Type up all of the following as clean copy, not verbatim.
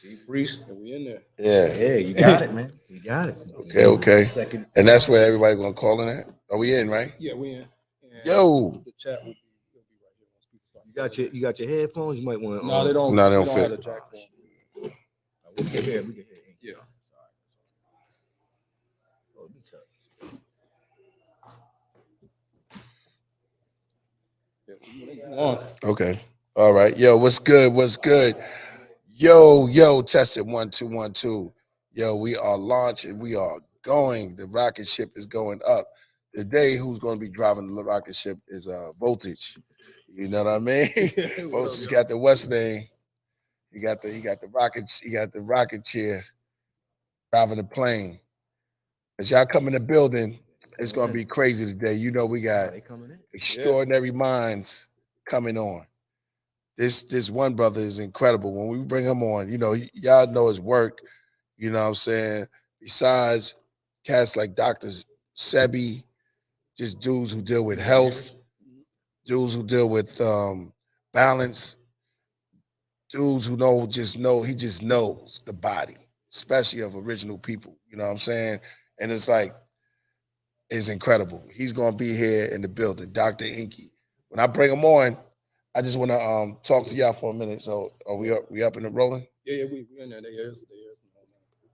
See, priest, and we in there. Yeah, you got it, man. You got it. Okay. Second, and that's where everybody gonna call in at. Are we in, right? Yeah, we in. And yo, the chat will be right here once people start. You got your headphones. You might want to. No, they don't. No, they don't fit. Have the jack for them. We can hear. Yeah. Okay. All right. Yo, what's good? What's good? Yo, test it 1 2 1 2. Yo, we are launching. We are going. The rocket ship is going up. Today, who's going to be driving the rocket ship is Voltage. You know what I mean? Voltage got the West name. He got the rocket chair driving the plane. As y'all come in the building, it's going to be crazy today. You know we got extraordinary minds coming on. This one brother is incredible. When we bring him on, you know, y'all know his work. You know what I'm saying? Besides cats like Dr. Sebi, just dudes who deal with health, dudes who deal with balance, dudes who he just knows the body, especially of original people. You know what I'm saying? And it's like, it's incredible. He's gonna be here in the building, Dr. Enqi. When I bring him on, I just want to talk to y'all for a minute. So are we up and rolling? Yeah, we in there.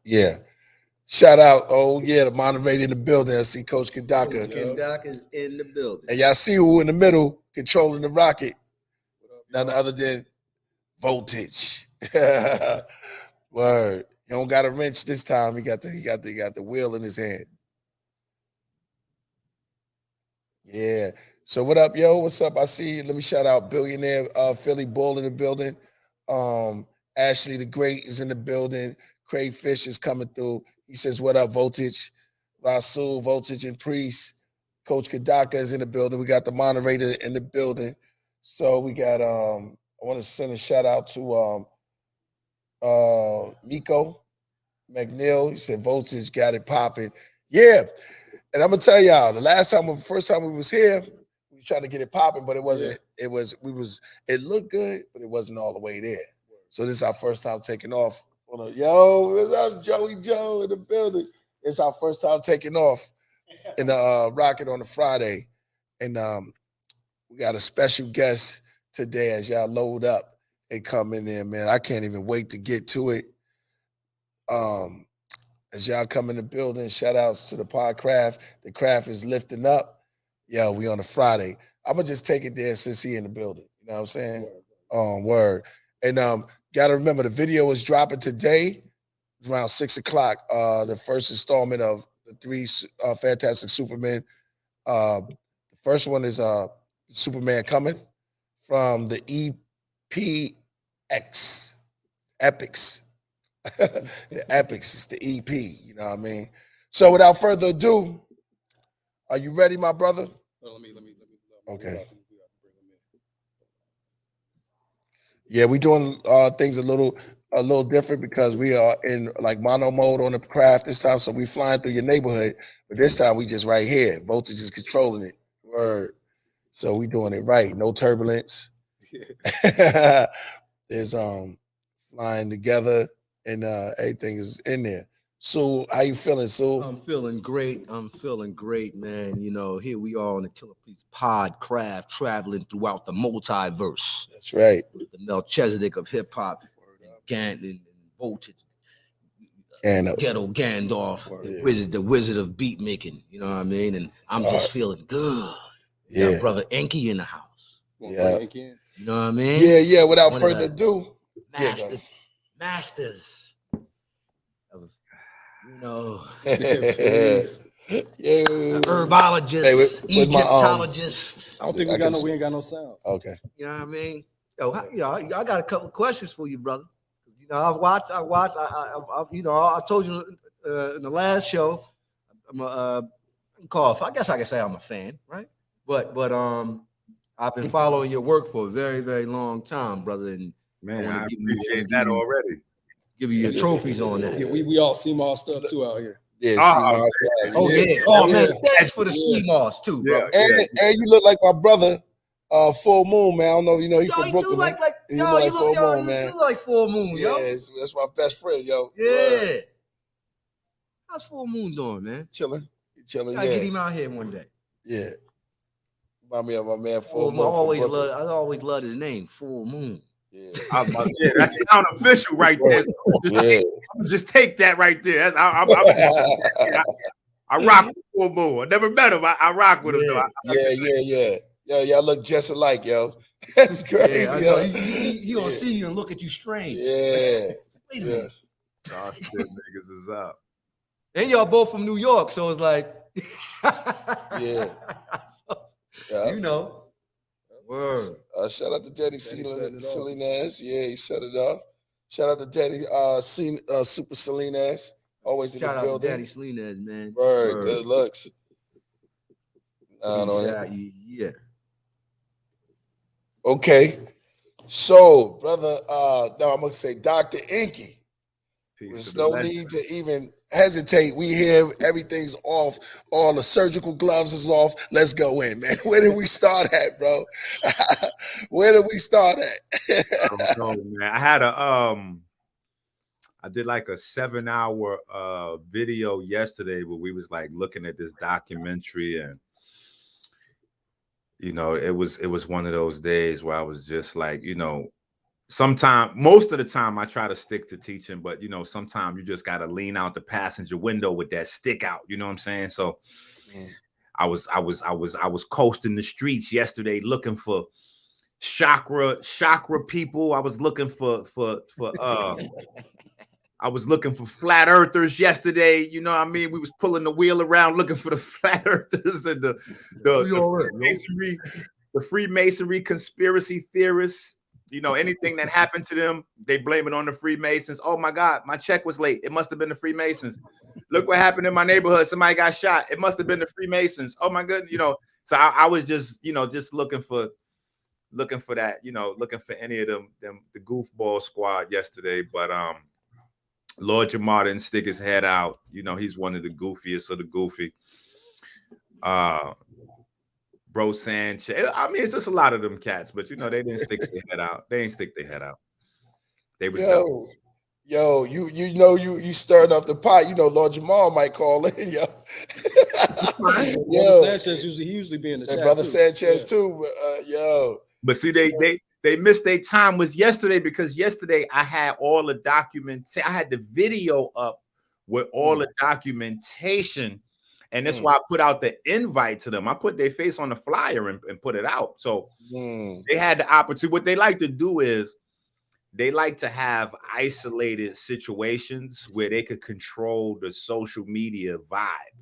Yeah. Shout out, the moderator in the building. I see Coach Kadaka. Kadaka's in the building. And y'all see who in the middle controlling the rocket. None other than Voltage. Word. He don't got a wrench this time. He got the wheel in his hand. Yeah. So what up, yo? What's up? I see you. Let me shout out billionaire Philly Bull in the building. Ashley the Great is in the building. Craig Fish is coming through. He says, what up, Voltage? Rasul, Voltage, and Priest. Coach Kadaka is in the building. We got the moderator in the building. So we got I want to send a shout out to Miko McNeil. He said Voltage got it popping. Yeah. And I'm gonna tell y'all, the first time we was here, we was trying to get it popping, but it wasn't. It looked good, but it wasn't all the way there. So this is our first time taking off. Yo, what's up, Joey Joe in the building? It's our first time taking off in the rocket on a Friday, and we got a special guest today as y'all load up and come in there, man. I can't even wait to get to it. As y'all come in the building, shout outs to the Podcraft. The craft is lifting up. Yeah, we on a Friday. I'm gonna just take it there since he in the building. You know what I'm saying? Word. And gotta remember the video is dropping today around 6 o'clock. The first installment of the 3 Fantastic Supermen. The first one is Superman Cometh from the EPX Epics. The Epics is the EP, you know what I mean? So without further ado, are you ready, my brother? Let me. Okay. Yeah, we doing things a little different because we are in like mono mode on the craft this time. So we flying through your neighborhood, but this time we just right here. Voltage is controlling it. Word. So we doing it right. No turbulence. There's flying together. And everything is in there. So how you feeling, Sue? I'm feeling great, man. You know, here we are on the Killah Please Podcraft, traveling throughout the multiverse. That's right. The Melchizedek of hip hop, and Voltage, Ghetto Gandalf, the wizard of beat making. You know what I mean? And I'm just feeling good. Yeah, brother Enqi in the house. Yeah, you know what I mean? Yeah. Without further ado, masters of, herbologists, Egyptologists. I don't think we ain't got no sound. Okay. You know what I mean? I got a couple questions for you, brother. You know, I told you in the last show, I'm I guess I can say I'm a fan, right? But I've been following your work for a very, very long time, brother, and man, I appreciate that already. Give you your trophies on that. Yeah, we all CMOS stuff too out here. Yeah, CMOS. Oh yeah. Oh man, thanks for the CMOS too, bro. And you look like my brother, Full Moon, man. I don't know, you know, he's from Brooklyn. Like You look like full moon, man. You like full moon, yo. Yeah, that's my best friend, yo. Yeah. How's full moon doing, man? Chilling. Gotta get him out here one day. Yeah. Remind me of my man Full Moon. I always loved his name, Full Moon. Yeah. That sound official right there. Just take that right there. I rock with Full Moon. I never met him. I rock with him though. Yeah. Y'all look just alike, yo. That's crazy. Yeah, I know. He gonna see you and look at you strange. Yeah. Wait a minute. Oh, shit, niggas is up. And y'all both from New York, so it's like, yeah. You know. Word. Shout out to Daddy Salinas. Yeah, he set it up. Shout out to Daddy Super Salinas. Always in the building. Shout out to Daddy Salinas, man. Word. Good looks. Yeah. Okay. So, brother, no, I'm gonna say Dr. Enqi. There's no need to even hesitate. We here, everything's off. All the surgical gloves is off. Let's go in, man. Where did we start at, bro? Where did we start at? I don't know, man. I had I did like a 7-hour video yesterday where we was like looking at this documentary, and you know, it was one of those days where I was just like, you know, most of the time I try to stick to teaching, but you know, sometimes you just got to lean out the passenger window with that stick out. You know what I'm saying? So I was coasting the streets yesterday looking for chakra people. I was looking for I was looking for flat earthers yesterday. You know what I mean? We was pulling the wheel around looking for the flat earthers and the Freemasonry conspiracy theorists. You know, anything that happened to them, they blame it on the Freemasons. Oh my God, my check was late. It must have been the Freemasons. Look what happened in my neighborhood. Somebody got shot. It must have been the Freemasons. Oh my goodness. You know, so I was just, you know, just looking for that, you know, looking for any of them, the goofball squad yesterday. But Lord Jamar didn't stick his head out. You know, he's one of the goofiest of the goofy. Bro Sanchez. I mean, it's just a lot of them cats, but you know, they didn't stick their head out. They didn't stick their head out. They was yo, you know, you stirred up the pot. You know, Lord Jamal might call in, yo. Brother Sanchez usually be in the chat. Brother Sanchez too, yo. But see, they missed their time was yesterday, because yesterday I had all the documents. I had the video up with all the documentation. And that's why I put out the invite to them. I put their face on the flyer and put it out. So they had the opportunity. What they like to do is they like to have isolated situations where they could control the social media vibe.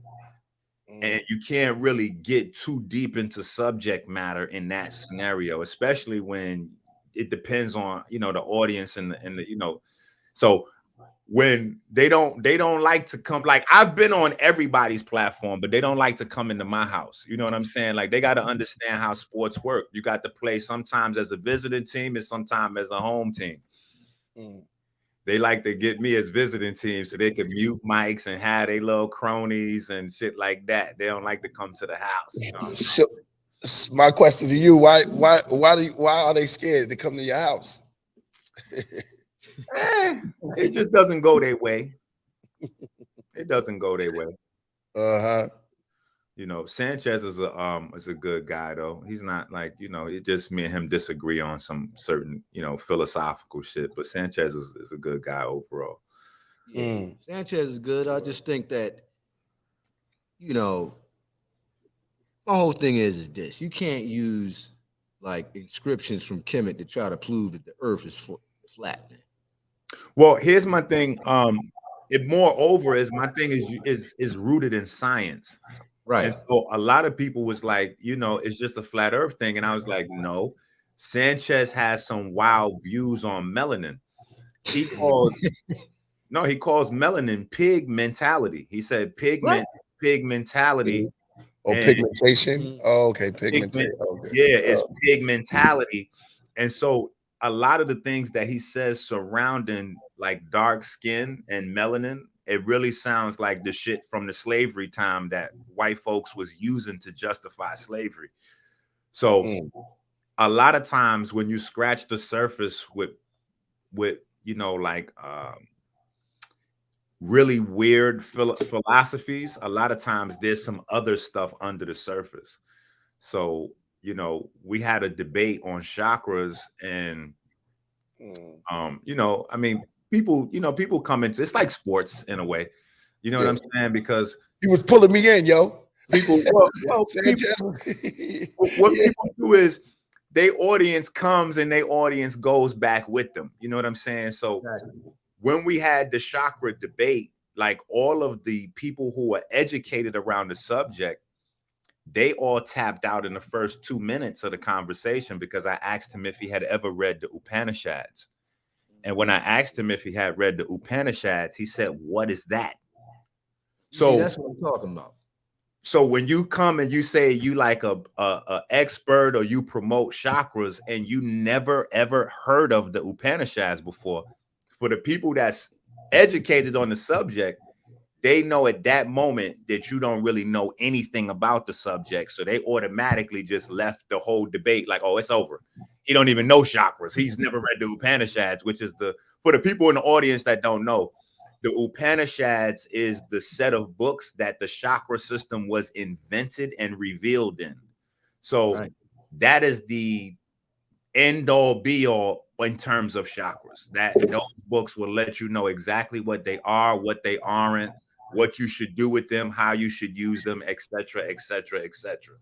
And you can't really get too deep into subject matter in that scenario, especially when it depends on, you know, the audience and the you know, so when they don't like to come, like I've been on everybody's platform, but they don't like to come into my house. You know what I'm saying? Like they got to understand how sports work. You got to play sometimes as a visiting team and sometimes as a home team. They like to get me as visiting team so they can mute mics and have their little cronies and shit like that. They don't like to come to the house. You know? So my question to you, why are they scared to come to your house? It just doesn't go their way. It doesn't go their way. You know, Sanchez is a good guy though. He's not like, you know, it just me and him disagree on some certain, you know, philosophical shit. But Sanchez is a good guy overall. Yeah, Sanchez is good. I just think that, you know, my whole thing is this: you can't use like inscriptions from Kemet to try to prove that the Earth is flat, man. Well, here's my thing. It moreover is my thing is rooted in science. Right. And so a lot of people was like, you know, it's just a flat earth thing. And I was like, no, Sanchez has some wild views on melanin. He calls melanin pig mentality. He said pig mentality. Oh, pigmentation. Oh, okay. Pigmentation. Okay. Yeah, it's pig mentality. And so a lot of the things that he says surrounding like dark skin and melanin, it really sounds like the shit from the slavery time that white folks was using to justify slavery. So a lot of times when you scratch the surface with you know, like really weird philosophies, a lot of times there's some other stuff under the surface. So, you know, we had a debate on chakras, and you know, I mean, people come into, it's like sports in a way, you know what I'm saying? Because he was pulling me in, yo. People, well people, what people do is their audience comes and their audience goes back with them. You know what I'm saying? So when we had the chakra debate, like all of the people who are educated around the subject, they all tapped out in the first 2 minutes of the conversation because I asked him if he had ever read the Upanishads. And when I asked him if he had read the Upanishads, he said, "What is that?" So that's what I'm talking about. So when you come and you say you like a expert or you promote chakras and you never ever heard of the Upanishads before, for the people that's educated on the subject, they know at that moment that you don't really know anything about the subject. So they automatically just left the whole debate like, oh, it's over. He don't even know chakras. He's never read the Upanishads, which is for the people in the audience that don't know, the Upanishads is the set of books that the chakra system was invented and revealed in. So that is the end all be all in terms of chakras. That those books will let you know exactly what they are, what they aren't, what you should do with them, how you should use them, etc., etc., etc.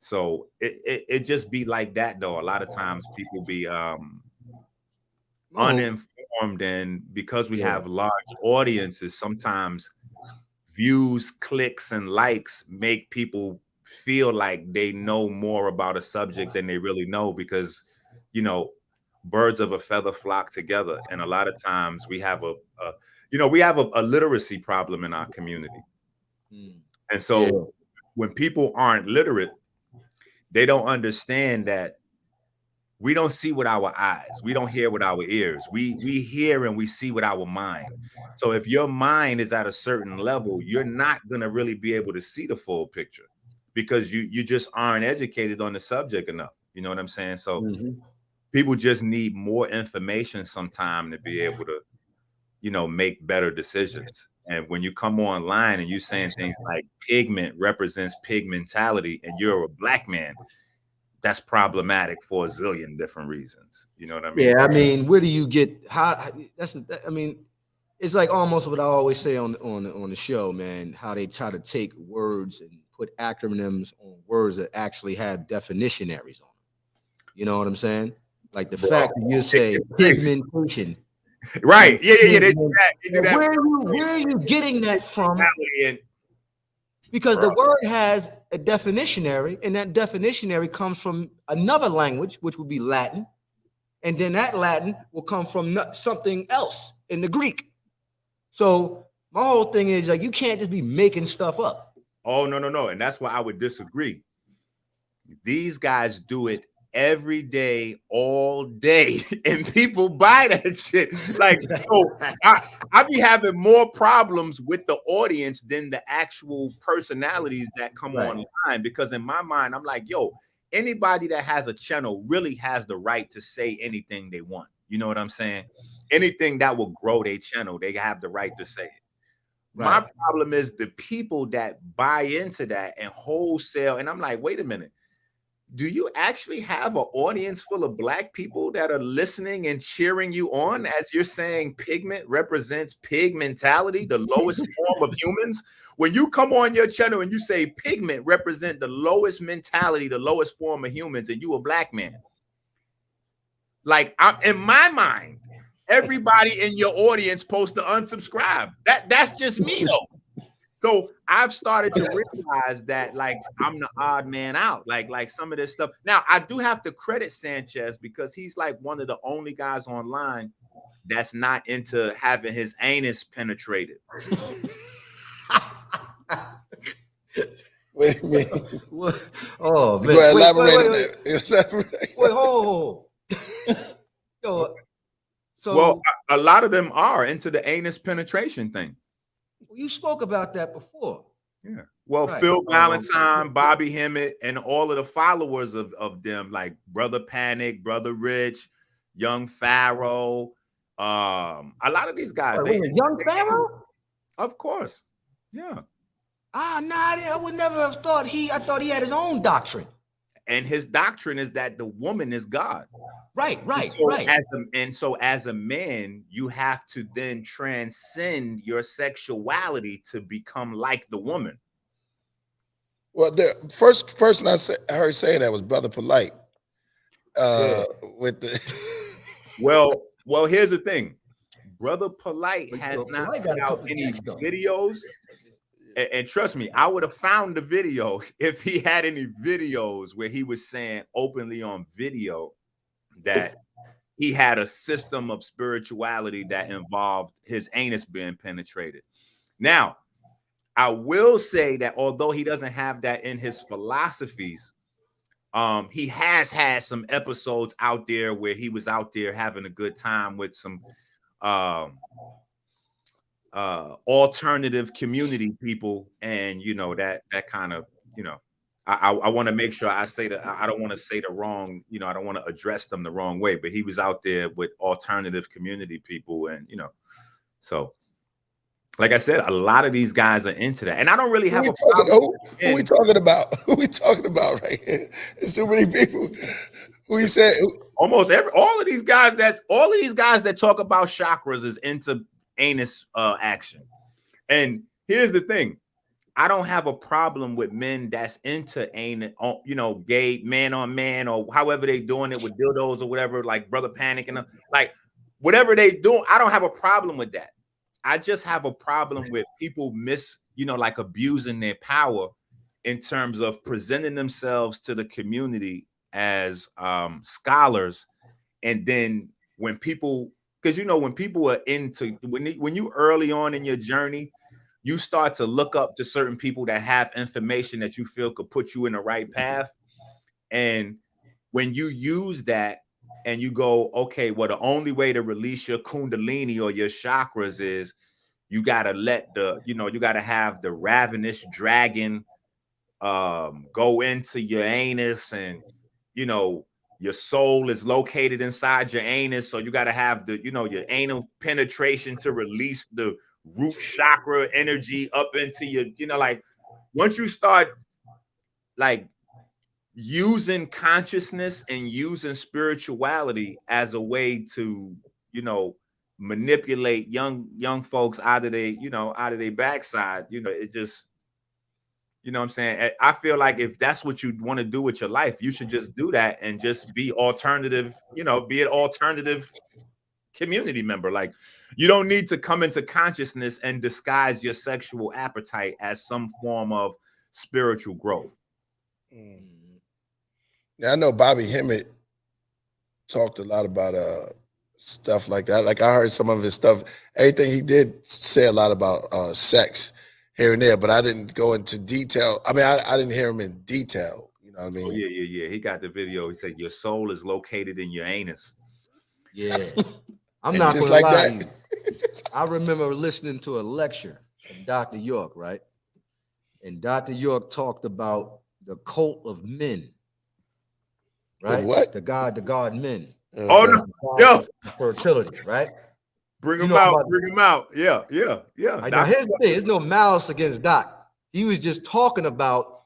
So it just be like that though. A lot of times people be uninformed, and because we have large audiences, sometimes views, clicks, and likes make people feel like they know more about a subject than they really know, because you know, birds of a feather flock together. And a lot of times we have a literacy problem in our community. And so when people aren't literate, they don't understand that we don't see with our eyes. We don't hear with our ears. We hear and we see with our mind. So if your mind is at a certain level, you're not going to really be able to see the full picture because you just aren't educated on the subject enough. You know what I'm saying? So people just need more information sometime to be able to, you know, make better decisions. And when you come online and you're saying things like pigment represents pigmentality and you're a black man, that's problematic for a zillion different reasons. You know what I mean? Yeah, I mean, where do you get how? I mean, it's like almost what I always say on the show, man. How they try to take words and put acronyms on words that actually have definitionaries on them. You know what I'm saying? Like the fact that you say pigmentation, right? Yeah. They do that. Where are you getting that from? Because the word has a definitionary, and that definitionary comes from another language, which would be Latin. And then that Latin will come from something else in the Greek. So my whole thing is like, you can't just be making stuff up. Oh, no. And that's why I would disagree. These guys do it every day, all day, and people buy that shit. Like, so I be having more problems with the audience than the actual personalities that come online, because in my mind, I'm like, yo, anybody that has a channel really has the right to say anything they want. You know what I'm saying? Anything that will grow their channel, they have the right to say it. My problem is the people that buy into that and wholesale, and I'm like, wait a minute. Do you actually have an audience full of black people that are listening and cheering you on as you're saying pigment represents pig mentality, the lowest form of humans? When you come on your channel and you say pigment represent the lowest mentality, the lowest form of humans, and you a black man, like in my mind, everybody in your audience supposed to unsubscribe. That's just me though. So I've started to realize that, like, I'm the odd man out, like some of this stuff. Now, I do have to credit Sanchez because he's like one of the only guys online that's not into having his anus penetrated. Wait a minute. Oh, man. Go ahead, elaborate. Wait, hold. Yo, so, well, a lot of them are into the anus penetration thing. You spoke about that before. Yeah. Well, Right. Phil Valentine, Bobby Hemmett, and all of the followers of them, like Brother Panic, Brother Rich, Young Pharaoh. A lot of these guys. Young Pharaoh? Of course. Yeah. I would never have thought I thought he had his own doctrine. And his doctrine is that the woman is God. Right. So as a man, you have to then transcend your sexuality to become like the woman. Well, the first person I heard say that was Brother Polite. With the well, here's the thing. Brother Polite has not put out any videos. And trust me, I would have found the video if he had any videos where he was saying openly on video that he had a system of spirituality that involved his anus being penetrated. Now, I will say that although he doesn't have that in his philosophies, he has had some episodes out there where he was out there having a good time with some alternative community people, and that kind of I want to make sure I say that I don't want to say the wrong, I don't want to address them the wrong way, but he was out there with alternative community people, and so like I said, a lot of these guys are into that, and I don't really have a problem. Who we talking about? Who we talking about right here? There's too many people. Who he said? Almost all of these guys that talk about chakras is into anus action. And here's the thing. I don't have a problem with men that's into anus, gay man on man, or however they doing it with dildos or whatever, like Brother Panic and like whatever they doing. I don't have a problem with that. I just have a problem with people like abusing their power in terms of presenting themselves to the community as scholars. And then when people, because when people are into, when you early on in your journey, you start to look up to certain people that have information that you feel could put you in the right path. And when you use that and you go, okay, well, the only way to release your kundalini or your chakras is you got to let you got to have the ravenous dragon go into your anus, and, your soul is located inside your anus. So you got to have the, your anal penetration to release the root chakra energy up into your, like once you start like using consciousness and using spirituality as a way to, manipulate young folks out of their backside, it just, what I'm saying? I feel like if that's what you want to do with your life, you should just do that and just be alternative, be an alternative community member. Like, you don't need to come into consciousness and disguise your sexual appetite as some form of spiritual growth. Now, I know Bobby Hemmett talked a lot about stuff like that. Like, I heard some of his stuff. Everything he did say a lot about sex here and there, but I didn't go into detail. I mean, I didn't hear him in detail. You know what I mean? Oh, yeah. He got the video. He said your soul is located in your anus. Yeah. I'm not going to lie to you. I remember listening to a lecture from Dr. York, right? And Dr. York talked about the cult of men, right? The what? The god men. Oh, no. Yeah. Fertility, right? Bring him out. Bring him out. Yeah. Now, here's the thing. There's no malice against Doc. He was just talking about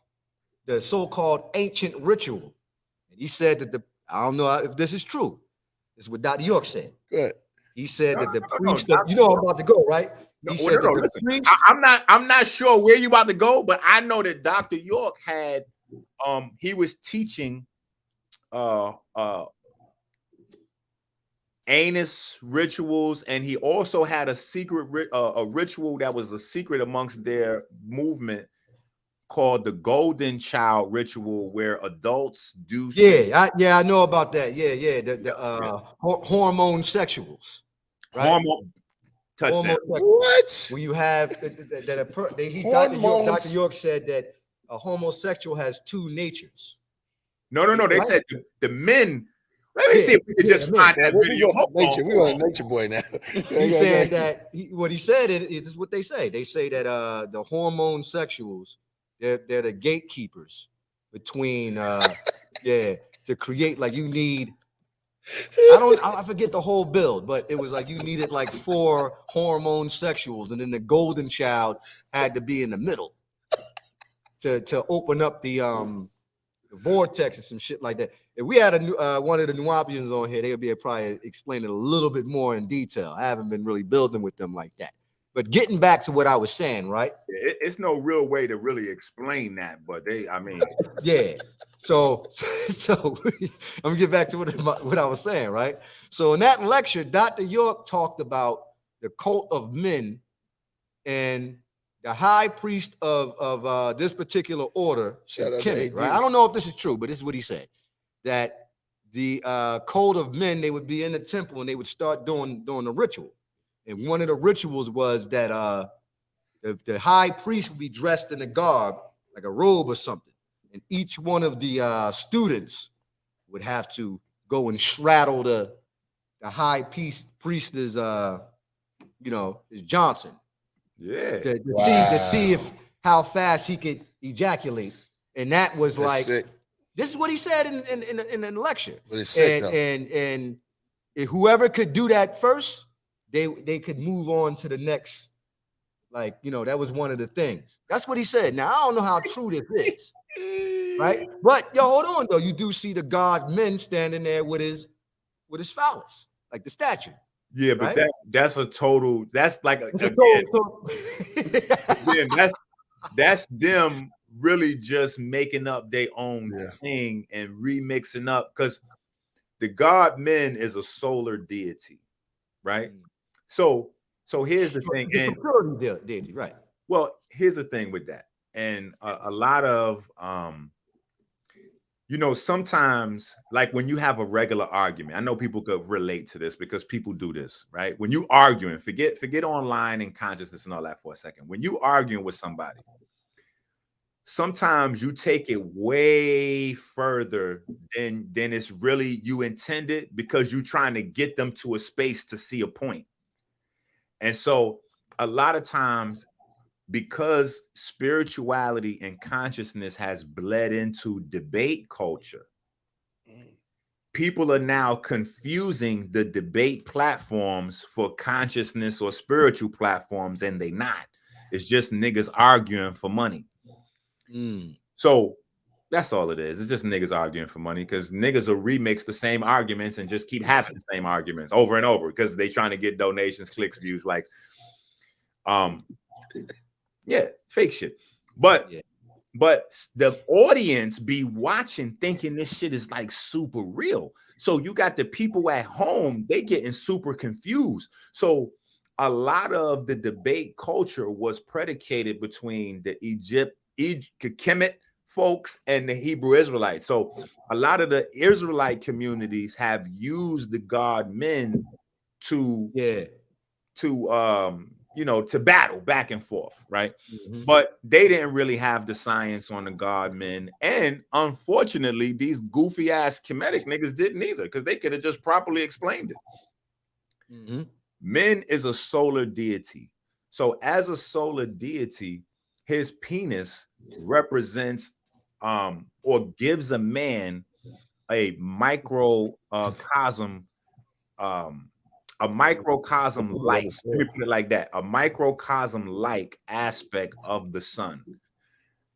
the so-called ancient ritual. And he said that I don't know if this is true. This is what Dr. York said. Good. He said that the priest, I'm about to go, right? He said that the priest. I'm not sure where you about to go, but I know that Dr. York had he was teaching anus rituals, and he also had a secret a ritual that was a secret amongst their movement called the Golden Child ritual, where adults do. I know about that. The hormone sexuals, right? Hormone touchdown. What? When you have Dr. York said that a homosexual has two natures. No. They said the men. Let me see if we can just find that we video. on a nature boy now. He said that what he said is what they say. They say that the hormone sexuals, they're the gatekeepers between to create, like, you need, I forget the whole build, but it was like you needed like 4 hormone sexuals, and then the golden child had to be in the middle to open up the vortex and some shit like that. If we had one of the Nuwapians on here, they would be able to probably explain it a little bit more in detail. I haven't been really building with them like that. But getting back to what I was saying, right? It's no real way to really explain that, but yeah. So I'm gonna get back to what I was saying, right? So in that lecture, Dr. York talked about the cult of men, and the high priest of this particular order, Kemet, right? I don't know if this is true, but this is what he said, that the cult of men, they would be in the temple and they would start doing the ritual. And one of the rituals was that the high priest would be dressed in a garb, like a robe or something. And each one of the students would have to go and straddle the high priest is Johnson. Yeah. To see if how fast he could ejaculate. And that was this is what he said in the lecture. But it's sick, and if whoever could do that first, they could move on to the next, that was one of the things. That's what he said. Now, I don't know how true this is, right? But hold on though. You do see the god men standing there with his phallus, like the statue. Yeah, but right? that's like that's them really just making up their own thing and remixing up, because the god men is a solar deity, right? So here's the thing, and deity, right? Well, here's the thing with that, and a lot of sometimes, like when you have a regular argument, I know people could relate to this because people do this, right? When you arguing, forget online and consciousness and all that for a second. When you arguing with somebody, sometimes you take it way further than it's really you intended, because you're trying to get them to a space to see a point. And so a lot of times, because spirituality and consciousness has bled into debate culture, people are now confusing the debate platforms for consciousness or spiritual platforms, and they not. It's just niggas arguing for money. So that's all it is. It's just niggas arguing for money, because niggas will remix the same arguments and just keep having the same arguments over and over, because they trying to get donations, clicks, views, likes. Yeah, fake shit. But the audience be watching thinking this shit is like super real. So you got the people at home, they getting super confused. So a lot of the debate culture was predicated between the Kemet folks and the Hebrew Israelites. So a lot of the Israelite communities have used the god men to battle back and forth, right? But they didn't really have the science on the god men, and unfortunately, these goofy ass Kemetic niggas didn't either, because they could have just properly explained it. Men is a solar deity, so as a solar deity, his penis represents or gives a man a microcosm. A microcosm like, let me put it like that, a microcosm like aspect of the sun.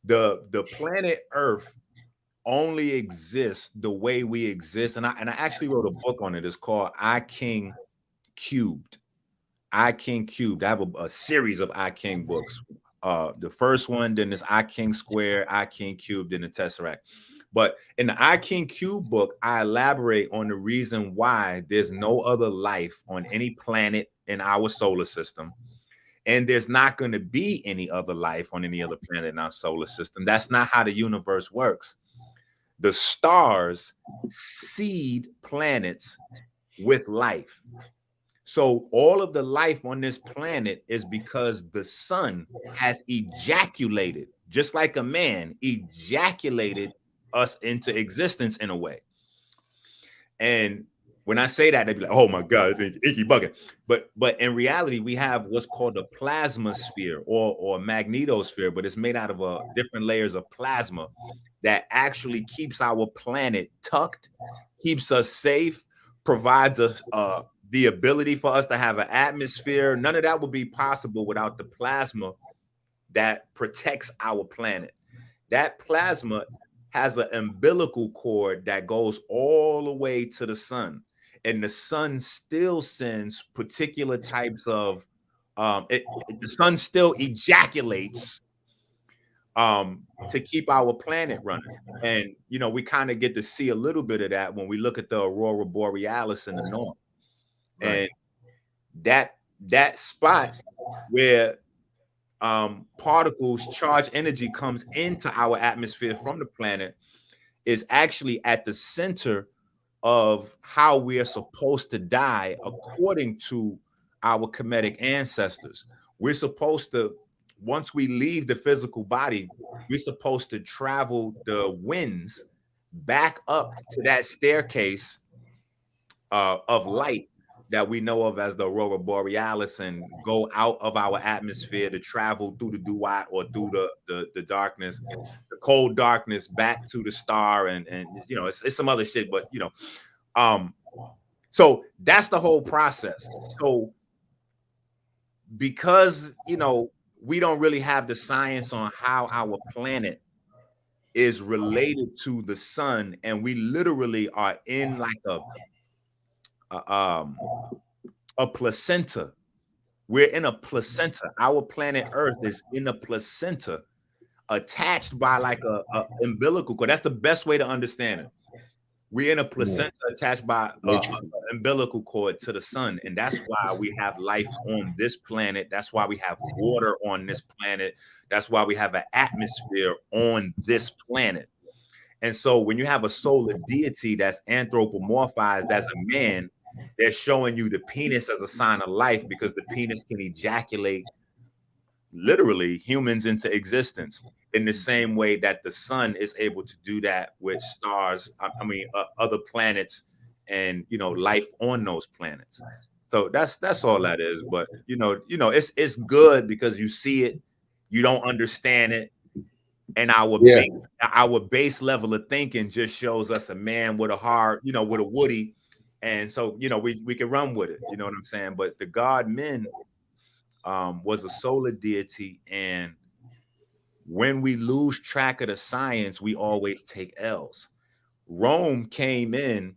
The planet Earth only exists the way we exist, and I actually wrote a book on it. It's called I King Cubed. I King Cubed. I have a series of I King books. The first one, then this I King Square, I King Cubed, and the Tesseract. But in the I King Cube book, I elaborate on the reason why there's no other life on any planet in our solar system. And there's not going to be any other life on any other planet in our solar system. That's not how the universe works. The stars seed planets with life. So all of the life on this planet is because the sun has ejaculated, just like a man ejaculated us into existence in a way. And when I say that, they'd be like, "Oh my God, it's Inky bugging." But in reality, we have what's called a plasma sphere or magnetosphere, but it's made out of different layers of plasma that actually keeps our planet tucked, keeps us safe, provides us the ability for us to have an atmosphere. None of that would be possible without the plasma that protects our planet. That plasma has an umbilical cord that goes all the way to the sun. And the sun still sends particular types of the sun still ejaculates to keep our planet running. And you know, we kind of get to see a little bit of that when we look at the aurora borealis in the north. Right. And that spot where particles, charged energy comes into our atmosphere from the planet is actually at the center of how we are supposed to die according to our Kemetic ancestors. We're supposed to, once we leave the physical body, we're supposed to travel the winds back up to that staircase of light that we know of as the aurora borealis and go out of our atmosphere to travel through the duat or through the darkness, the cold darkness, back to the star. And you know, it's some other shit, but you know, so that's the whole process. So because, you know, we don't really have the science on how our planet is related to the sun, and we literally are in like a placenta. We're in a placenta. Our planet Earth is in a placenta attached by like a umbilical cord. That's the best way to understand it. We're in a placenta attached by an umbilical cord to the sun. And that's why we have life on this planet. That's why we have water on this planet. That's why we have an atmosphere on this planet. And so when you have a solar deity that's anthropomorphized as a man, they're showing you the penis as a sign of life, because the penis can ejaculate literally humans into existence in the same way that the sun is able to do that with stars, other planets, and you know, life on those planets. So that's all that is. But you know, it's good because you see it, you don't understand it, and our base level of thinking just shows us a man with a heart, you know, with a woody. And so, you know, we can run with it, you know what I'm saying? But the god Men was a solar deity, and when we lose track of the science, we always take L's. Rome came in,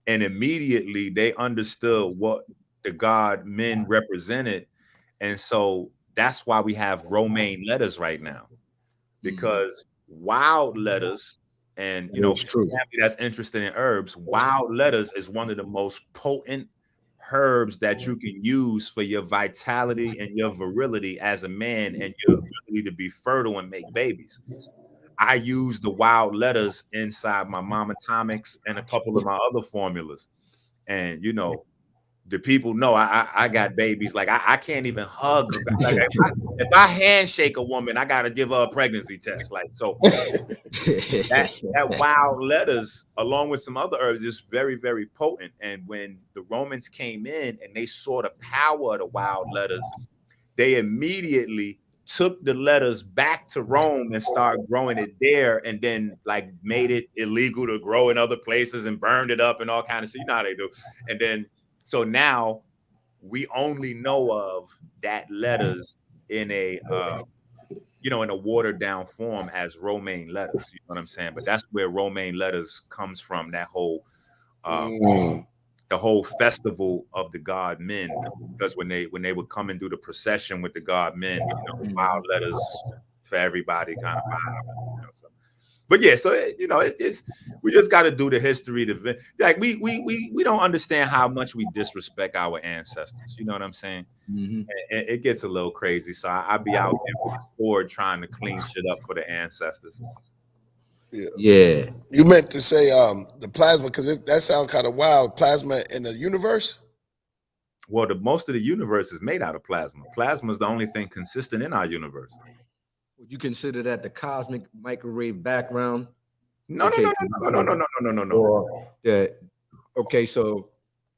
and immediately they understood what the god Men represented, and so that's why we have Romaine letters right now, because wild letters, and you know, that's interested in herbs, wild letters is one of the most potent herbs that you can use for your vitality and your virility as a man, and your ability to be fertile and make babies. I use the wild letters inside my Mama Tonics and a couple of my other formulas, and you know, the people know I got babies. Like I can't even hug. Like if I handshake a woman, I gotta give her a pregnancy test. Like so, that wild letters, along with some other herbs, is very, very potent. And when the Romans came in and they saw the power of the wild letters, they immediately took the letters back to Rome and started growing it there, and then like made it illegal to grow in other places and burned it up and all kind of shit. You know how they do. And then so now we only know of that letters in a you know, in a watered down form as Romaine letters. You know what I'm saying? But that's where Romaine letters comes from, that whole the whole festival of the god Men, because when they would come and do the procession with the god Men, you know, wild letters for everybody kind of vibe, you know, so. But yeah, so you know, it's we just got to do the history. Like we don't understand how much we disrespect our ancestors. You know what I'm saying? And it gets a little crazy. So I be out there with the sword trying to clean shit up for the ancestors. Yeah. You meant to say the plasma, because that sounds kind of wild. Plasma in the universe? Well, most of the universe is made out of plasma. Plasma is the only thing consistent in our universe. Would you consider that the cosmic microwave background? No. Or Okay, so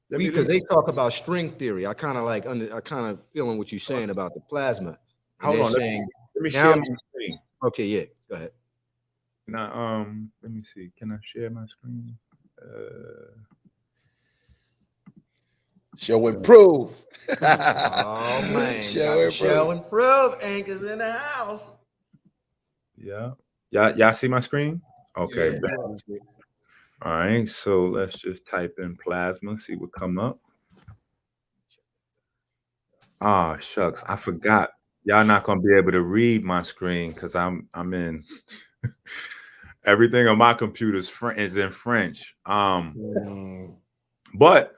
because they me- talk about string theory, I kind of feeling what you're saying about the plasma. And Hold they're on, saying let me now. share my screen. Okay, yeah, go ahead. Now, let me see. Can I share my screen? Show and prove. Oh man, show and prove. Anchor's in the house. Yeah. Y'all see my screen? Okay. Yeah. All right. So let's just type in plasma, see what come up. Ah, shucks. I forgot. Y'all not gonna be able to read my screen because I'm in everything on my computer is in French. But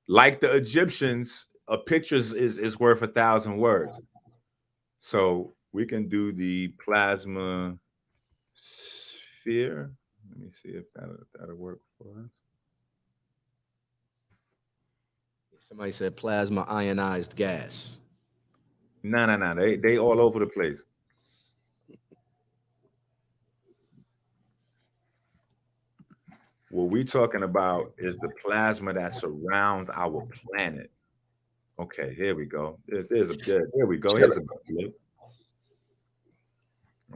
like the Egyptians, a picture is worth 1,000 words. So we can do the plasma sphere. Let me see if that'll work for us. Somebody said plasma ionized gas. No. They all over the place. What we talking about is the plasma that surrounds our planet. Okay, here we go. Here we go. Here's a better look.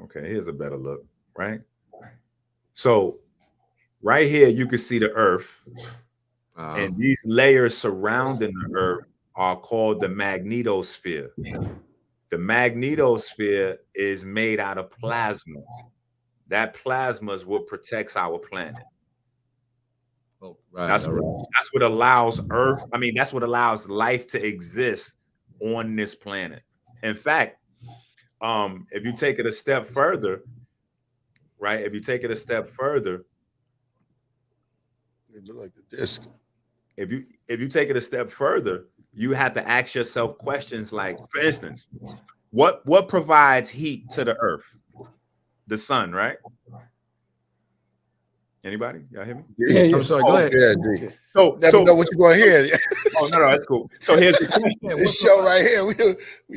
Okay, here's a better look, right? So right here, you can see the Earth. And these layers surrounding the Earth are called the magnetosphere. The magnetosphere is made out of plasma. That plasma is what protects our planet. Oh, right. That's what allows Earth. I mean, that's what allows life to exist on this planet. In fact, if you take it a step further, right? If you take it a step further, It look like the disc. If you take it a step further, you have to ask yourself questions like, for instance, what provides heat to the Earth? The sun, right? Anybody? Y'all hear me? Yeah. I'm sorry. Go ahead. Yeah, so never know what you're gonna hear. Oh no, that's cool. So here's the question. This show right here, we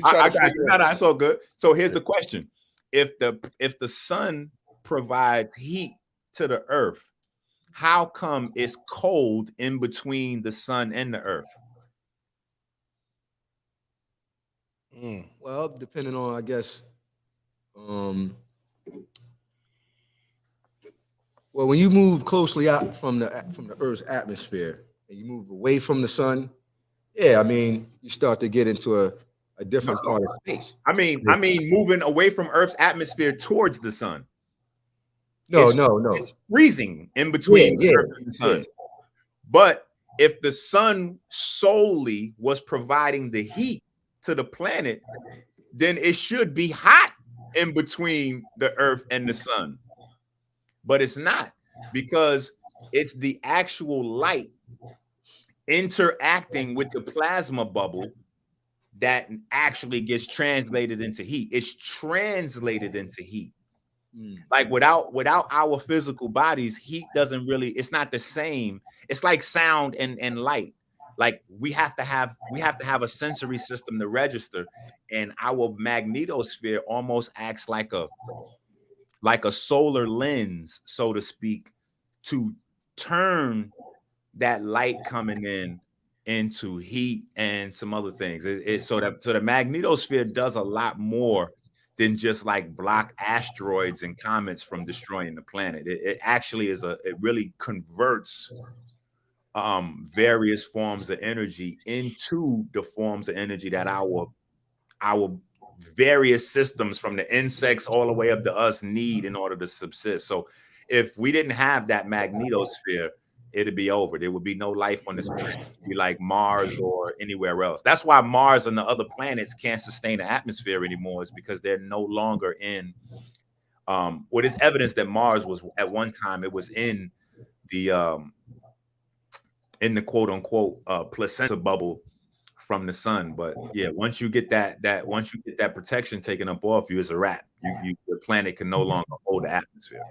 try to figure no, that's all good. So here's the question: if the sun provides heat to the Earth, how come it's cold in between the sun and the Earth? Well, depending on, I guess, well, when you move closely out from the Earth's atmosphere and you move away from the sun, yeah, I mean, you start to get into a different part of space. I mean, moving away from Earth's atmosphere towards the sun. No. It's freezing in between the Earth and the sun. Yeah. But if the sun solely was providing the heat to the planet, then it should be hot in between the Earth and the sun. But it's not, because it's the actual light interacting with the plasma bubble that actually gets translated into heat. It's translated into heat. Like without our physical bodies, heat doesn't really, it's not the same. It's like sound and light. Like we have to have a sensory system to register, and our magnetosphere almost acts like a solar lens, so to speak, to turn that light coming in into heat and some other things. So the magnetosphere does a lot more than just like block asteroids and comets from destroying the planet. It actually it really converts various forms of energy into the forms of energy that our various systems, from the insects all the way up to us, need in order to subsist. So if we didn't have that magnetosphere, it'd be over. There would be no life on this planet. It'd be like Mars or anywhere else. That's why Mars and the other planets can't sustain an atmosphere anymore, is because they're no longer in there's evidence that Mars was at one time, it was in the quote unquote placenta bubble from the sun. But yeah, once you get that protection taken up off you, it's a wrap. The planet can no longer hold the atmosphere.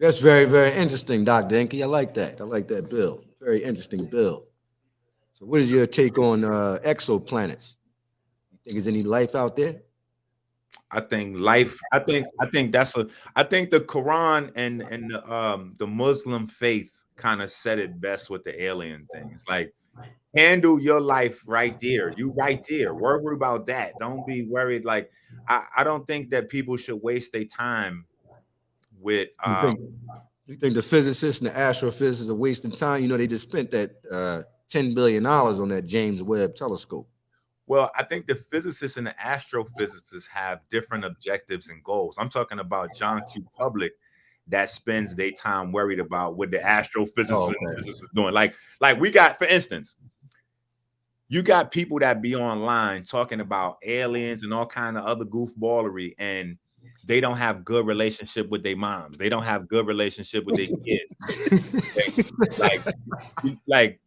That's very, very interesting, Dr. Enqi. I like that bill. Very interesting bill. So what is your take on exoplanets? You think there's any life out there? I think life, I think the Quran and the Muslim faith kind of said it best with the alien thing. It's like, handle your life right there. You right there. Worry about that. Don't be worried. Like, I don't think that people should waste their time with you think the physicists and the astrophysicists are wasting time? You know, they just spent that $10 billion on that James Webb telescope. Well, I think the physicists and the astrophysicists have different objectives and goals. I'm talking about John Q. Public that spends their time worried about what the astrophysicists and physicists are doing. Like we got, for instance, you got people that be online talking about aliens and all kind of other goofballery, and they don't have good relationship with their moms. They don't have good relationship with their kids. like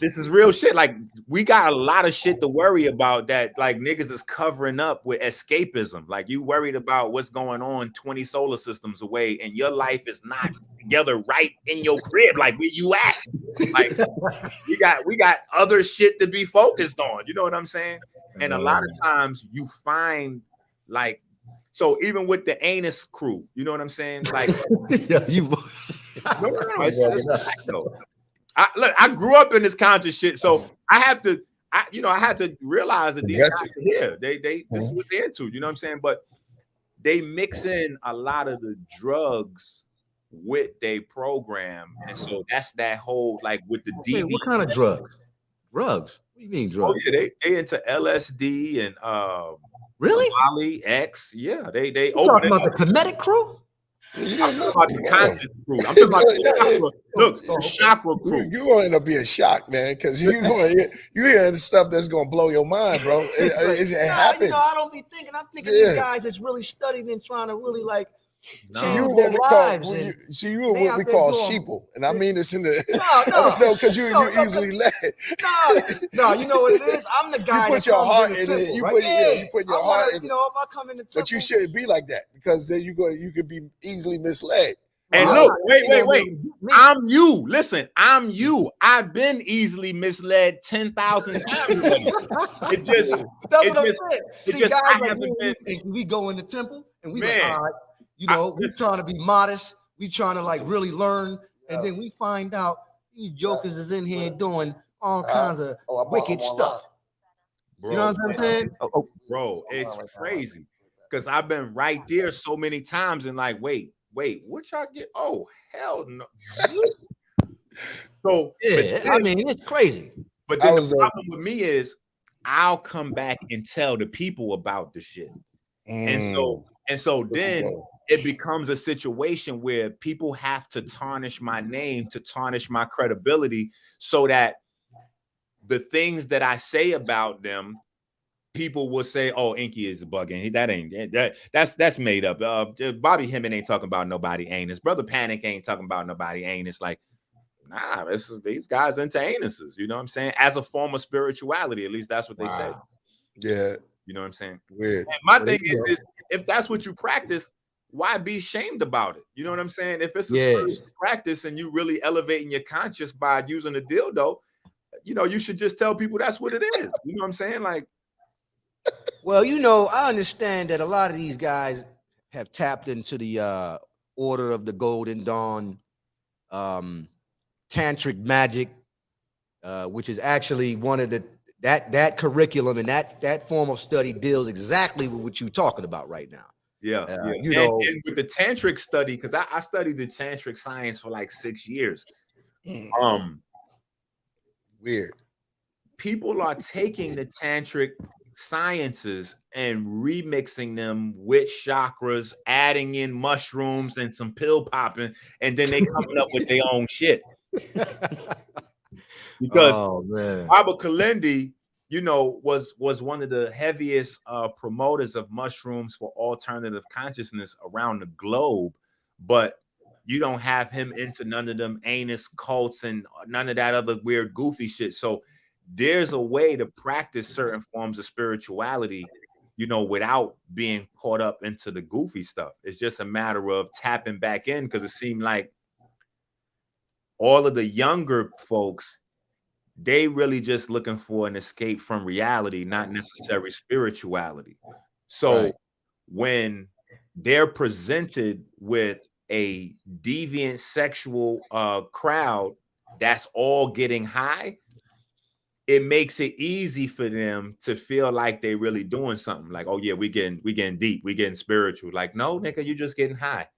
this is real shit. Like, we got a lot of shit to worry about that, like, niggas is covering up with escapism. Like, you worried about what's going on 20 solar systems away, and your life is not together right in your crib. Like, where you at? Like, we got other shit to be focused on. You know what I'm saying? And a lot of times you find, like, so even with the anus crew, you know what I'm saying? Like, no, it's just like, though. I grew up in this conscious shit, so I have to realize that these guys are here. They this is what they're into, you know what I'm saying? But they mix in a lot of the drugs with their program, and so that's that whole, like, with the DVD. What kind of drugs? Drugs? What do you mean drugs? Oh, yeah, they into LSD and really? Molly X. Yeah, they talking about the Kemetic crew? I'm talking about the conscious crew. I'm talking about the chakra. Look, the chakra crew. You're going to end up being shocked, man, because you hear the stuff that's going to blow your mind, bro. It happens. You know, I don't be thinking. I'm thinking these guys that's really studying and trying to really, like, See, you were what we call sheeple, and I mean this in the no, because you easily led. No, you know what it is. I'm the guy. You put your heart in it. You put your heart in it. You know, if I come in the temple, but you shouldn't be like that, because then you could be easily misled. And look, wait. I'm you. Listen, I'm you. I've been easily misled 10,000 times. It just that's what I'm saying. See, guys like we go in the temple and we like, all right. You know, we're trying to be modest. We trying to, like, really learn. And then we find out these jokers is in here doing all kinds of wicked stuff. Bro, you know what I'm saying? Bro, it's crazy. Because I've been right there so many times and, like, wait, what y'all get? Oh, hell no. So, yeah, I mean, it's crazy. But then the problem with me is I'll come back and tell the people about the shit. And so then it becomes a situation where people have to tarnish my name, to tarnish my credibility, so that the things that I say about them, people will say, "Oh, Enqi is bugging. That's made up. Bobby Hemming ain't talking about nobody anus. Brother Panic ain't talking about nobody anus." Like, nah, these guys into anuses. You know what I'm saying? As a form of spirituality, at least that's what they say. Yeah. You know what I'm saying? Weird. And my thing is, if that's what you practice, why be shamed about it? You know what I'm saying? If it's a spiritual practice and you really elevating your conscious by using a dildo, you know, you should just tell people that's what it is. You know what I'm saying? Like, well, you know, I understand that a lot of these guys have tapped into the Order of the Golden Dawn, tantric magic, which is actually one of that curriculum, and that form of study deals exactly with what you're talking about right now. Yeah. You know, and with the tantric study, because I studied the tantric science for like 6 years. Weird. People are taking the tantric sciences and remixing them with chakras, adding in mushrooms and some pill popping, and then they coming up with their own shit. Because Baba Kalindi, you know, was one of the heaviest promoters of mushrooms for alternative consciousness around the globe, but you don't have him into none of them anus cults and none of that other weird goofy shit. So there's a way to practice certain forms of spirituality, you know, without being caught up into the goofy stuff. It's just a matter of tapping back in, because it seemed like all of the younger folks, they really just looking for an escape from reality, not necessarily spirituality. So when they're presented with a deviant sexual crowd that's all getting high, it makes it easy for them to feel like they really doing something. Like, oh yeah, we getting deep, we getting spiritual. Like, no, nigga, you just getting high.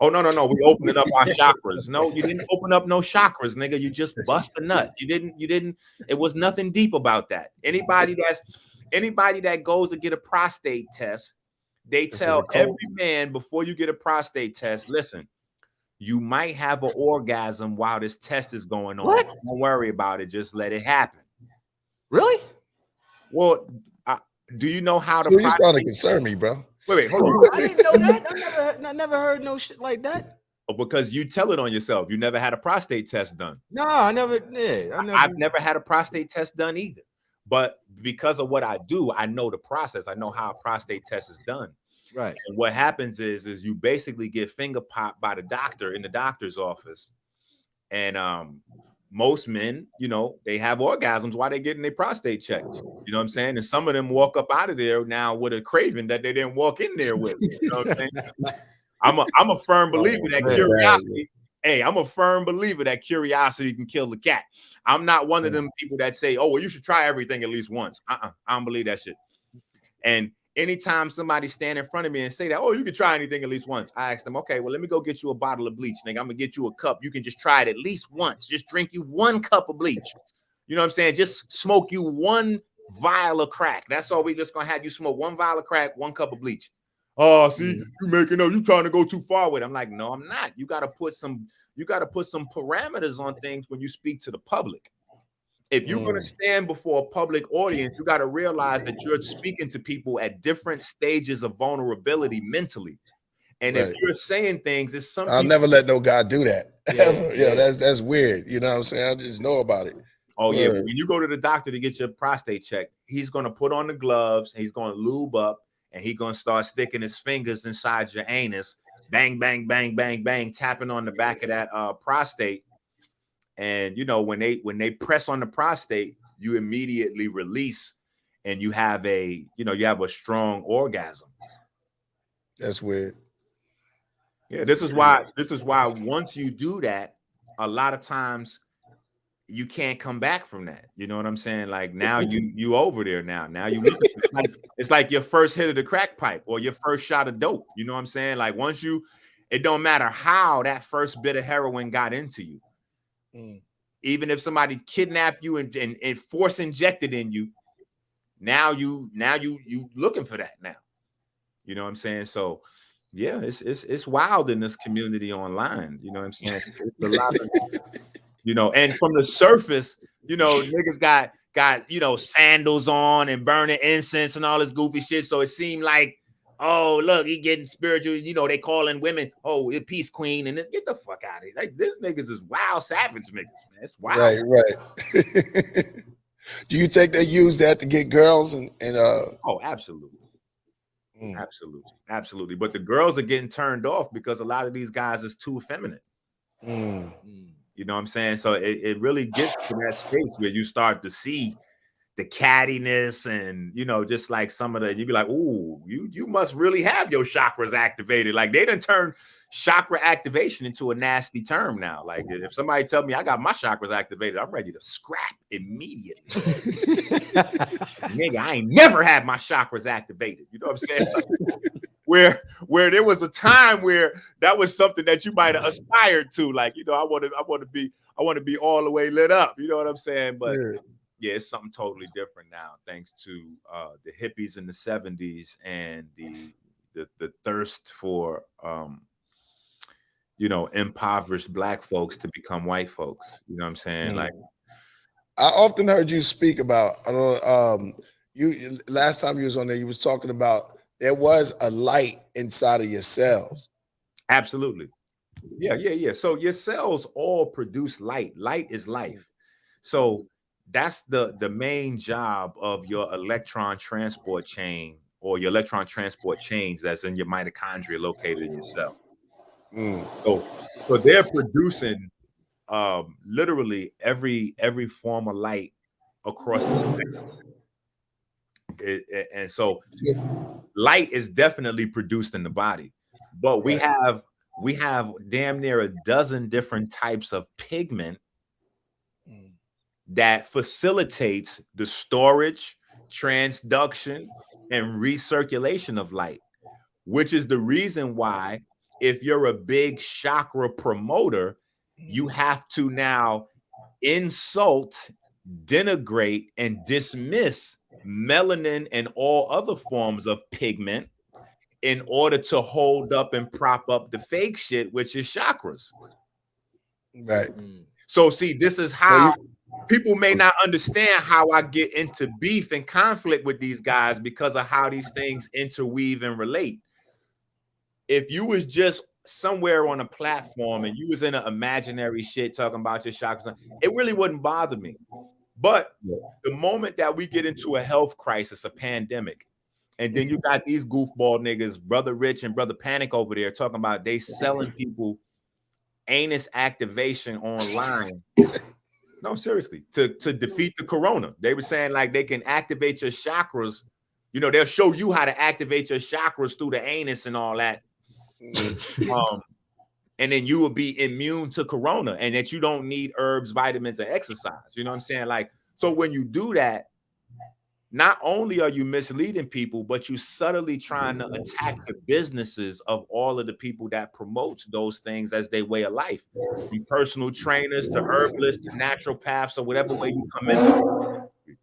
Oh no, we opening up our chakras. No, you didn't open up no chakras, nigga. You just bust a nut. You didn't. It was nothing deep about that. Anybody that goes to get a prostate test, they tell every man before you get a prostate test, listen, you might have an orgasm while this test is going on. What? Don't worry about it. Just let it happen. Really? Well, do you know how to? So you starting to concern me, bro. Wait, hold on. I didn't know that. I never heard no shit like that. Because you tell it on yourself. You never had a prostate test done. No, I never. Yeah, I've never had a prostate test done either. But because of what I do, I know the process. I know how a prostate test is done. Right. And what happens is you basically get finger popped by the doctor in the doctor's office. And most men, they have orgasms while they're getting their prostate checked. You know what I'm saying? And some of them walk up out of there now with a craving that they didn't walk in there with. You know what I'm saying? I'm a firm believer that curiosity. Hey, I'm a firm believer that curiosity can kill the cat. I'm not one of them people that say, oh, well, you should try everything at least once. I don't believe that shit. And anytime somebody stand in front of me and say that, oh, you can try anything at least once, I ask them, okay, well, let me go get you a bottle of bleach, nigga. I'm gonna get you a cup. You can just try it at least once. Just drink you 1 cup of bleach. You know what I'm saying? Just smoke you 1 vial of crack. That's all we just gonna have you smoke. 1 vial of crack, 1 cup of bleach. Oh, see, you making up, you trying to go too far with it. I'm like, no, I'm not. You gotta put some parameters on things when you speak to the public. If you're going to stand before a public audience, you got to realize that you're speaking to people at different stages of vulnerability mentally. And if you're saying things, it's something I'll never let no guy do that. Yeah, that's weird. You know what I'm saying? I just know about it. Oh, yeah. When you go to the doctor to get your prostate checked, he's going to put on the gloves, he's going to lube up, and he's going to start sticking his fingers inside your anus. Bang, bang, bang, bang, bang, tapping on the back of that prostate. And when they press on the prostate, you immediately release, and you have a strong orgasm. That's weird. Yeah, this is why once you do that, a lot of times you can't come back from that. You know what I'm saying? Like now you over there now. Now it's like your first hit of the crack pipe or your first shot of dope. You know what I'm saying? Like it don't matter how that first bit of heroin got into you. Even if somebody kidnapped you and force injected in you, now you looking for that now. You know what I'm saying? So yeah, it's wild in this community online. You know what I'm saying? It's a lot of, and from the surface, niggas got sandals on and burning incense and all this goofy shit. So it seemed like, oh, look, he getting spiritual. They calling women, oh, a peace queen, and get the fuck out of here. Like this niggas is wild savage niggas, man. It's wild. Right. Do you think they use that to get girls and Oh, absolutely. Absolutely. But the girls are getting turned off because a lot of these guys is too effeminate. You know what I'm saying? So it really gets to that space where you start to see the cattiness and just like some of you'd be like, ooh, you must really have your chakras activated. Like they done turned chakra activation into a nasty term now. Like if somebody tell me I got my chakras activated, I'm ready to scrap immediately. Nigga, I ain't never had my chakras activated. You know what I'm saying? Like, where there was a time where that was something that you might have aspired to. Like, I want to be all the way lit up. You know what I'm saying? But yeah, it's something totally different now, thanks to the hippies in the 70s and the thirst for impoverished Black folks to become white folks. You know what I'm saying? Like, I often heard you speak about. I don't know. You last time you was on there, you was talking about there was a light inside of your cells. Absolutely. Yeah. So your cells all produce light. Light is life. So that's the main job of your electron transport chain or your electron transport chains that's in your mitochondria located in your cell. So they're producing literally every form of light across the spectrum. And so light is definitely produced in the body, but we have we have damn near a dozen different types of pigment that facilitates the storage, transduction, and recirculation of light, which is the reason why if you're a big chakra promoter, you have to now insult, denigrate, and dismiss melanin and all other forms of pigment in order to hold up and prop up the fake shit, which is chakras. Right. So see, this is how people may not understand how I get into beef and conflict with these guys because of how these things interweave and relate. If you was just somewhere on a platform and you was in an imaginary shit talking about your chakras, it really wouldn't bother me. But the moment that we get into a health crisis, a pandemic, and then you got these goofball niggas, Brother Rich and Brother Panic over there talking about they selling people anus activation online. No, seriously, to defeat the corona. They were saying like they can activate your chakras. You know, they'll show you how to activate your chakras through the anus and all that. And then you will be immune to corona and that you don't need herbs, vitamins, and exercise. You know what I'm saying? Like, so when you do that, not only are you misleading people, but you subtly trying to attack the businesses of all of the people that promotes those things as their way of life. From personal trainers to herbalists to naturopaths or whatever way you come into it.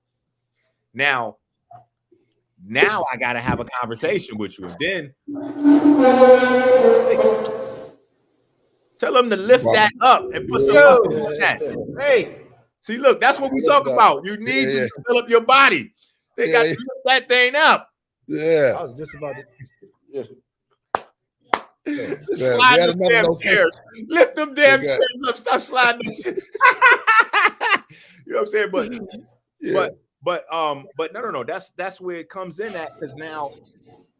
Now I got to have a conversation with you. And then tell them to lift that up and put some up on that. Hey, see, look, that's what we talk about. You need to develop your body. They got to lift that thing up. Yeah. I was just about to. Slide them damn chairs. Lift them damn chairs up. Stop sliding them shit. You know what I'm saying? But no. That's where it comes in at, because now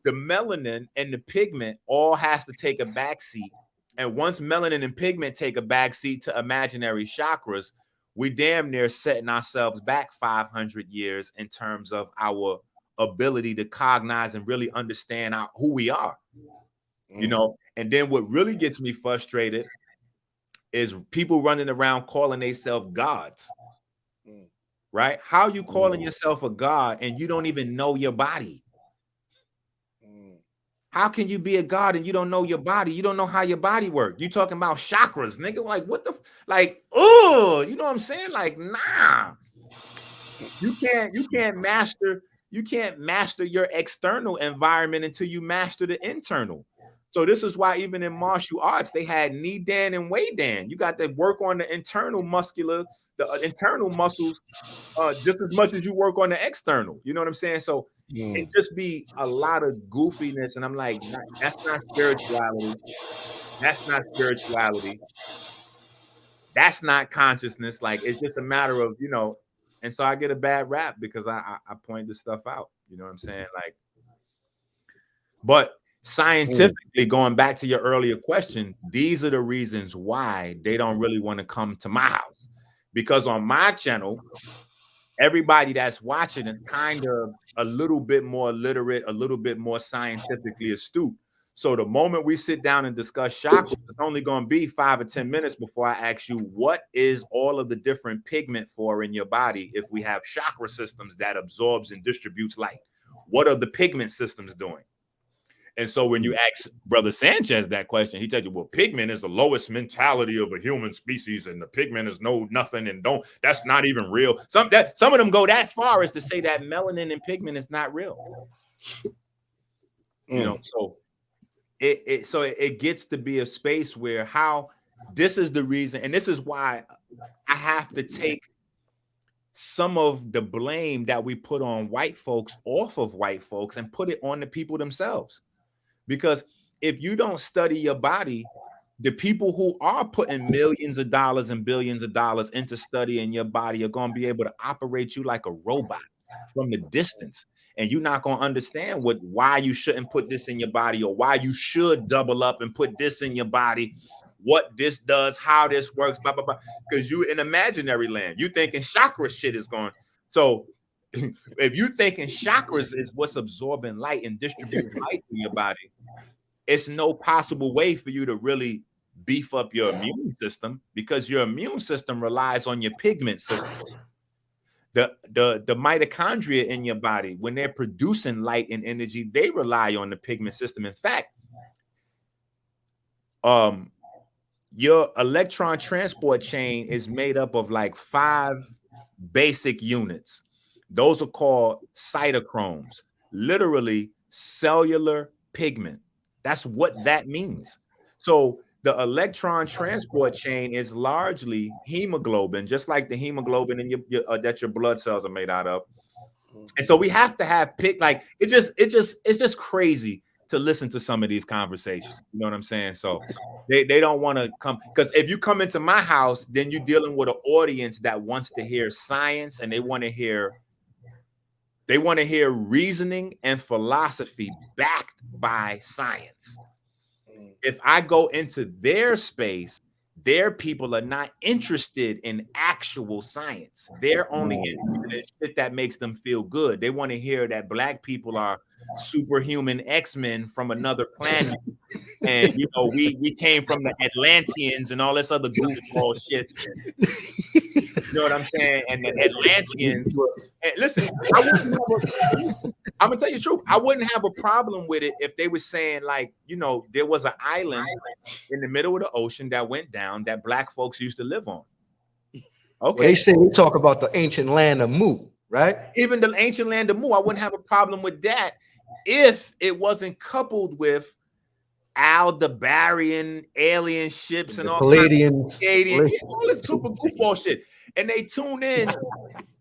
the melanin and the pigment all has to take a backseat. And once melanin and pigment take a backseat to imaginary chakras, we damn near setting ourselves back 500 years in terms of our ability to cognize and really understand who we are. You know, and then what really gets me frustrated is people running around calling themselves gods. Right? How are you calling yourself a god and you don't even know your body? How can you be a god and you don't know your body? You don't know how your body works. You talking about chakras, nigga? Like what the like? Oh, you know what I'm saying? Like, nah. You can't master your external environment until you master the internal. So this is why even in martial arts they had knee dan and way dan. You got to work on the internal the internal muscles just as much as you work on the external. You know what I'm saying? So it just be a lot of goofiness, and I'm like, that's not spirituality. That's not spirituality. That's not consciousness. Like, it's just a matter of, you know. And so I get a bad rap because I point this stuff out. You know what I'm saying? Like, but scientifically, going back to your earlier question, these are the reasons why they don't really want to come to my house, because on my channel, everybody that's watching is kind of a little bit more literate, a little bit more scientifically astute. So the moment we sit down and discuss chakras, it's only going to be 5 or 10 minutes before I ask you, what is all of the different pigment for in your body if we have chakra systems that absorbs and distributes light? What are the pigment systems doing? And so when you ask Brother Sanchez that question, he tells you, well, pigment is the lowest mentality of a human species, and the pigment is nothing, and that's not even real. Some of them go that far as to say that melanin and pigment is not real. You know, so it gets to be a space where this is the reason, and this is why I have to take some of the blame that we put on white folks off of white folks and put it on the people themselves. Because if you don't study your body, the people who are putting millions of dollars and billions of dollars into studying your body are going to be able to operate you like a robot from the distance. And you're not going to understand why you shouldn't put this in your body, or why you should double up and put this in your body, what this does, how this works, blah, blah, blah. Because you in imaginary land. You thinking chakra shit is going. So if you thinking chakras is what's absorbing light and distributing light in your body, it's no possible way for you to really beef up your immune system, because your immune system relies on your pigment system. The mitochondria in your body, when they're producing light and energy, they rely on the pigment system. In fact, your electron transport chain is made up of like 5 basic units. Those are called cytochromes, literally cellular pigment. That's what that means. So the electron transport chain is largely hemoglobin, just like the hemoglobin in your that your blood cells are made out of. And so we have to have it's just crazy to listen to some of these conversations. You know what I'm saying? So they don't want to come, because if you come into my house, then you're dealing with an audience that wants to hear science, and they want to hear reasoning and philosophy backed by science. If I go into their space, their people are not interested in actual science. They're only interested in shit that makes them feel good. They want to hear that black people are superhuman X-Men from another planet. And, you know, we came from the Atlanteans and all this other goofball shit. You know what I'm saying? And the Atlanteans. And listen, I'm going to tell you the truth. I wouldn't have a problem with it if they were saying, like, you know, there was an island in the middle of the ocean that went down that black folks used to live on. Okay. Well, they talk about the ancient land of Mu, right? Even the ancient land of Mu, I wouldn't have a problem with that if it wasn't coupled with Aldebaran alien ships and all Palladians, all this super goofball shit. And they tune in,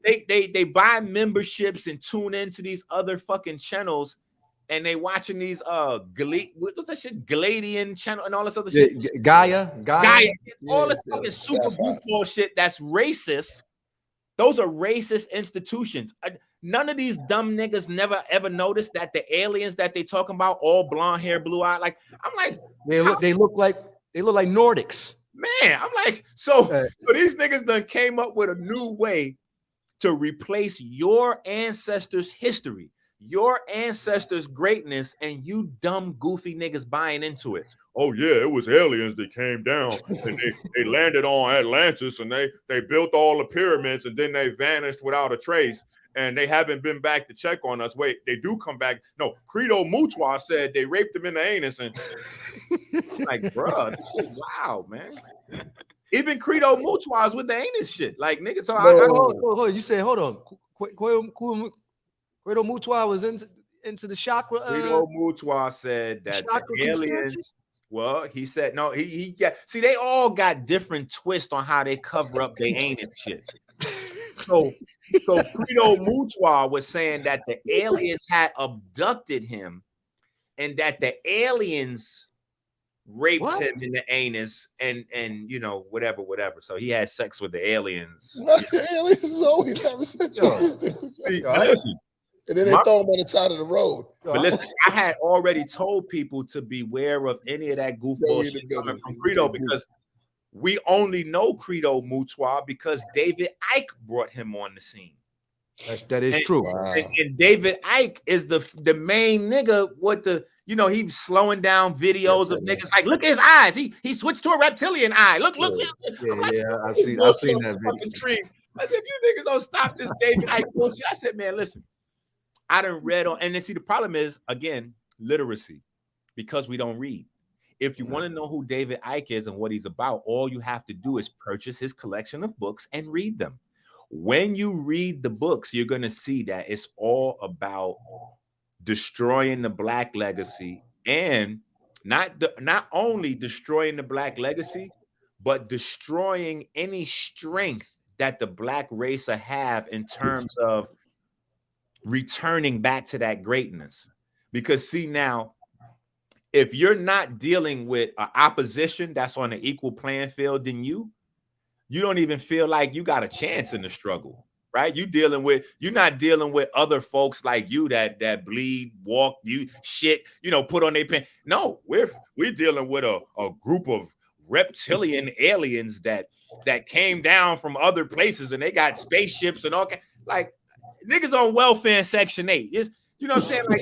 they buy memberships and tune into these other fucking channels, and they watching these what's that shit? Galadian channel and all this other shit. Gaia. All this fucking super goofball shit that's racist. Those are racist institutions. None of these dumb niggas never ever noticed that the aliens that they talking about, all blonde hair, blue eye. Like, I'm like, they look like Nordics. Man, I'm like, so these niggas done came up with a new way to replace your ancestors' history, your ancestors' greatness, and you dumb, goofy niggas buying into it. Oh yeah, it was aliens that came down and they landed on Atlantis, and they built all the pyramids, and then they vanished without a trace, and they haven't been back to check on us. Wait, they do come back. No, Credo Mutwa said they raped him in the anus, and like, bro, this shit wild, man. Even Credo Mutwa is with the anus shit. Like, niggas, so hold on. You said, hold on. Credo Mutwa was into the chakra. Credo Mutwa said that the aliens. Well, he said no. He got. See, they all got different twists on how they cover up their anus shit. So Credo Mutwa was saying that the aliens had abducted him, and that the aliens raped him in the anus, and you know, whatever. So he had sex with the aliens. The aliens is always having sex with these dudes. And then they throw him on the side of the road. But listen, I had already told people to beware of any of that goofball shit coming from Credo, because we only know Credo Mutwa because David Icke brought him on the scene. That is true. Wow. And David Icke is the main nigga. He's slowing down videos of niggas like, look at his eyes. He switched to a reptilian eye. Look. I seen that video. I said, if you niggas don't stop this David Icke bullshit, I said, man, listen. I done read on, and then see, the problem is, again, literacy, because we don't read. If you want to know who David Icke is and what he's about, all you have to do is purchase his collection of books and read them. When you read the books, you're going to see that it's all about destroying the Black legacy, and not only destroying the Black legacy, but destroying any strength that the Black race have in terms of returning back to that greatness. Because see, now, if you're not dealing with an opposition that's on an equal playing field than you don't even feel like you got a chance in the struggle, right? You're not dealing with other folks like you that bleed, walk, you shit, put on their pen. No, we're dealing with a group of reptilian aliens that came down from other places, and they got spaceships and all kinds. Like, niggas on welfare in Section 8. You know what I'm saying? Like,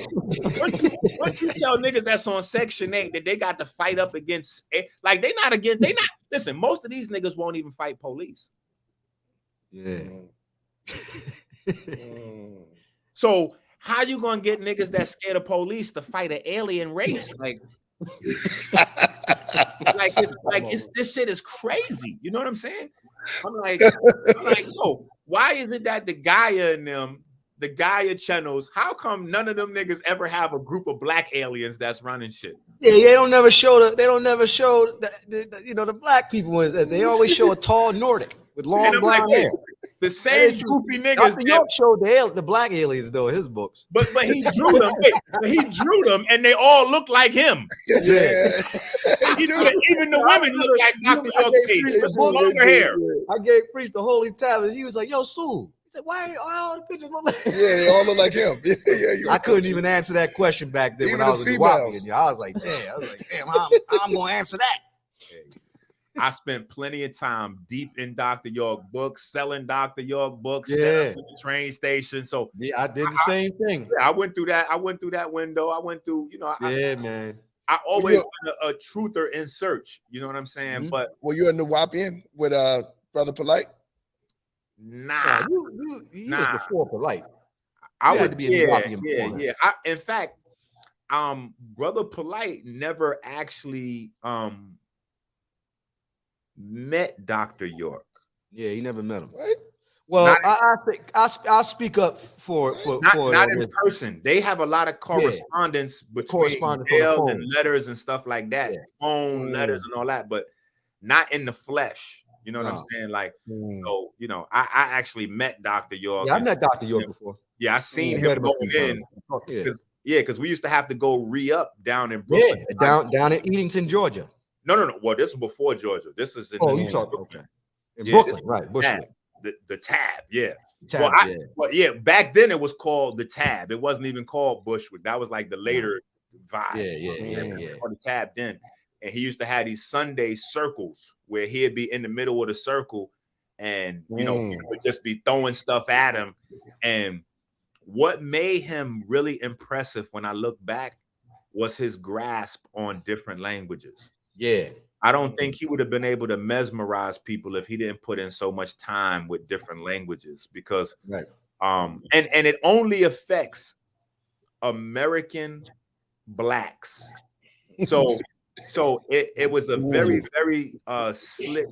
once you tell niggas that's on Section 8 that they got to fight up against, like, they not, listen, most of these niggas won't even fight police. Yeah. So how you gonna get niggas that scared of police to fight an alien race? Like this shit is crazy. You know what I'm saying? I'm like, yo, why is it that the Gaia and them, the Gaia channels, how come none of them niggas ever have a group of black aliens that's running shit? Yeah, they don't never show the black people. They always show a tall Nordic with long blonde hair. The same goofy niggas. Dr. York showed the black aliens though in his books. But he drew them. He drew them, and they all look like him. Yeah. Even the women look like Dr. York's face with longer hair. I gave Priest the holy tablet. He was like, "Yo, Sue." He said, "Why all the pictures look like?" Yeah, they all look like him. Yeah, I couldn't even answer that question back then even when I was the in Wappy. I was like, damn, how I'm gonna answer that? I spent plenty of time deep in Dr. York books, selling Dr. York books, yeah, at the train station. So yeah, I did the same thing. I went through that. I went through that window. I went through, man. I always been a truther in search. You know what I'm saying? Mm-hmm. But were you a Nuwapian with Brother Polite? Nah, you was before Polite. I would be a Nuwapian. Yeah. In fact, Brother Polite never actually met Dr. York. Yeah, he never met him. What? Well, I'll speak up for not in person. They have a lot of correspondence between emails and letters and stuff like that, phone letters and all that, but not in the flesh. You know what I'm saying? Like, so I actually met Dr. York. Yeah, I met Dr. York before. Yeah, I seen him going in. Because we used to have to go re-up down in Brooklyn. Yeah, down in Edenton, Georgia. No. Well, this was before Georgia. This is in you talking okay. In Brooklyn, right? Bushwick. The tab, yeah. Tab, back then it was called the Tab. It wasn't even called Bushwick. That was like the later vibe. Yeah. Or the Tab then. And he used to have these Sunday circles where he'd be in the middle of the circle, and people would just be throwing stuff at him. And what made him really impressive when I look back was his grasp on different languages. Yeah. I don't think he would have been able to mesmerize people if he didn't put in so much time with different languages, because and it only affects American blacks. So it was a very, very slick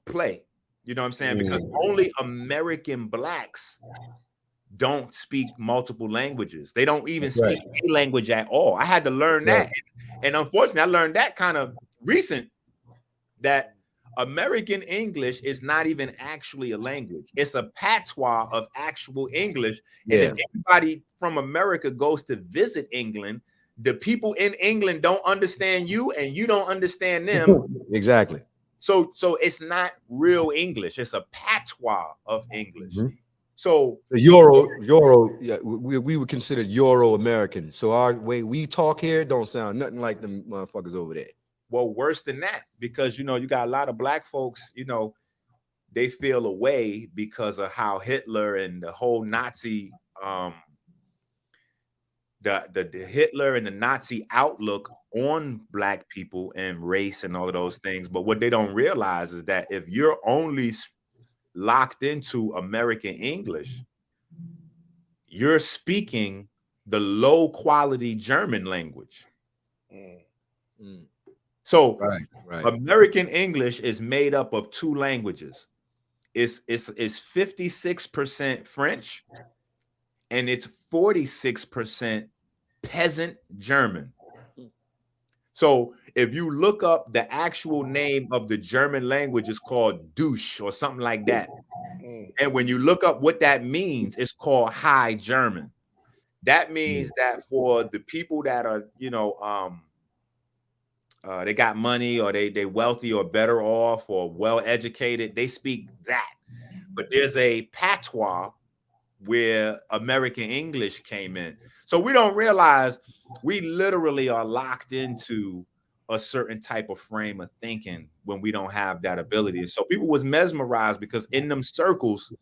play. You know what I'm saying? Because only American blacks don't speak multiple languages. They don't even speak a language at all. I had to learn that. And unfortunately, I learned that kind of recent, that American English is not even actually a language. It's a patois of actual English. And if anybody from America goes to visit England, the people in England don't understand you and you don't understand them. Exactly. So it's not real English. It's a patois of English. So the Euro, yeah, we would consider Euro American. So our way we talk here don't sound nothing like them motherfuckers over there. Well, worse than that, because you got a lot of black folks, they feel away because of how Hitler and the whole Nazi, the Hitler and the Nazi outlook on black people and race and all of those things. But what they don't realize is that if you're only locked into American English, you're speaking the low quality German language. So American English is made up of two languages. It's 56% French and it's 46% peasant German. So if you look up the actual name of the German language, is called douche or something like that. And when you look up what that means, it's called High German. That means that for the people that are, they got money or they wealthy or better off or well educated, they speak that. But there's a patois where American English came in. So we don't realize we literally are locked into a certain type of frame of thinking when we don't have that ability. And so people was mesmerized because in them circles,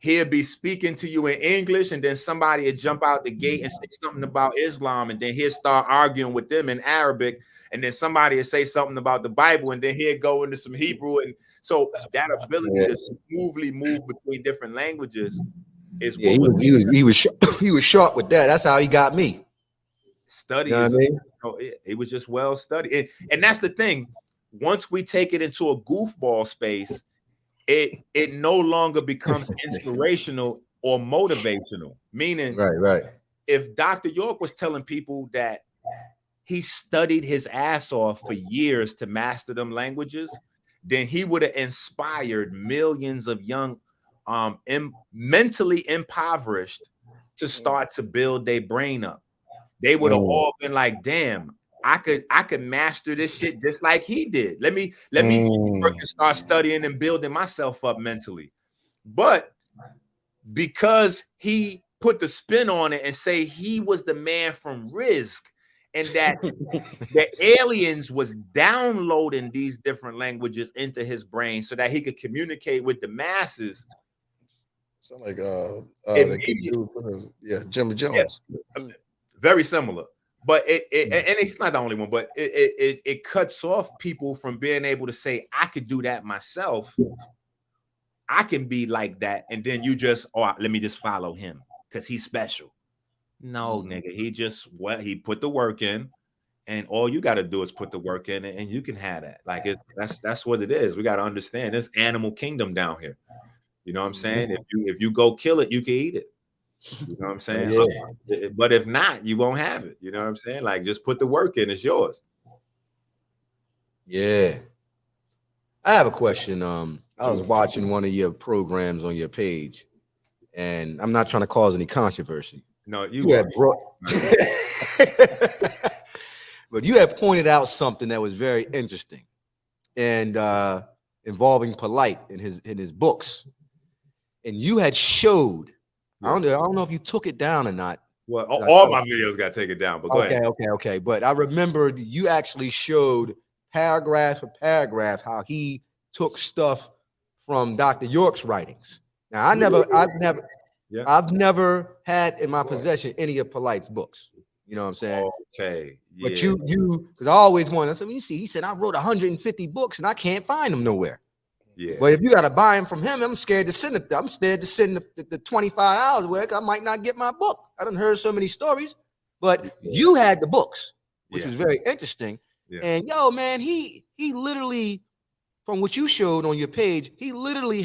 he'll be speaking to you in English, and then somebody would jump out the gate and say something about Islam, and then he'll start arguing with them in Arabic, and then somebody will say something about the Bible, and then he'll go into some Hebrew. And so that ability to smoothly move between different languages is Yeah, what he was sharp with that. That's how he got me. Study You know is, what I mean? it was just well studied, and that's the thing. Once we take it into a goofball space, it no longer becomes inspirational or motivational. Meaning, Right. if Dr. York was telling people that he studied his ass off for years to master them languages, then he would have inspired millions of young, mentally impoverished to start to build their brain up. They would have all been like, damn, I could master this shit just like he did. Let me work and start studying and building myself up mentally. But because he put the spin on it and say he was the man from Rizq, and that the aliens was downloading these different languages into his brain so that he could communicate with the masses. Sound like Jim Jones. Yeah, very similar. But and it's not the only one, but it cuts off people from being able to say, I could do that myself. I can be like that. And then you just, let me just follow him because he's special. No, nigga, he put the work in, and all you got to do is put the work in, and you can have that. Like that's what it is. We got to understand this animal kingdom down here. You know what I'm saying? If you go kill it, you can eat it. You know what I'm saying? Yeah. But if not, you won't have it. You know what I'm saying? Like, just put the work in, it's yours. Yeah. I have a question. I was watching one of your programs on your page, and I'm not trying to cause any controversy. No, you had brought but you had pointed out something that was very interesting and involving Polite in his books. And you had showed, I don't know if you took it down or not. Well, all my videos got taken down, but go ahead. Okay. But I remember you actually showed paragraph for paragraph how he took stuff from Dr. York's writings. Now, I've never had in my possession any of Polite's books. You know what I'm saying? Okay. Yeah. But you, because I always wanted. So you see, he said I wrote 150 books and I can't find them nowhere. Yeah. But if you got to buy them from him, I'm scared to send it. I'm scared to send the 25 hours where I might not get my book. I done heard so many stories, but you had the books, which was very interesting. Yeah. And yo, man, he literally, from what you showed on your page, he literally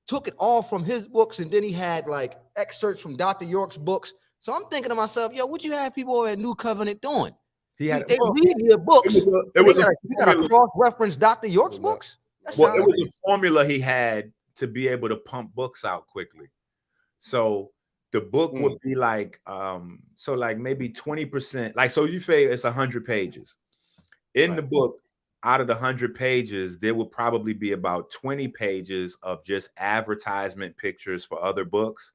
took it all from his books, and then he had like excerpts from Dr. York's books. So I'm thinking to myself, yo, what you have people at New Covenant doing? They read your books. You got to cross-reference Dr. York's books? It was a formula he had to be able to pump books out quickly. So the book would be like, like maybe 20%. Like, so you say it's 100 pages. In the book, out of the 100 pages, there would probably be about 20 pages of just advertisement pictures for other books.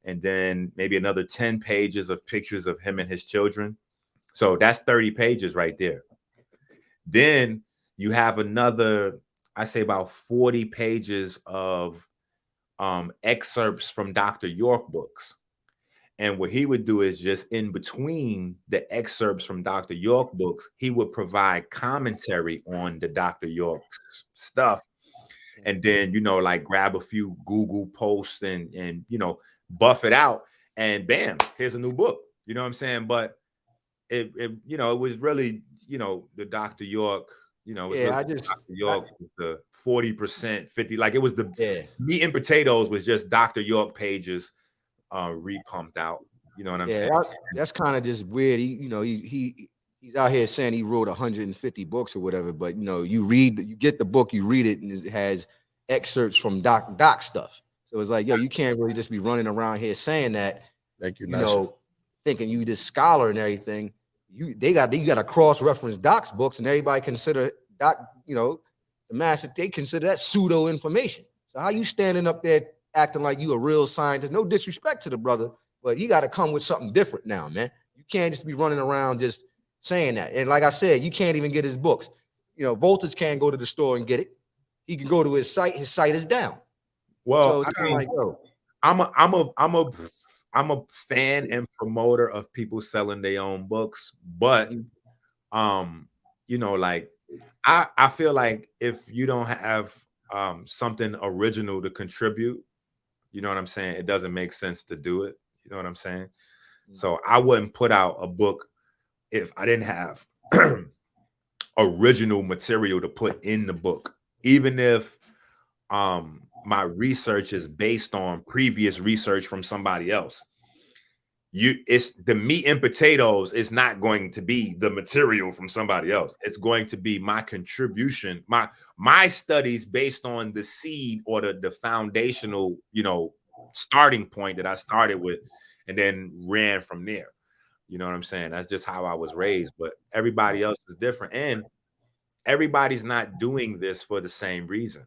And then maybe another 10 pages of pictures of him and his children. So that's 30 pages right there. Then you have another, I say about 40 pages of excerpts from Dr. York books. And what he would do is just in between the excerpts from Dr. York books, he would provide commentary on the Dr. York stuff. And then, like grab a few Google posts and buff it out, and bam, here's a new book. You know what I'm saying? But it was really, the Dr. York, Dr. York was the 40%, 50, like it was the meat and potatoes was just Dr. York pages repumped out. You know what I'm saying? That's kind of just weird. He's out here saying he wrote 150 books or whatever, but you get the book, you read it, and it has excerpts from Doc stuff. So it's like, yo, you can't really just be running around here saying that, thinking you this scholar and everything. You got to cross-reference Doc's books, and everybody consider Doc, the master, they consider that pseudo information. So how you standing up there acting like you a real scientist? No disrespect to the brother, but he got to come with something different now, man. You can't just be running around just saying that. And like I said, you can't even get his books. Voltage can't go to the store and get it. He can go to his site. His site is down. Well, So it's kind of like, yo, I'm a fan and promoter of people selling their own books, but you know, like I feel like if you don't have something original to contribute, you know what I'm saying, it doesn't make sense to do it. You know what I'm saying? So I wouldn't put out a book if I didn't have original material to put in the book, even if my research is based on previous research from somebody else. It's the meat and potatoes is not going to be the material from somebody else. It's going to be my contribution, my studies based on the seed or the foundational, you know, starting point that I started with and then ran from there. You know what I'm saying? That's just how I was raised, but everybody else is different, and everybody's not doing this for the same reason.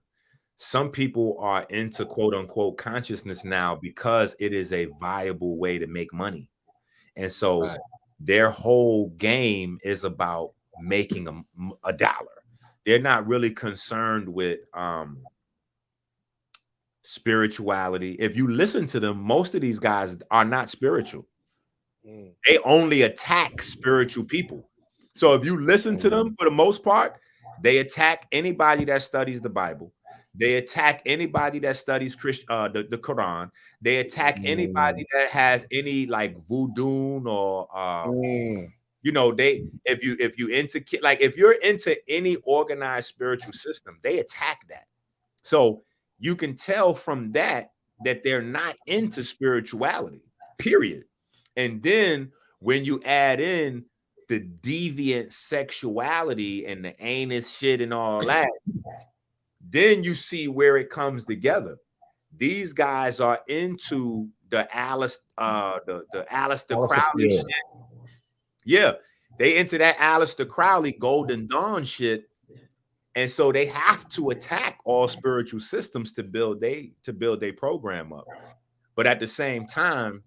Some people are into quote unquote consciousness now because it is a viable way to make money. And so their whole game is about making a dollar. They're not really concerned with spirituality. If you listen to them, most of these guys are not spiritual. They only attack spiritual people. So if you listen to them, for the most part, they attack anybody that studies the Bible. They attack anybody that studies the Quran. They attack anybody that has any like voodoo or you know, if you into like if you're into any organized spiritual system, they attack that. So you can tell from that they're not into spirituality, period. And then when you add in the deviant sexuality and the anus shit and all that, then you see where it comes together. These guys are into the Aleister Crowley shit. Yeah, they into that Aleister Crowley Golden Dawn shit. And so they have to attack all spiritual systems to build their program up. But at the same time,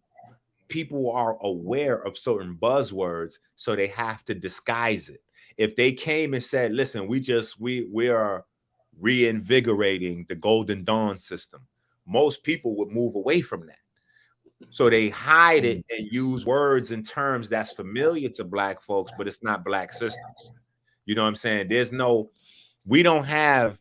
people are aware of certain buzzwords, so they have to disguise it. If they came and said, listen, we are reinvigorating the Golden Dawn system, most people would move away from that. So they hide it and use words and terms that's familiar to Black folks, but it's not Black systems. You know what I'm saying? We don't have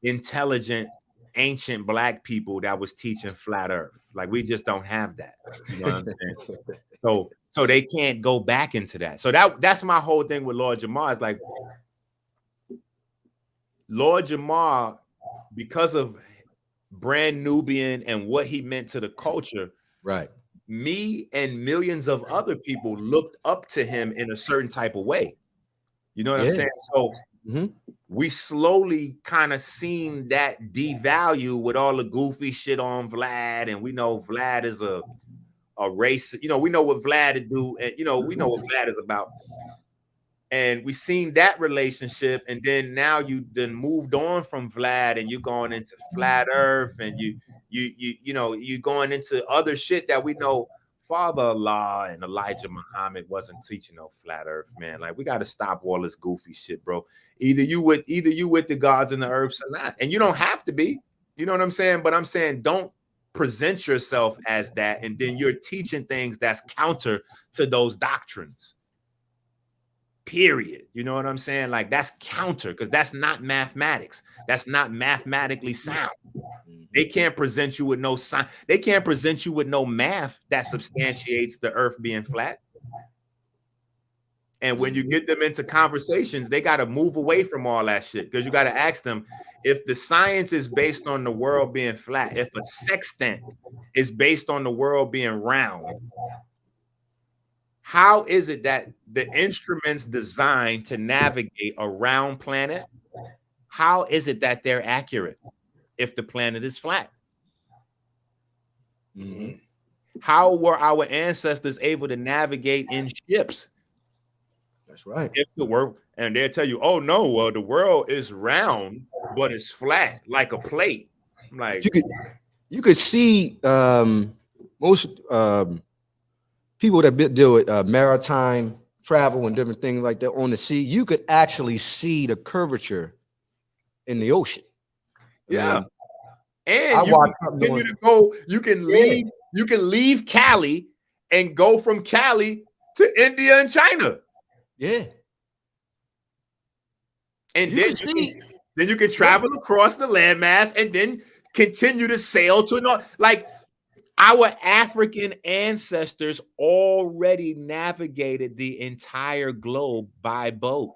intelligent ancient Black people that was teaching flat earth. Like we just don't have that. You know what I'm saying? So they can't go back into that. So that's my whole thing with Lord Jamar. Is like Lord Jamar, because of Brand Nubian and what he meant to the culture, right? Me and millions of other people looked up to him in a certain type of way. You know what I'm saying? So we slowly kind of seen that devalue with all the goofy shit on Vlad, and we know Vlad is a race. You know, we know what Vlad do, and you know, we know what Vlad is about. And we seen that relationship, and then now you then moved on from Vlad, and you're going into flat Earth, and you know you're going into other shit that we know. Father Allah and Elijah Muhammad wasn't teaching no flat Earth, man. Like we got to stop all this goofy shit, bro. Either you with the gods and the herbs or not, and you don't have to be. You know what I'm saying? But I'm saying don't present yourself as that, and then you're teaching things that's counter to those doctrines. Period. You know what I'm saying? Like that's counter, because that's not mathematics. That's not mathematically sound. They can't present you with no sign. They can't present you with no math that substantiates the earth being flat. And when you get them into conversations, they got to move away from all that shit, because you got to ask them, if the science is based on the world being flat, if a sextant is based on the world being round, how is it that the instruments designed to navigate a round planet, how is it that they're accurate if the planet is flat? How were our ancestors able to navigate in ships? That's right. If the world, and they'll tell you, oh no, well, the world is round, but it's flat like a plate. I'm like, you could see most people that deal with maritime travel and different things like that on the sea. You could actually see the curvature in the ocean. Yeah. And you can continue to go. You can leave. You can leave Cali and go from Cali to India and China. Yeah. And then you can travel across the landmass and then continue to sail to north. Like our African ancestors already navigated the entire globe by boat.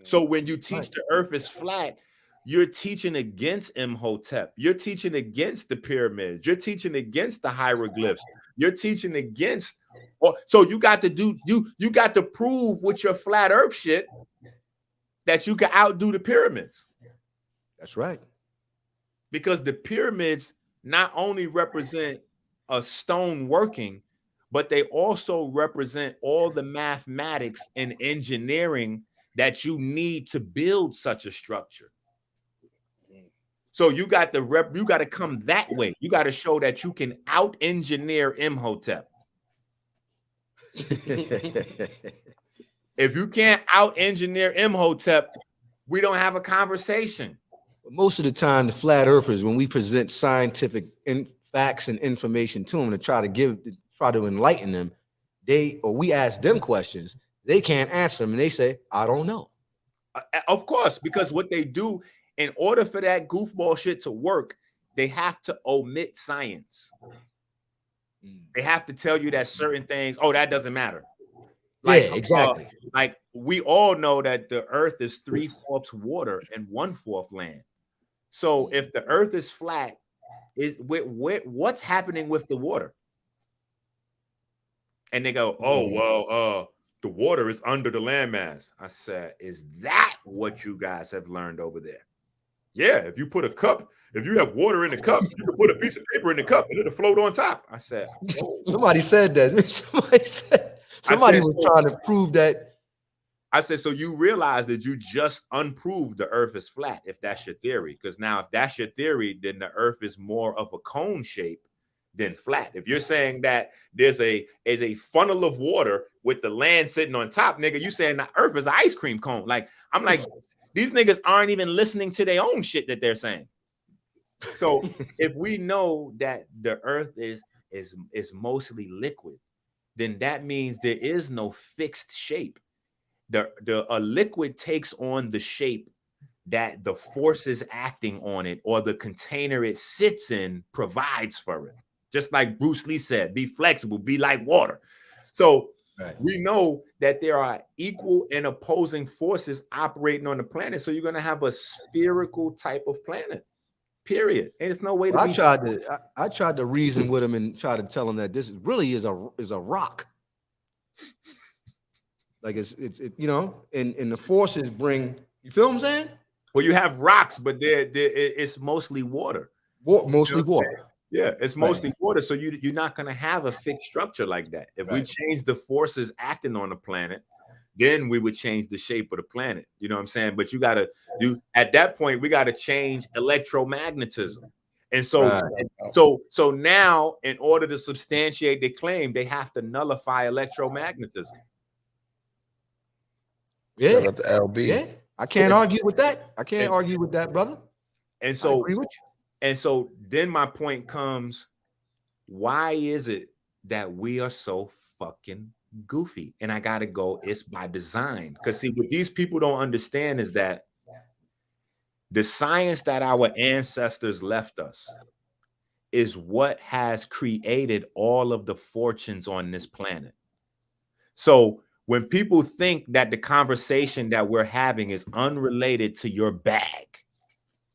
So when you teach the earth is flat, you're teaching against Imhotep. You're teaching against the pyramids. You're teaching against the hieroglyphs. You're teaching against. So you got to you got to prove with your flat earth shit that you can outdo the pyramids. That's right. Because the pyramids not only represent a stone working, but they also represent all the mathematics and engineering that you need to build such a structure. So you got to come that way. You got to show that you can out-engineer Imhotep. If you can't out-engineer Imhotep, we don't have a conversation. Most of the time, the flat earthers, when we present scientific facts and information to them to try to enlighten them, we ask them questions, they can't answer them, and they say, "I don't know." Of course, because what they do, in order for that goofball shit to work, they have to omit science. They have to tell you that certain things, that doesn't matter. Like, exactly. Like we all know that the earth is 3/4 water and 1/4 land. So if the earth is flat, what's happening with the water? And they go, the water is under the landmass. I said, is that what you guys have learned over there? Yeah, if you have water in the cup, you can put a piece of paper in the cup and it'll float on top. I said, somebody said that. Somebody was trying to prove that. I said, so you realize that you just unproved the earth is flat, if that's your theory. Because now if that's your theory, then the earth is more of a cone shape than flat. If you're saying that there's a funnel of water with the land sitting on top, nigga, you saying the earth is an ice cream cone. Like, I'm like, these niggas aren't even listening to their own shit that they're saying. So if we know that the earth is mostly liquid, then that means there is no fixed shape. A liquid takes on the shape that the forces acting on it or the container it sits in provides for it. Just like Bruce Lee said, be flexible, be like water. So we know that there are equal and opposing forces operating on the planet. So you're going to have a spherical type of planet, period. And it's no way to I tried to reason with him and try to tell him that this really is a rock. Like it's and the forces bring, you feel what I'm saying? Well, you have rocks, but it's mostly water. Mostly water. Yeah, it's mostly water. So you're not going to have a fixed structure like that. If we change the forces acting on the planet, then we would change the shape of the planet. You know what I'm saying? But at that point, we got to change electromagnetism. And so now, in order to substantiate their claim, they have to nullify electromagnetism. Yeah, the LB. Yeah, I can't argue with that. I can't argue with that, brother. And so, I agree with you. And so then my point comes, why is it that we are so fucking goofy? And I got to go, it's by design. Because see, what these people don't understand is that the science that our ancestors left us is what has created all of the fortunes on this planet. So when people think that the conversation that we're having is unrelated to your bag,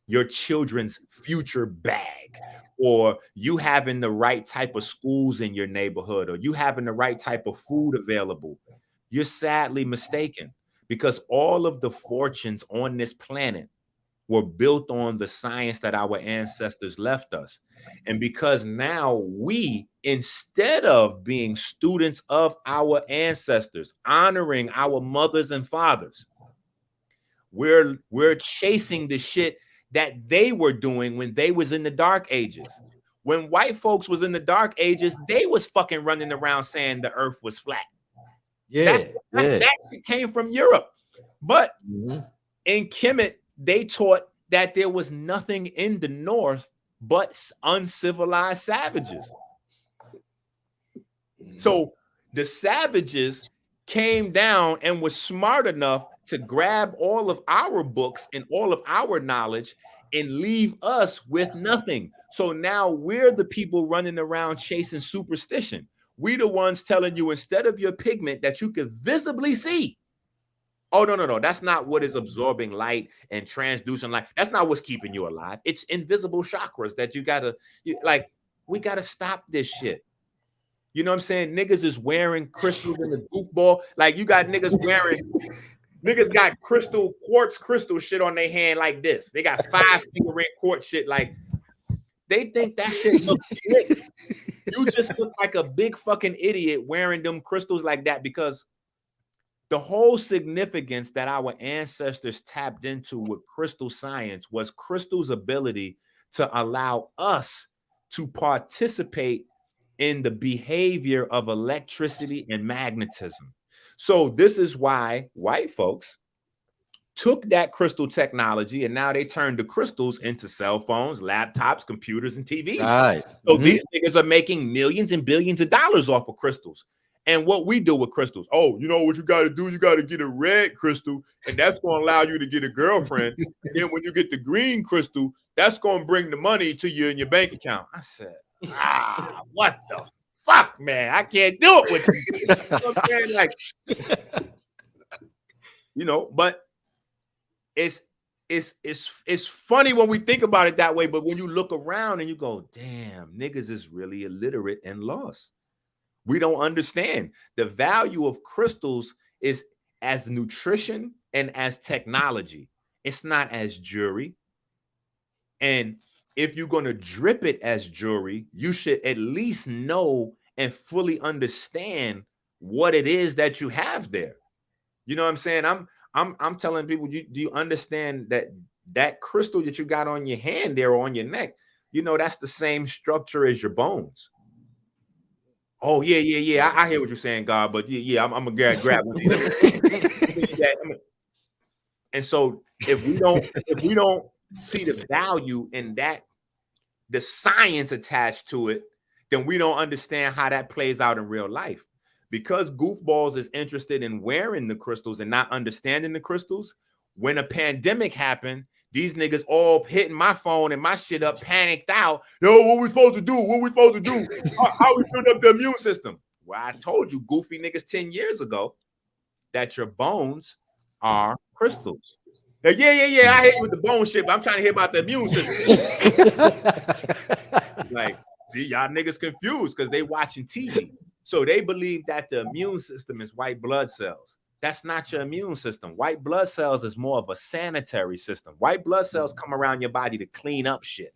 your children's future bag, or you having the right type of schools in your neighborhood, or you having the right type of food available, you're sadly mistaken, because all of the fortunes on this planet were built on the science that our ancestors left us. And because now we, instead of being students of our ancestors, honoring our mothers and fathers, we're chasing the shit that they were doing when they was in the dark ages. When white folks was in the dark ages, they was fucking running around saying the earth was flat. That shit came from Europe. But in Kemet, they taught that there was nothing in the North but uncivilized savages. So the savages came down and was smart enough to grab all of our books and all of our knowledge and leave us with nothing. So now we're the people running around chasing superstition. We the ones telling you, instead of your pigment that you could visibly see, oh, no, that's not what is absorbing light and transducing light. That's not what's keeping you alive. It's invisible chakras that you gotta, we gotta stop this shit. You know what I'm saying? Niggas is wearing crystals in the goofball. Like, you got niggas niggas got quartz crystal shit on their hand like this. They got 5-finger ring quartz shit. Like, they think that shit looks slick. You just look like a big fucking idiot wearing them crystals like that, because the whole significance that our ancestors tapped into with crystal science was crystal's ability to allow us to participate in the behavior of electricity and magnetism. So this is why white folks took that crystal technology and now they turned the crystals into cell phones, laptops, computers, and TVs. Right. So these niggas are making millions and billions of dollars off of crystals. And what we do with crystals, oh, you know what you got to do? You got to get a red crystal, and that's going to allow you to get a girlfriend. And then when you get the green crystal, that's going to bring the money to you in your bank account. I said, what the fuck, man? I can't do it with you. You know what I'm saying? Like, you know, but it's funny when we think about it that way. But when you look around and you go, damn, niggas is really illiterate and lost. We don't understand the value of crystals is as nutrition and as technology. It's not as jewelry. And if you're going to drip it as jewelry, you should at least know and fully understand what it is that you have there. You know what I'm saying? I'm telling people, do you understand that crystal that you got on your hand there or on your neck, you know, that's the same structure as your bones. Oh, yeah. I hear what you're saying, God, but I'm gonna grab one of these. And so if we don't see the value in that, the science attached to it, then we don't understand how that plays out in real life. Because goofballs is interested in wearing the crystals and not understanding the crystals, when a pandemic happened, these niggas all hitting my phone and my shit up, panicked out. Yo, what we supposed to do? What we supposed to do? How we build up the immune system? Well, I told you, goofy niggas 10 years ago, that your bones are crystals. Like, yeah. I hate you with the bone shit, but I'm trying to hear about the immune system. Like, see, y'all niggas confused because they watching TV. So they believe that the immune system is white blood cells. That's not your immune system. White blood cells is more of a sanitary system. White blood cells come around your body to clean up shit.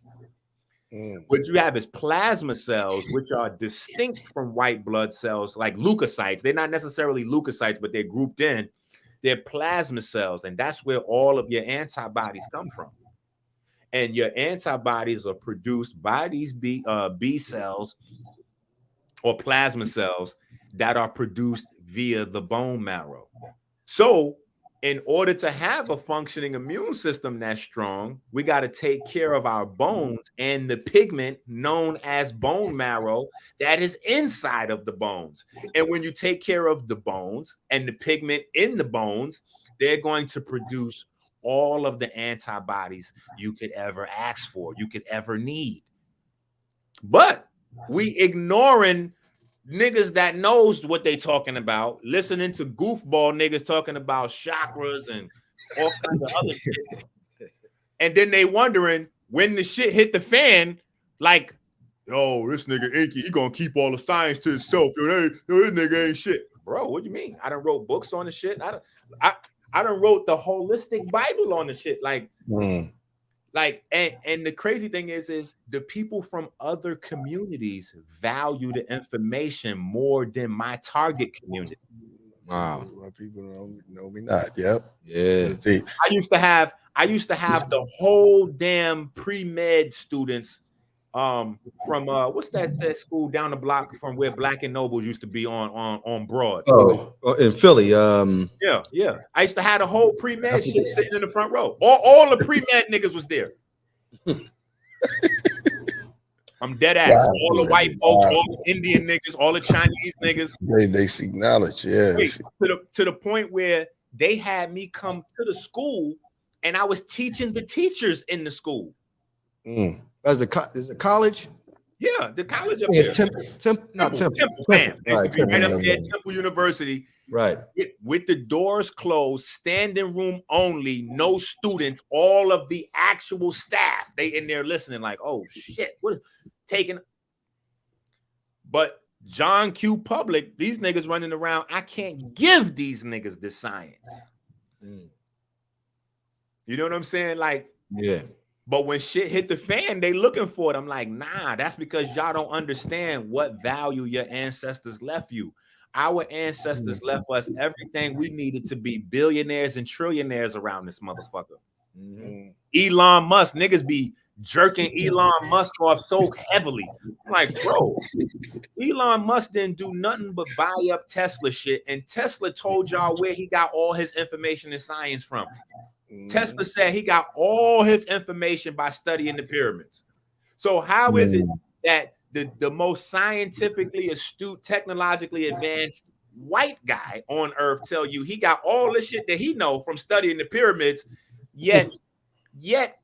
What you have is plasma cells, which are distinct from white blood cells, like leukocytes. They're not necessarily leukocytes, but they're grouped in. They're plasma cells, and that's where all of your antibodies come from. And your antibodies are produced by these B cells or plasma cells that are produced via the bone marrow. So in order to have a functioning immune system that's strong, we got to take care of our bones and the pigment known as bone marrow that is inside of the bones. And when you take care of the bones and the pigment in the bones, they're going to produce all of the antibodies you could ever ask for, you could ever need. But we ignoring niggas that knows what they talking about, listening to goofball niggas talking about chakras and all kinds of other shit. And then they wondering when the shit hit the fan, like, yo, this nigga Enqi, he gonna keep all the science to himself. Yo, this nigga ain't shit. Bro, what do you mean? I done wrote books on the shit. I done wrote the holistic Bible on the shit. Like, and the crazy thing is the people from other communities value the information more than my target community. Wow. People know me not. Yep. Yeah. I used to have the whole damn pre-med students from what's that school down the block from where Black and Nobles used to be on Broad. Oh, in Philly. Yeah. I used to have the whole pre-med shit sitting in the front row. All the pre-med niggas was there. I'm dead ass. All the white folks, all the Indian niggas, all the Chinese niggas. They seek knowledge, yes. To the point where they had me come to the school and I was teaching the teachers in the school. Is it college? Yeah, the college up there. Temple, fam. They used to be right up there, Temple University. Right. With the doors closed, standing room only, no students, all of the actual staff. They in there listening like, oh shit, what is taking? But John Q. Public, these niggas running around, I can't give these niggas the science. You know what I'm saying? Like, yeah. But when shit hit the fan, they looking for it. I'm like, nah, that's because y'all don't understand what value your ancestors left you. Our ancestors left us everything we needed to be billionaires and trillionaires around this motherfucker. Elon Musk, niggas be jerking Elon Musk off so heavily. I'm like, bro, Elon Musk didn't do nothing but buy up Tesla shit. And Tesla told y'all where he got all his information and science from. Tesla said he got all his information by studying the pyramids. So how is it that the most scientifically astute, technologically advanced white guy on earth tell you he got all the shit that he know from studying the pyramids, yet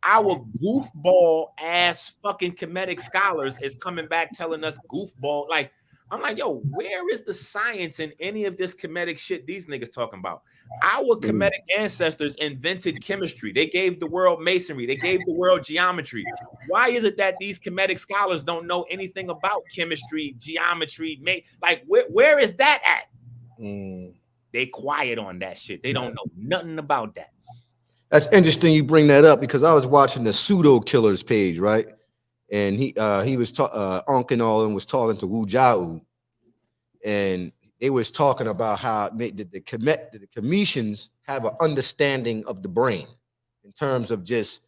our goofball ass fucking Kemetic scholars is coming back telling us goofball? Like, I'm like, yo, where is the science in any of this Kemetic shit these niggas talking about? Our Kemetic ancestors invented chemistry. They gave the world masonry. They gave the world geometry. Why is it that these Kemetic scholars don't know anything about chemistry, geometry? Like, where is that at? They quiet on that shit. They don't know nothing about that. That's interesting you bring that up because I was watching the Pseudo Killers page, right? And he was Enqi and all and was talking to Wu Jiao, and they was talking about how the Cometians have an understanding of the brain in terms of just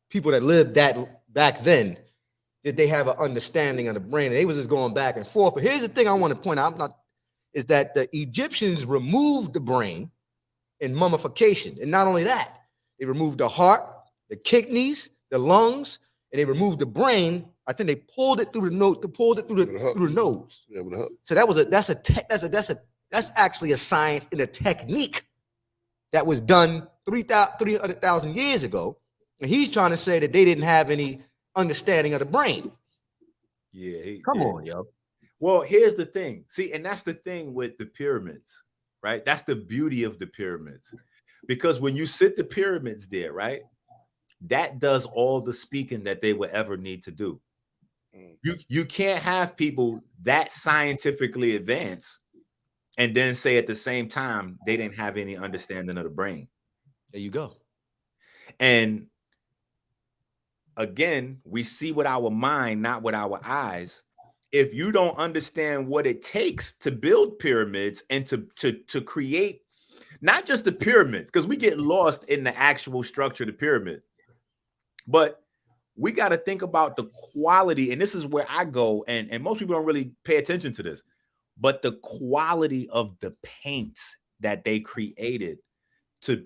people that lived that back then. Did they have an understanding of the brain? And they was just going back and forth. But here's the thing I want to point out: is that the Egyptians removed the brain in mummification, and not only that, they removed the heart, the kidneys, the lungs, and they removed the brain. I think they pulled it through the nose, through the nose. Yeah, with a hook. So that's actually a science and a technique that was done 300,000 years ago. And he's trying to say that they didn't have any understanding of the brain. Yeah, come on, yo. Well, here's the thing. See, and that's the thing with the pyramids, right? That's the beauty of the pyramids. Because when you sit the pyramids there, right, that does all the speaking that they would ever need to do. You can't have people that scientifically advanced and then say at the same time they didn't have any understanding of the brain. There you go. And again, we see with our mind, not with our eyes. If you don't understand what it takes to build pyramids and to create not just the pyramids, because we get lost in the actual structure of the pyramid, but we got to think about the quality. And this is where I go, and most people don't really pay attention to this, but the quality of the paints that they created to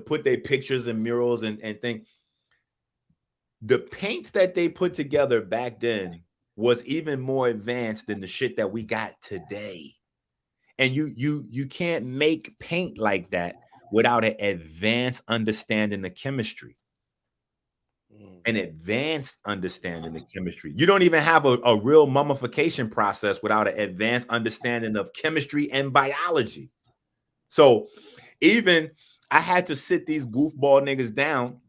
put their pictures and murals and think. The paints that they put together back then was even more advanced than the shit that we got today. And you can't make paint like that without an advanced understanding of chemistry. An advanced understanding of chemistry. You don't even have a real mummification process without an advanced understanding of chemistry and biology. So even I had to sit these goofball niggas down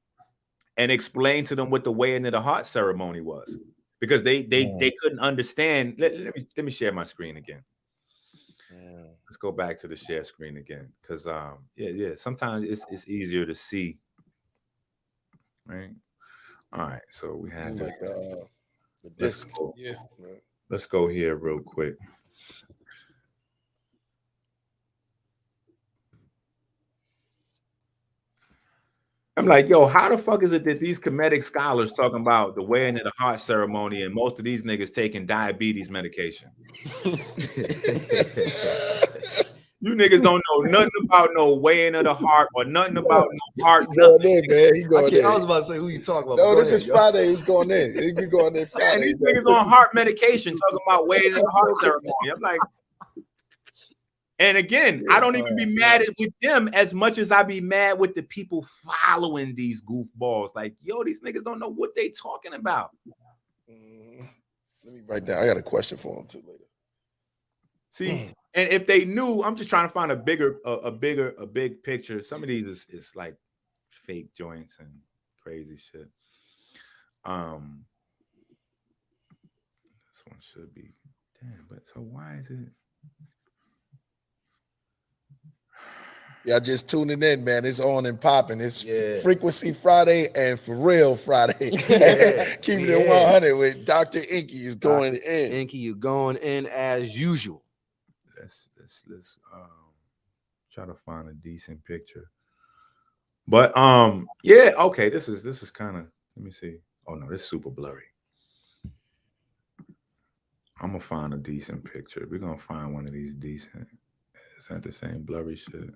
and explain to them what the weighing of the heart ceremony was, because they couldn't understand. Let me share my screen again. Let's go back to the share screen again, because sometimes it's easier to see, right? All right, so we have like the disc. Yeah. Let's go here real quick. I'm like, yo, how the fuck is it that these Kemetic scholars talking about the weighing of the heart ceremony and most of these niggas taking diabetes medication? You niggas don't know nothing about no weighing of the heart or nothing about no heart. Going in, man. He going in. I was about to say who you talking about. No, this is Friday. He's going in. He going in Friday. Man, these niggas on heart medication talking about weighing of the heart ceremony. I'm like, and again, I don't even be mad with them as much as I be mad with the people following these goofballs. Like, yo, these niggas don't know what they talking about. Let me write down. I got a question for him too later. See, and if they knew, I'm just trying to find a big picture. Some of these is like fake joints and crazy shit. This one should be damn, but so why is it? Y'all just tuning in, man. It's on and popping. It's Frequency Friday and For Real Friday. Keeping it 100 with Dr. Enqi is going in. Enqi, you're going in as usual. Let's try to find a decent picture. But yeah, okay. This is kind of, let me see. Oh no, this is super blurry. I'm gonna find a decent picture. We're gonna find one of these decent. It's not the same blurry shit.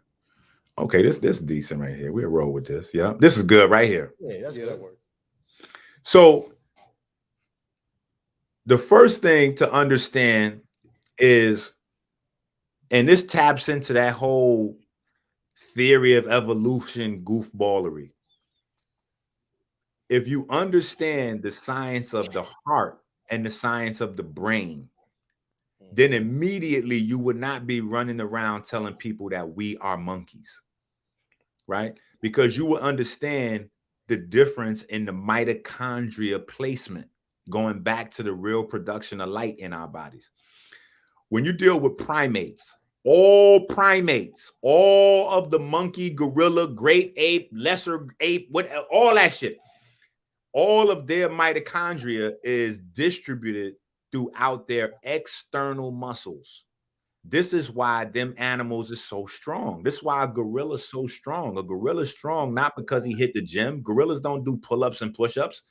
Okay, this is decent right here. We'll roll with this. Yeah, this is good right here. Yeah, that's good. So the first thing to understand is, and this taps into that whole theory of evolution goofballery. If you understand the science of the heart and the science of the brain, then immediately you would not be running around telling people that we are monkeys, right? Because you will understand the difference in the mitochondria placement, going back to the real production of light in our bodies. When you deal with primates, all of the monkey, gorilla, great ape, lesser ape, all that shit, all of their mitochondria is distributed throughout their external muscles. This is why them animals is so strong. This is why a gorilla is so strong. A gorilla is strong not because he hit the gym. Gorillas don't do pull-ups and push-ups.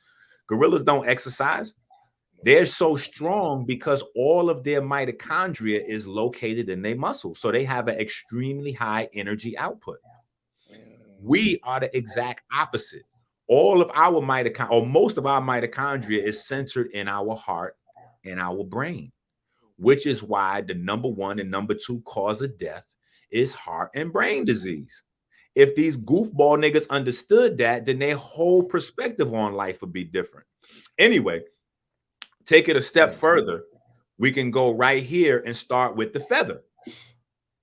Gorillas don't exercise. They're so strong because all of their mitochondria is located in their muscles. So they have an extremely high energy output. We are the exact opposite. All of our mitochondria, or most of our mitochondria, is centered in our heart and our brain, which is why the number 1 and number 2 cause of death is heart and brain disease. If these goofball niggas understood that, then their whole perspective on life would be different. Anyway, take it a step further. We can go right here and start with the feather.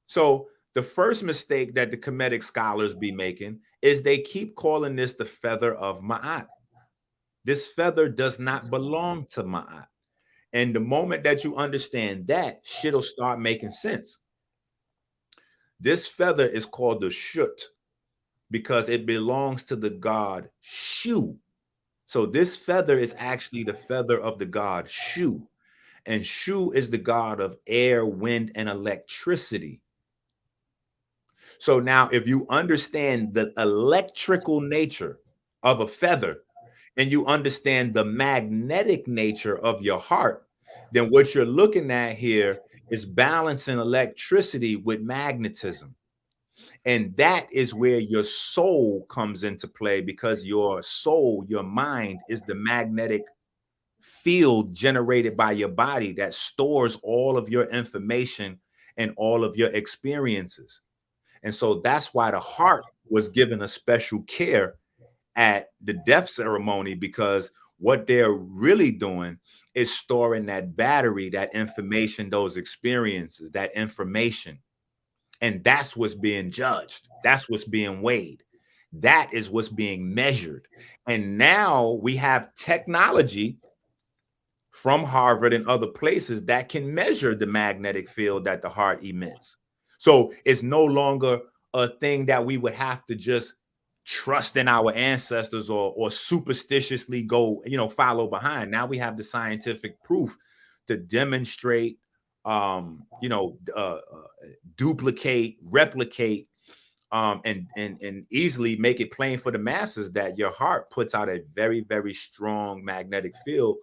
So the first mistake that the Kemetic scholars be making is they keep calling this the feather of Ma'at. This feather does not belong to Ma'at. And the moment that you understand that, shit'll start making sense. This feather is called the Shut because it belongs to the god Shu. So this feather is actually the feather of the god Shu. And Shu is the god of air, wind, and electricity. So now if you understand the electrical nature of a feather, and you understand the magnetic nature of your heart, then what you're looking at here is balancing electricity with magnetism. And that is where your soul comes into play, because your soul, your mind, is the magnetic field generated by your body that stores all of your information and all of your experiences. And so that's why the heart was given a special care at the death ceremony, because what they're really doing is storing that battery, that information, those experiences, that information. And that's what's being judged. That's what's being weighed. That is what's being measured. And now we have technology from Harvard and other places that can measure the magnetic field that the heart emits. So it's no longer a thing that we would have to just trust in our ancestors or superstitiously go, follow behind. Now we have the scientific proof to demonstrate, duplicate, replicate and easily make it plain for the masses that your heart puts out a very, very strong magnetic field,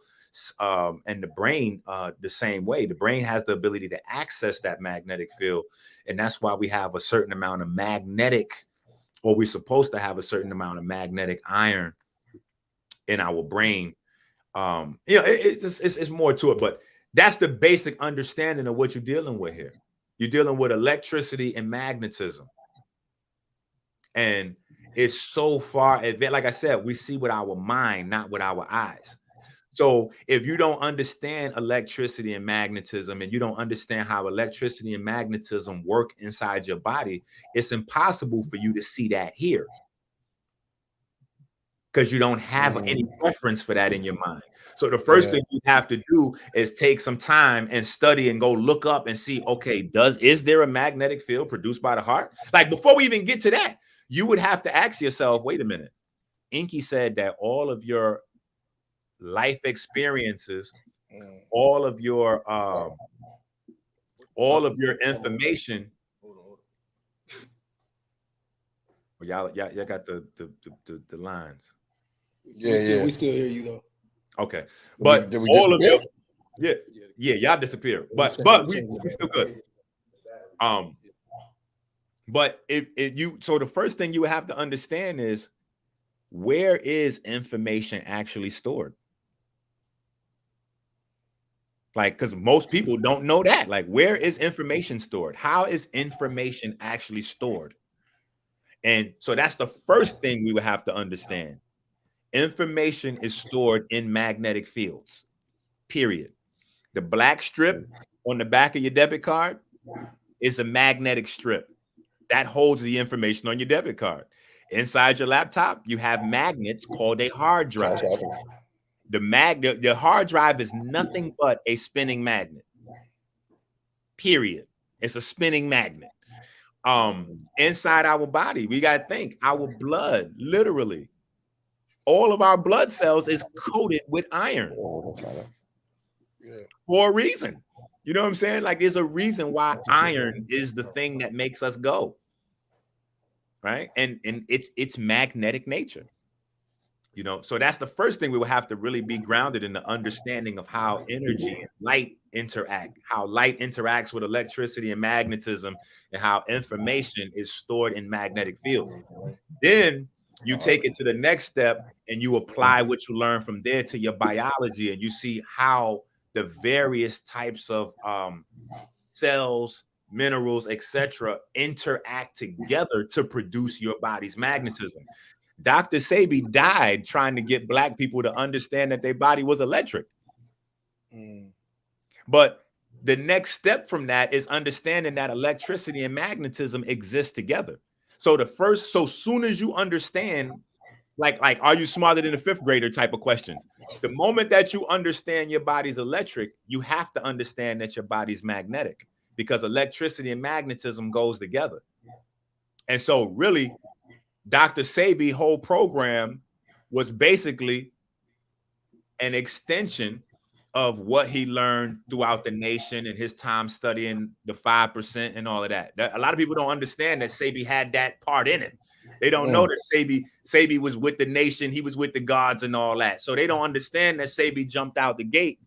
and the brain the same way. The brain has the ability to access that magnetic field, and that's why we have a certain amount of magnetic, or we're supposed to have a certain amount of magnetic iron in our brain. It's more to it, but that's the basic understanding of what you're dealing with here. You're dealing with electricity and magnetism. And it's so far advanced. Like I said, we see with our mind, not with our eyes. So if you don't understand electricity and magnetism, and you don't understand how electricity and magnetism work inside your body, it's impossible for you to see that here, because you don't have any reference for that in your mind. So the first thing you have to do is take some time and study and go look up and see, okay, is there a magnetic field produced by the heart? Like, before we even get to that, you would have to ask yourself, wait a minute. Enqi said that all of your life experiences, all of your information. Well, y'all got the lines. We still hear you though. Okay, but did we all of disappear? them, y'all disappear. But we still good. But so the first thing you would have to understand is, where is information actually stored? Like, because most people don't know that. Like, where is information stored? How is information actually stored? And so that's the first thing we would have to understand. Information is stored in magnetic fields, period. The black strip on the back of your debit card is a magnetic strip that holds the information on your debit card. Inside your laptop, you have magnets called a hard drive. The hard drive is nothing but a spinning magnet, period. It's a spinning magnet. Inside our body, we got to think, our blood, literally, all of our blood cells is coated with iron for a reason. You know what I'm saying? Like, there's a reason why iron is the thing that makes us go, right? And it's magnetic nature. You know, so that's the first thing we will have to really be grounded in, the understanding of how energy and light interact, how light interacts with electricity and magnetism, and how information is stored in magnetic fields. Then you take it to the next step and you apply what you learn from there to your biology, and you see how the various types of cells, minerals, etc., interact together to produce your body's magnetism. Dr. Sebi died trying to get Black people to understand that their body was electric. But the next step from that is understanding that electricity and magnetism exist together. So soon as you understand, like, are you smarter than a fifth grader type of questions? The moment that you understand your body's electric, you have to understand that your body's magnetic, because electricity and magnetism goes together. And so really, Dr. Sebi's whole program was basically an extension of what he learned throughout the nation and his time studying the 5% and all of that. A lot of people don't understand that Sebi had that part in it. They don't know that Sebi was with the nation. He was with the gods and all that. So they don't understand that Sebi jumped out the gate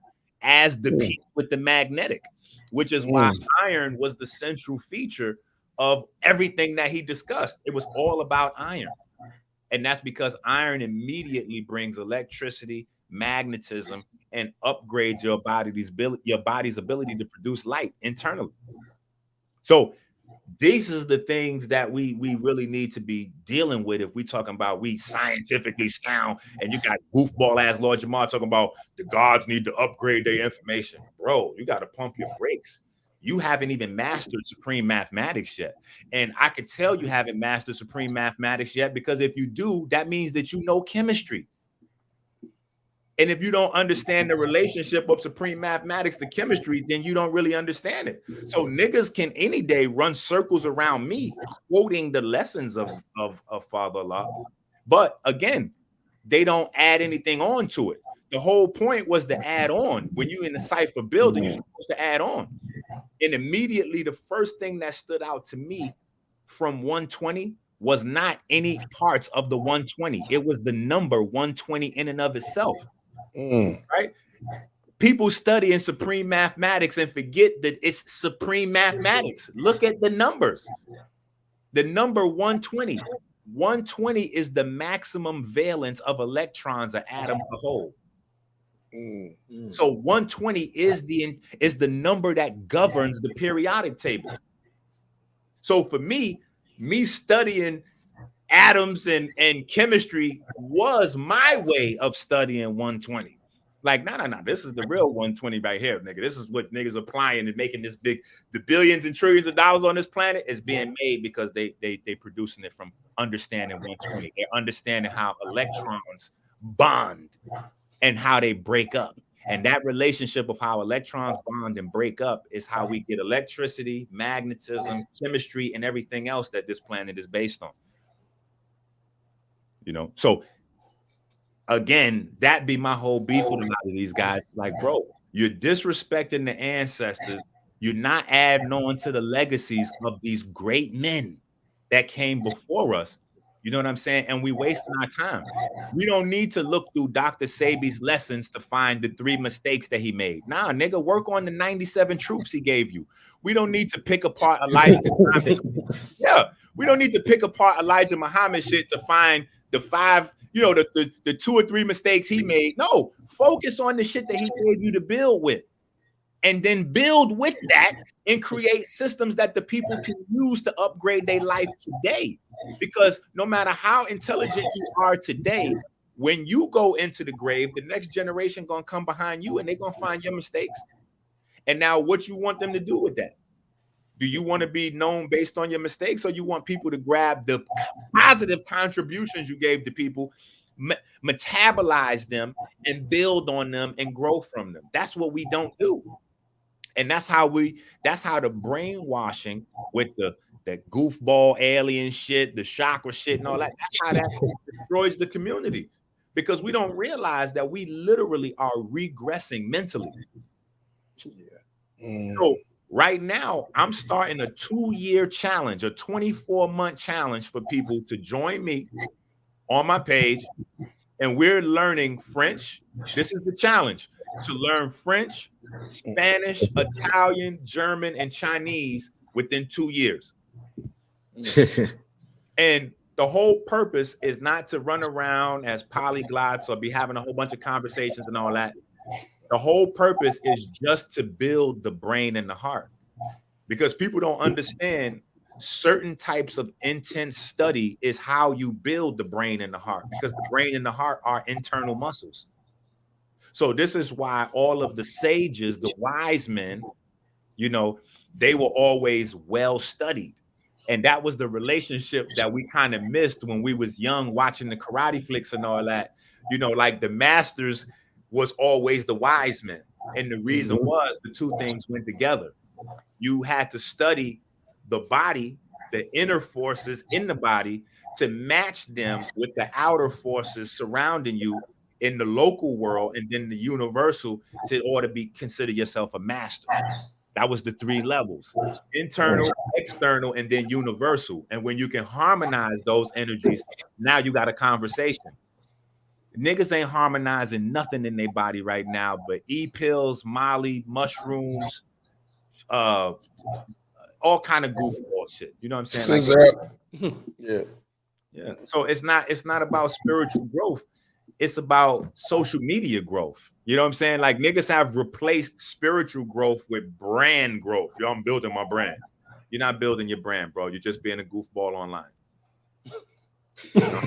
as the piece with the magnetic, which is why iron was the central feature of everything that he discussed. It was all about iron. And that's because iron immediately brings electricity, magnetism, and upgrades your body's ability to produce light internally. So these are the things that we really need to be dealing with if we talking about we scientifically sound, and you got goofball ass Lord Jamar talking about the gods need to upgrade their information. Bro, you got to pump your brakes. You haven't even mastered supreme mathematics yet. And I could tell you haven't mastered supreme mathematics yet, because if you do, that means that you know chemistry. And if you don't understand the relationship of supreme mathematics to chemistry, then you don't really understand it. So niggas can any day run circles around me quoting the lessons of Father Allah. But again, they don't add anything on to it. The whole point was to add on. When you're in the cipher building, you're supposed to add on. And immediately, the first thing that stood out to me from 120 was not any parts of the 120. It was the number 120 in and of itself. Right? People study in supreme mathematics and forget that it's supreme mathematics. Look at the numbers. The number 120. 120 is the maximum valence of electrons an atom to hold. So 120 is the number that governs the periodic table. So for me studying atoms and chemistry was my way of studying 120. Like, no, this is the real 120 right here, nigga. This is what niggas applying and making this big, the billions and trillions of dollars on this planet is being made because they producing it from understanding 120. They're understanding how electrons bond and how they break up. And that relationship of how electrons bond and break up is how we get electricity, magnetism, chemistry, and everything else that this planet is based on. You know, so again, that be my whole beef with a lot of these guys. Like, bro, you're disrespecting the ancestors. You're not adding on to the legacies of these great men that came before us. You know what I'm saying? And we wasting our time. We don't need to look through Dr. Sebi's lessons to find the 3 mistakes that he made. Nah, nigga, work on the 97 truths he gave you. We don't need to pick apart Elijah Muhammad. Yeah, we don't need to pick apart Elijah Muhammad shit to find the 5, you know, the 2 or 3 mistakes he made. No, focus on the shit that he gave you to build with. And then build with that and create systems that the people can use to upgrade their life today. Because no matter how intelligent you are today, when you go into the grave, the next generation gonna come behind you and they're gonna find your mistakes. And now what you want them to do with that? Do you want to be known based on your mistakes, or you want people to grab the positive contributions you gave to people, metabolize them and build on them and grow from them? That's what we don't do. And that's how the brainwashing with the goofball alien shit, the chakra shit and all that, that's how that destroys the community, because we don't realize that we literally are regressing mentally. So right now, I'm starting a 2-year challenge, a 24-month challenge for people to join me on my page. And we're learning French. This is the challenge: to learn French, Spanish, Italian, German, and Chinese within 2 years. And the whole purpose is not to run around as polyglots or be having a whole bunch of conversations and all that. The whole purpose is just to build the brain and the heart, because people don't understand certain types of intense study is how you build the brain and the heart, because the brain and the heart are internal muscles. So this is why all of the sages, the wise men, you know, they were always well studied. And that was the relationship that we kind of missed when we was young, watching the karate flicks and all that. You know, like the masters was always the wise men. And the reason was the two things went together. You had to study the body, the inner forces in the body, to match them with the outer forces surrounding you in the local world and then the universal, in order to be consider yourself a master. That was the 3 levels: internal, external, and then universal. And when you can harmonize those energies, now you got a conversation. Niggas ain't harmonizing nothing in their body right now but pills, Molly, mushrooms, all kind of goofball shit. You know what I'm saying? Like, yeah. So it's not about spiritual growth. It's about social media growth. You know what I'm saying? Like, niggas have replaced spiritual growth with brand growth. Yo, I'm building my brand. You're not building your brand, bro. You're just being a goofball online. You know?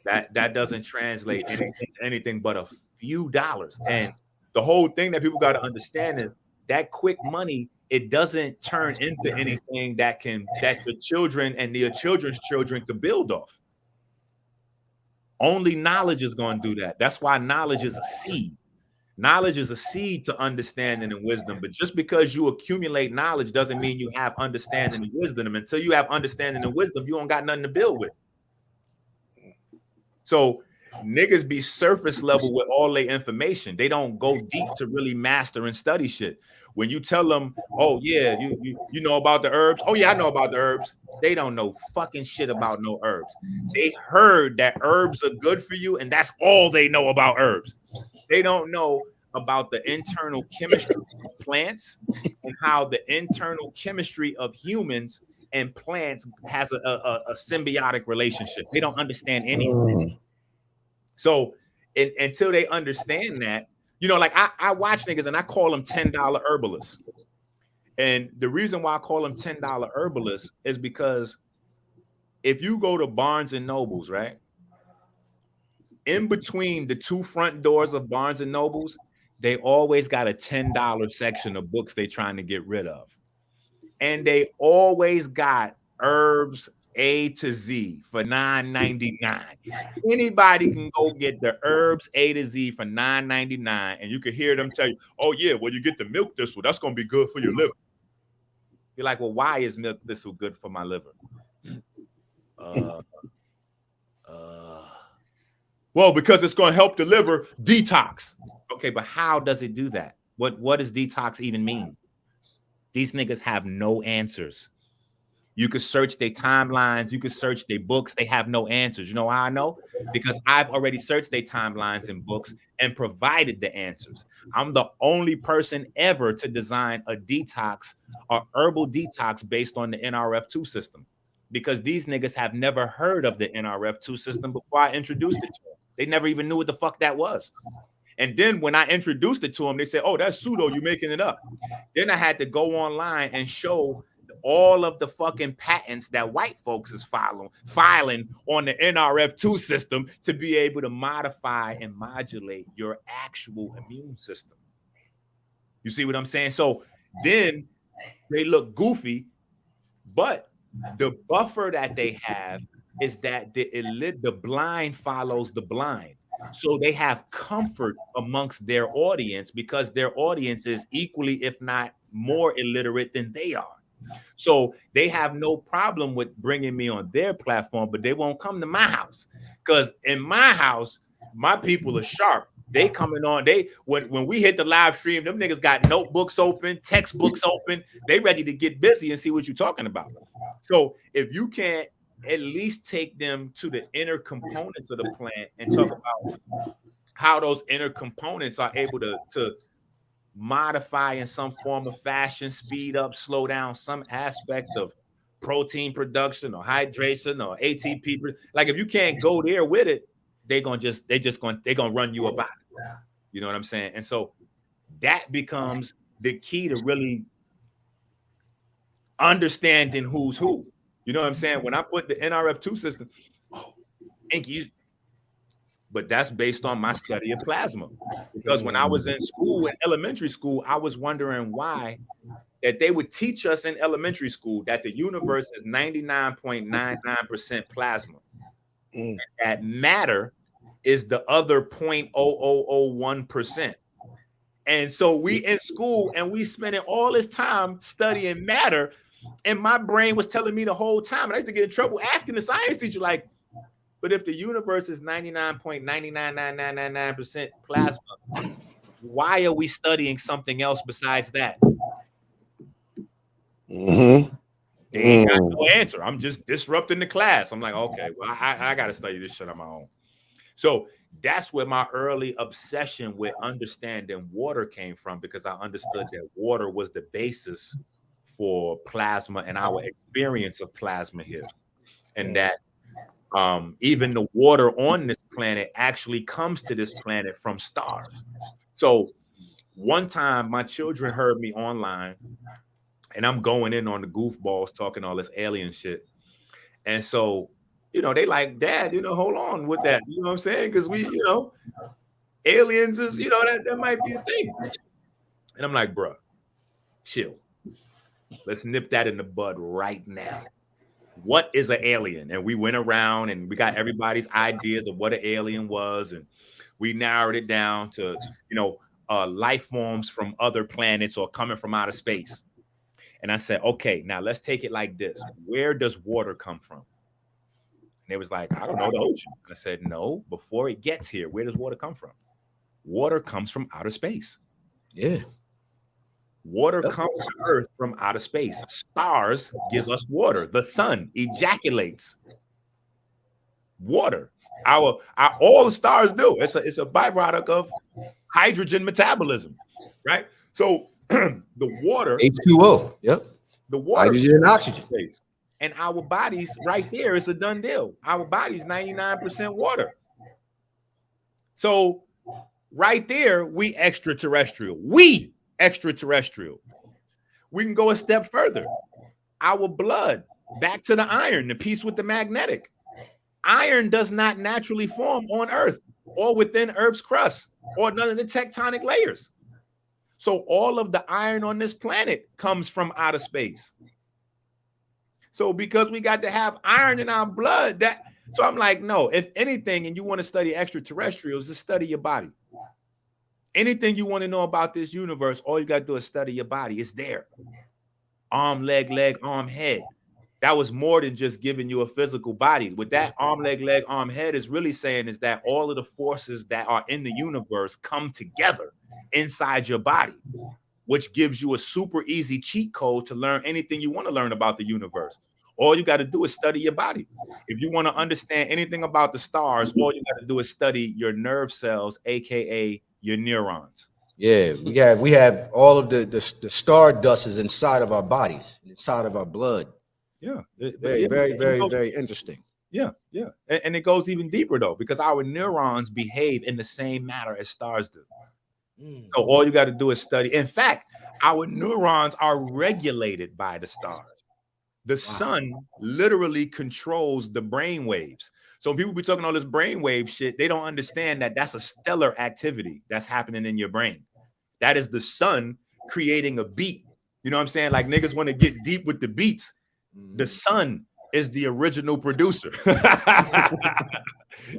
that doesn't translate into anything but a few dollars. And the whole thing that people got to understand is that quick money, it doesn't turn into anything that your children and your children's children could build off. Only knowledge is going to do that. That's why knowledge is a seed. Knowledge is a seed to understanding and wisdom. But just because you accumulate knowledge doesn't mean you have understanding and wisdom. And until you have understanding and wisdom, you don't got nothing to build with. So niggas be surface level with all their information. They don't go deep to really master and study shit. When you tell them, oh yeah, you know about the herbs. Oh yeah, I know about the herbs. They don't know fucking shit about no herbs. They heard that herbs are good for you, and that's all they know about herbs. They don't know about the internal chemistry of plants and how the internal chemistry of humans and plants has a symbiotic relationship. They don't understand anything. So until they understand that, you know, like I watch niggas and I call them $10 herbalists. And the reason why I call them $10 herbalists is because if you go to Barnes and Nobles, right? In between the two front doors of Barnes and Nobles, they always got a $10 section of books they're trying to get rid of. And they always got herbs A to Z for $9.99. Anybody can go get the herbs A to Z for $9.99, and you can hear them tell you, oh yeah, well, you get the milk thistle, that's gonna be good for your liver. You're like, well, why is milk thistle good for my liver? Well, because it's gonna help the liver detox. Okay, but how does it do that? What does detox even mean? These niggas have no answers. You could search their timelines, you could search their books, they have no answers. You know how I know? Because I've already searched their timelines and books and provided the answers. I'm the only person ever to design a detox, or herbal detox based on the NRF2 system. Because these niggas have never heard of the NRF2 system before I introduced it to them. They never even knew what the fuck that was. And then when I introduced it to them, they said, oh, that's pseudo, you making it up. Then I had to go online and show all of the fucking patents that white folks is filing on the NRF2 system to be able to modify and modulate your actual immune system. You see what I'm saying? So then they look goofy, but the buffer that they have is that the blind follows the blind. So they have comfort amongst their audience because their audience is equally, if not more, illiterate than they are. So they have no problem with bringing me on their platform, but they won't come to my house because in my house, my people are sharp. They coming on. When we hit the live stream, them niggas got notebooks open, textbooks open. They ready to get busy and see what you're talking about. So if you can't at least take them to the inner components of the plant and talk about how those inner components are able to modify in some form of fashion, speed up, slow down some aspect of protein production or hydration or ATP. Like if you can't go there with it, they're gonna run you about it. You know what I'm saying? And so that becomes the key to really understanding who's who. You know what I'm saying? When I put the NRF2 system, oh, Enqi, but that's based on my study of plasma. Because when I was in school, in elementary school, I was wondering why that they would teach us in elementary school that the universe is 99.99% plasma. And that matter is the other 0.0001%. And so we in school and we spending all this time studying matter. And my brain was telling me the whole time, and I used to get in trouble asking the science teacher, like, but if the universe is 99.99999% plasma, why are we studying something else besides that? They ain't got no answer. I'm just disrupting the class. I'm like, okay, well, I got to study this shit on my own. So that's where my early obsession with understanding water came from, because I understood that water was the basis for plasma and our experience of plasma here. And that even the water on this planet actually comes to this planet from stars. So one time my children heard me online and I'm going in on the goofballs talking all this alien shit. And so, you know, they like, Dad, you know, hold on with that. You know what I'm saying? Because we, you know, aliens is, you know, that might be a thing. And I'm like, bro, chill. Let's nip that in the bud right now. What is an alien? And we went around and we got everybody's ideas of what an alien was. And we narrowed it down to, you know, life forms from other planets or coming from outer space. And I said, okay, now let's take it like this. Where does water come from? they was like, I don't know, the ocean. I said, no, before it gets here, where does water come from? Water comes from outer space. Yeah. Water comes to Earth from outer space. Stars give us water. The sun ejaculates water. All the stars do. It's a byproduct of hydrogen metabolism, right? So the water, H2O. Yep. The water, hydrogen and oxygen. And our bodies, right there, is a done deal. Our body's 99% water. So right there, we extraterrestrial. We can go a step further. Our blood, back to the iron, the piece with the magnetic. Iron does not naturally form on Earth or within Earth's crust or none of the tectonic layers. So all of the iron on this planet comes from outer space. So because we got to have iron in our blood, so I'm like, no, if anything, and you want to study extraterrestrials, just study your body. Anything you want to know about this universe, all you got to do is study your body. It's there. Arm, leg, arm, head. That was more than just giving you a physical body. With that arm, leg, arm, head is really saying is that all of the forces that are in the universe come together inside your body, which gives you a super easy cheat code to learn anything you want to learn about the universe. All you got to do is study your body. If you want to understand anything about the stars, all you got to do is study your nerve cells, aka your neurons. Yeah, we have all of the star dust is inside of our bodies, inside of our blood. Yeah, very interesting. Yeah. And it goes even deeper though, because our neurons behave in the same manner as stars do. So all you got to do is study. In fact, our neurons are regulated by the stars. The sun literally controls the brain waves. So people be talking all this brainwave shit. They don't understand that that's a stellar activity that's happening in your brain. That is the sun creating a beat. You know what I'm saying? Like niggas want to get deep with the beats. The sun is the original producer. You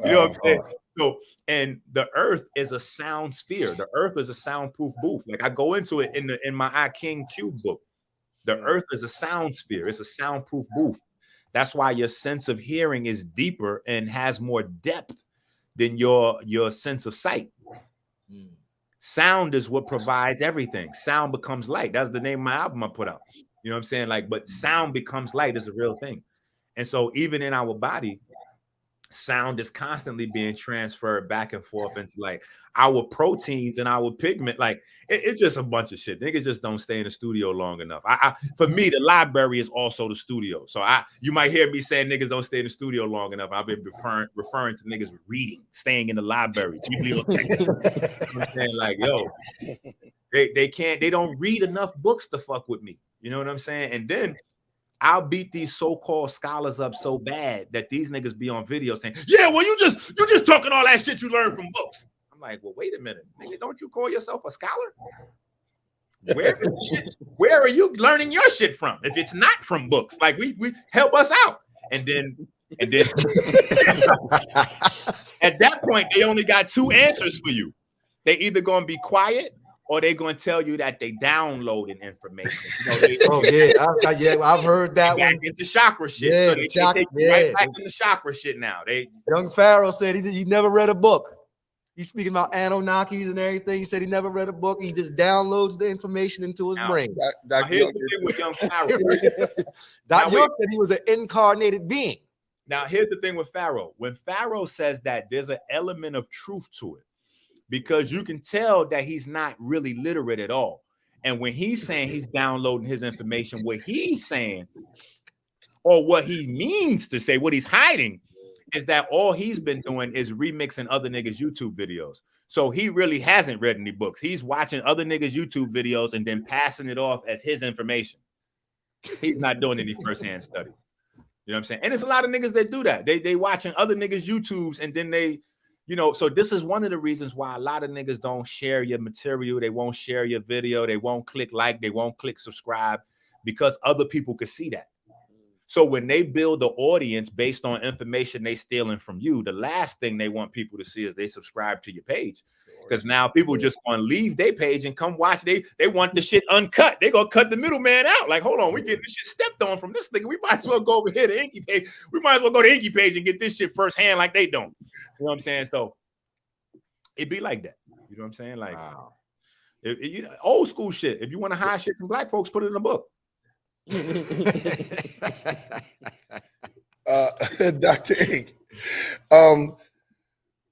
know what I'm saying? So, and the earth is a sound sphere. The earth is a soundproof booth. Like I go into it in my I King Cube book. The earth is a sound sphere. It's a soundproof booth. That's why your sense of hearing is deeper and has more depth than your sense of sight. Sound is what provides everything. Sound becomes light. That's the name of my album I put out. You know what I'm saying? Like, but sound becomes light is a real thing. And so even in our body, sound is constantly being transferred back and forth into like our proteins and our pigment. Like it's just a bunch of shit. Niggas just don't stay in the studio long enough. For me, the library is also the studio. So you might hear me saying niggas don't stay in the studio long enough. I've been referring to niggas reading, staying in the library. You know what I'm saying? Like, yo, they don't read enough books to fuck with me. You know what I'm saying? And then I'll beat these so-called scholars up so bad that these niggas be on video saying, yeah, well, you just talking all that shit you learned from books. I'm like, well, wait a minute, nigga, don't you call yourself a scholar? Where are you learning your shit from? If it's not from books, like we help us out. And then at that point, they only got two answers for you. They either gonna be quiet or they're going to tell you that they downloading information. I've heard that one. Into chakra shit. Yeah, so they take you right back into chakra shit now. Young Pharaoh said he never read a book. He's speaking about Anunnakis and everything. He said he never read a book. He just downloads the information into his brain. Here's the thing with Young Pharaoh. Dr. York said he was an incarnated being. Now, here's the thing with Pharaoh. When Pharaoh says that, there's an element of truth to it. Because you can tell that he's not really literate at all. And when he's saying he's downloading his information, what he's saying or what he means to say, what he's hiding is that all he's been doing is remixing other niggas' YouTube videos. So he really hasn't read any books. He's watching other niggas' YouTube videos and then passing it off as his information. He's not doing any firsthand study. You know what I'm saying? And there's a lot of niggas that do that. They watching other niggas' YouTubes and then they, you know, so this is one of the reasons why a lot of niggas don't share your material. They won't share your video. They won't click like. They won't click subscribe because other people could see that. So when they build the audience based on information they stealing from you, the last thing they want people to see is they subscribe to your page. because now people just want to leave their page and come watch. They want the shit uncut. They gonna cut the middleman out. Like, hold on, we getting this shit stepped on from this nigga. We might as well go over here to Enqi page. We might as well go to Enqi page and get this shit firsthand like they don't. You know what I'm saying? So it be like that. You know what I'm saying? Like, Wow. you know, old school shit. If you want to hide shit from black folks, put it in a book. Dr. Ink,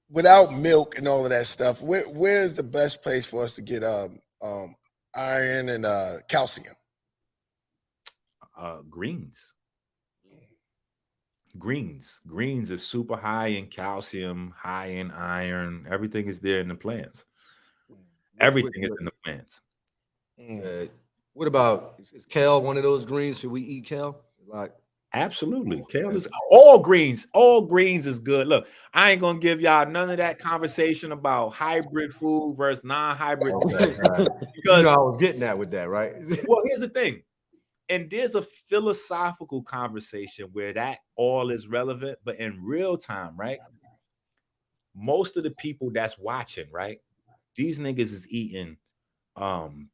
without milk and all of that stuff, where's the best place for us to get iron and calcium? Greens. Greens is super high in calcium, high in iron. Everything is there in the plants. Everything is in the plants. What about, is kale one of those greens? Should we eat kale? Like, absolutely. Kale is all greens. All greens is good. Look, I ain't gonna give y'all none of that conversation about hybrid food versus non-hybrid food. Because you know I was getting at with that, right? Well, here's the thing. And there's a philosophical conversation where that all is relevant, but in real time, right? Most of the people that's watching, right? These niggas is eating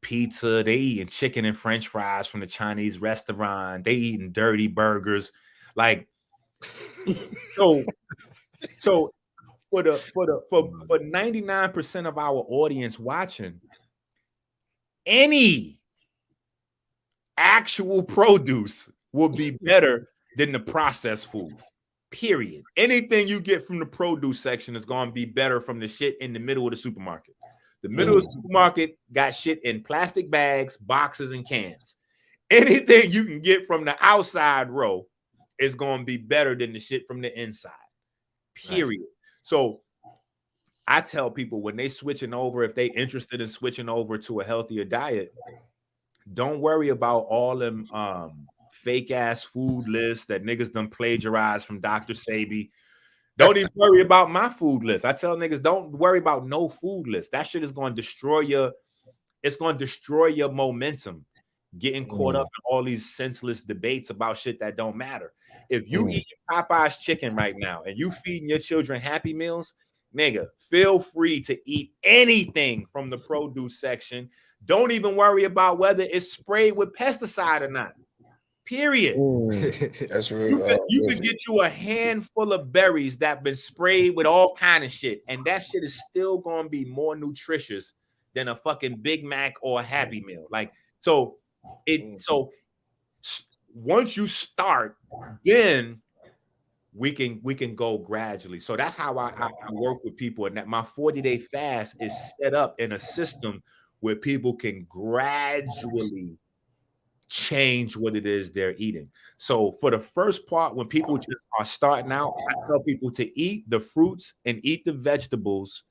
pizza, they eating chicken and french fries from the Chinese restaurant, they eating dirty burgers. Like, so for 99% of our audience watching, any actual produce will be better than the processed food. Period. Anything you get from the produce section is going to be better from the shit in the middle of the supermarket. The middle of the supermarket got shit in plastic bags, boxes, and cans. Anything you can get from the outside row is going to be better than the shit from the inside. Period. Right. So I tell people when they switching over, if they interested in switching over to a healthier diet, don't worry about all them fake ass food lists that niggas done plagiarized from Dr. Sebi. Don't even worry about my food list. I tell niggas, don't worry about no food list. That shit is going to destroy your, it's going to destroy your momentum, getting caught up in all these senseless debates about shit that don't matter. If you eat Popeye's chicken right now and you feeding your children Happy Meals, nigga, feel free to eat anything from the produce section. Don't even worry about whether it's sprayed with pesticide or not. Period. That's real. You could get you a handful of berries that been sprayed with all kind of shit, and that shit is still gonna be more nutritious than a fucking Big Mac or a Happy Meal. Like, so once you start, then we can go gradually. So that's how I work with people, and that my 40-day fast is set up in a system where people can gradually change what it is they're eating. So for the first part, when people just are starting out, I tell people to eat the fruits and eat the vegetables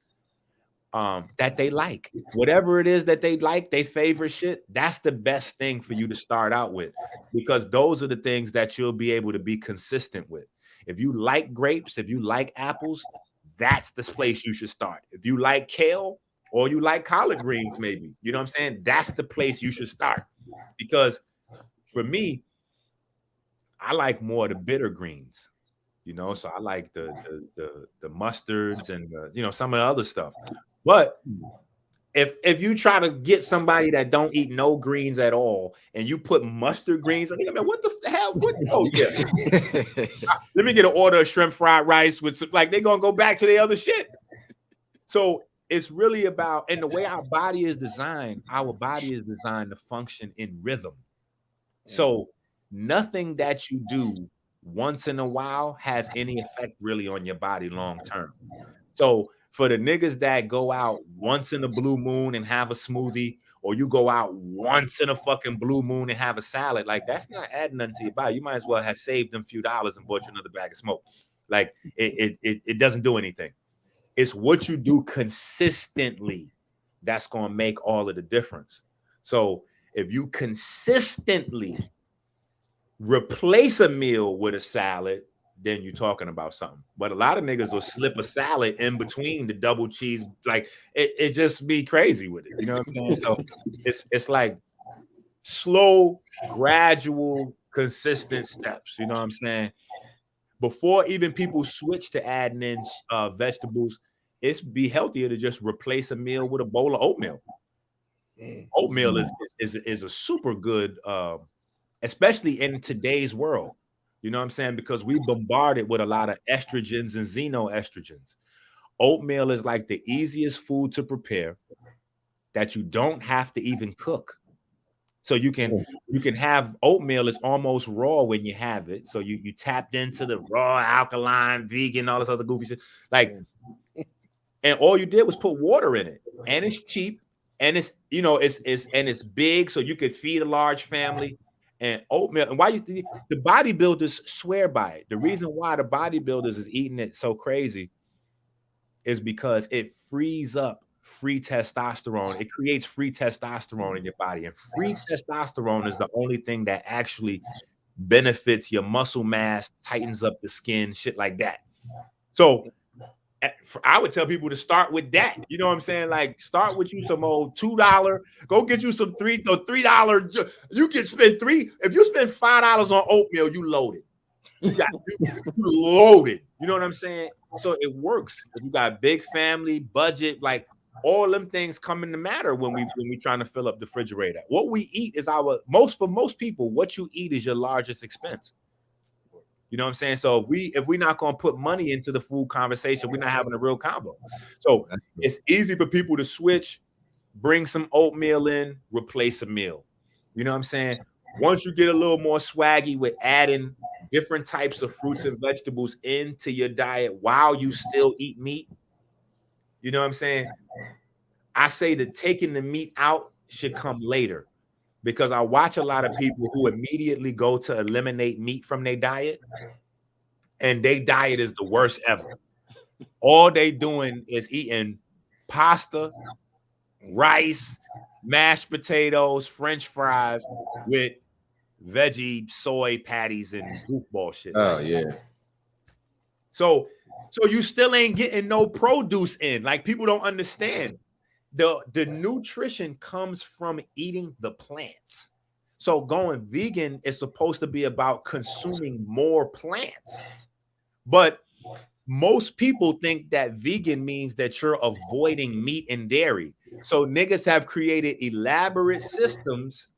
that they like. Whatever it is that they like, they favorite shit, that's the best thing for you to start out with, because those are the things that you'll be able to be consistent with. If you like grapes, if you like apples, that's the place you should start. If you like kale or you like collard greens, maybe, you know what I'm saying? That's the place you should start. Because for me, I like more the bitter greens, you know, so I like the mustards and you know, some of the other stuff. But if you try to get somebody that don't eat no greens at all and you put mustard greens, I think, man, what the hell? What? Oh yeah, let me get an order of shrimp fried rice with some, like, they're gonna go back to the other shit. So it's really about, and the way our body is designed to function in rhythm. So nothing that you do once in a while has any effect really on your body long term. So for the niggas that go out once in a blue moon and have a smoothie, or you go out once in a fucking blue moon and have a salad, like, that's not adding nothing to your body. You might as well have saved them few dollars and bought you another bag of smoke. Like, it doesn't do anything. It's what you do consistently that's going to make all of the difference. So if you consistently replace a meal with a salad, then you're talking about something. But a lot of niggas will slip a salad in between the double cheese. Like, it just be crazy with it. You know what I'm saying? So it's like slow, gradual, consistent steps. You know what I'm saying? Before even people switch to adding in vegetables, it's be healthier to just replace a meal with a bowl of oatmeal. Oatmeal is a super good, especially in today's world. You know what I'm saying? Because we bombarded with a lot of estrogens and xenoestrogens. Oatmeal is like the easiest food to prepare that you don't have to even cook. So you can have oatmeal. It's almost raw when you have it. So you tapped into the raw, alkaline, vegan, all this other goofy shit. Like, and all you did was put water in it, and it's cheap, and it's it's big, so you could feed a large family. And oatmeal, and why the bodybuilders swear by it. The reason why the bodybuilders is eating it so crazy is because it frees up free testosterone. It creates free testosterone in your body, and free testosterone is the only thing that actually benefits your muscle mass, tightens up the skin, shit like that. So I would tell people to start with that. You know what I'm saying? Like, start with you some old $2. Go get you some $3. You can spend if you spend $5 on oatmeal, you loaded. You loaded. You know what I'm saying? So it works. If you got big family, budget, like all them things come into matter when we trying to fill up the refrigerator. What we eat is for most people, what you eat is your largest expense. You know what I'm saying? So if we're not gonna put money into the food conversation, we're not having a real combo. So it's easy for people to switch, bring some oatmeal in, replace a meal. You know what I'm saying? Once you get a little more swaggy with adding different types of fruits and vegetables into your diet while you still eat meat, you know what I'm saying? I say that taking the meat out should come later, because I watch a lot of people who immediately go to eliminate meat from their diet, and their diet is the worst ever. All they doing is eating pasta, rice, mashed potatoes, French fries with veggie soy patties and goofball shit. Oh yeah. So you still ain't getting no produce in. Like, people don't understand. The nutrition comes from eating the plants. So going vegan is supposed to be about consuming more plants. But most people think that vegan means that you're avoiding meat and dairy. So niggas have created elaborate systems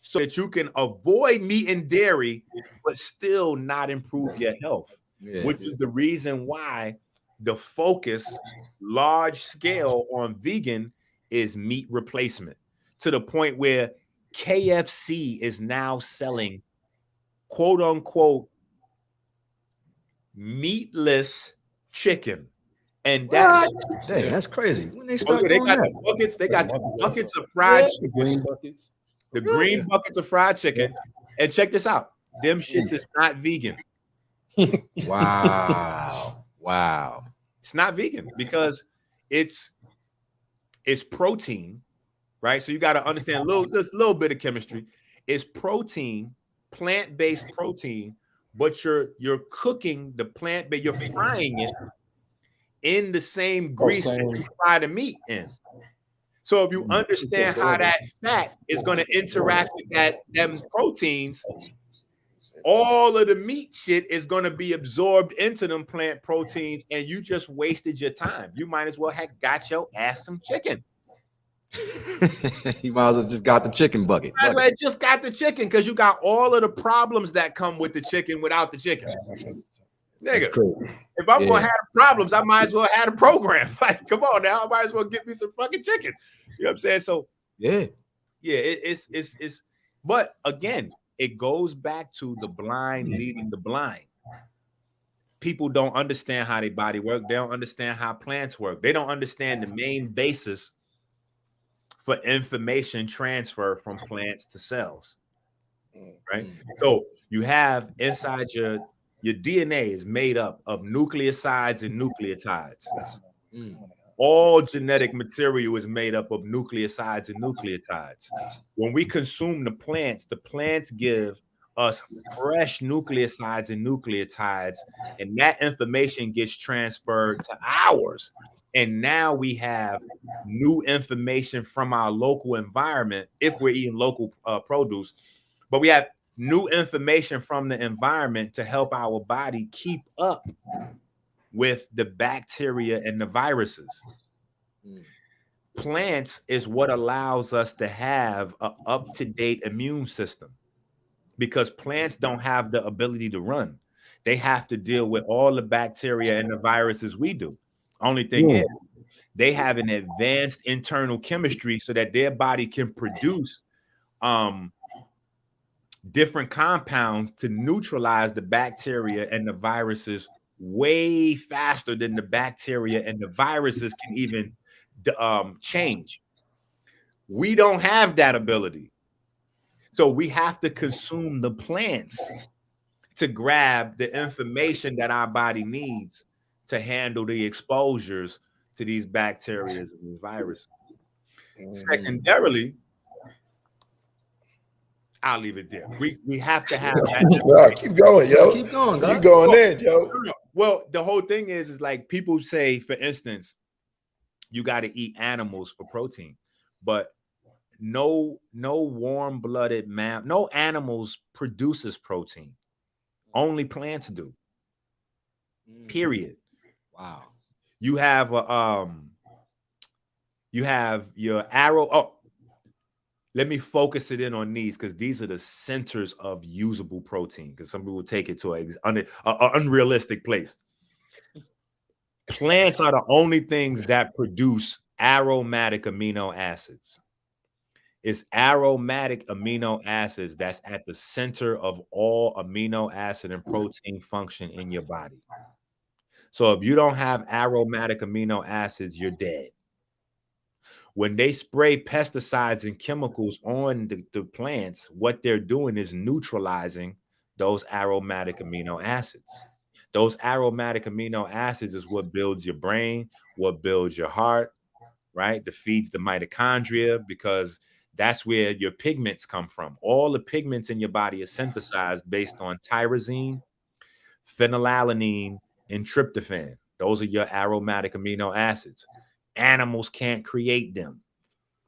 so that you can avoid meat and dairy, but still not improve your health, which is the reason why the focus large scale on vegan is meat replacement, to the point where KFC is now selling quote unquote meatless chicken. And that's crazy. When they start they got the buckets, they got the buckets of fried chicken, green buckets. the green buckets of fried chicken. And check this out. Them shits is not vegan. Wow. It's not vegan because it's protein, right? So you got to understand just a little bit of chemistry. It's protein, plant-based protein, but you're cooking the plant-based, you're frying it in the same grease that you fry the meat in. So if you understand how that fat is going to interact with them proteins, all of the meat shit is going to be absorbed into them plant proteins, and you just wasted your time. You might as well have got your ass some chicken. You might as well just got the chicken bucket. Might as well just got the chicken, because you got all of the problems that come with the chicken without the chicken. Nigga, if I'm going to have problems, I might as well have a program. Like, come on now, I might as well get me some fucking chicken. You know what I'm saying? So it's but again, it goes back to the blind leading the blind. People don't understand how their body work. They don't understand how plants work. They don't understand the main basis for information transfer from plants to cells, right? So you have inside your DNA is made up of nucleosides and nucleotides. All genetic material is made up of nucleosides and nucleotides. When we consume the plants give us fresh nucleosides and nucleotides, and that information gets transferred to ours. And now we have new information from our local environment if we're eating local produce, but we have new information from the environment to help our body keep up with the bacteria and the viruses. Plants is what allows us to have an up-to-date immune system, because plants don't have the ability to run. They have to deal with all the bacteria and the viruses we do. Only thing is, they have an advanced internal chemistry so that their body can produce different compounds to neutralize the bacteria and the viruses way faster than the bacteria and the viruses can even change. We don't have that ability. So we have to consume the plants to grab the information that our body needs to handle the exposures to these bacteria and these viruses. Secondarily, I'll leave it there. We have to have that. Keep going, yo. Keep going, guys. Keep going in, yo. Well, the whole thing is like people say, for instance, you got to eat animals for protein, but no warm-blooded man, no animals produces protein. Only plants do. Period. Wow. You have your arrow. Oh, let me focus it in on these, because these are the centers of usable protein, because some people take it to an unrealistic place. Plants are the only things that produce aromatic amino acids. It's aromatic amino acids that's at the center of all amino acid and protein function in your body. So if you don't have aromatic amino acids, you're dead. When they spray pesticides and chemicals on the plants, what they're doing is neutralizing those aromatic amino acids. Those aromatic amino acids is what builds your brain, what builds your heart, right? That feeds the mitochondria, because that's where your pigments come from. All the pigments in your body are synthesized based on tyrosine, phenylalanine, and tryptophan. Those are your aromatic amino acids. Animals can't create them.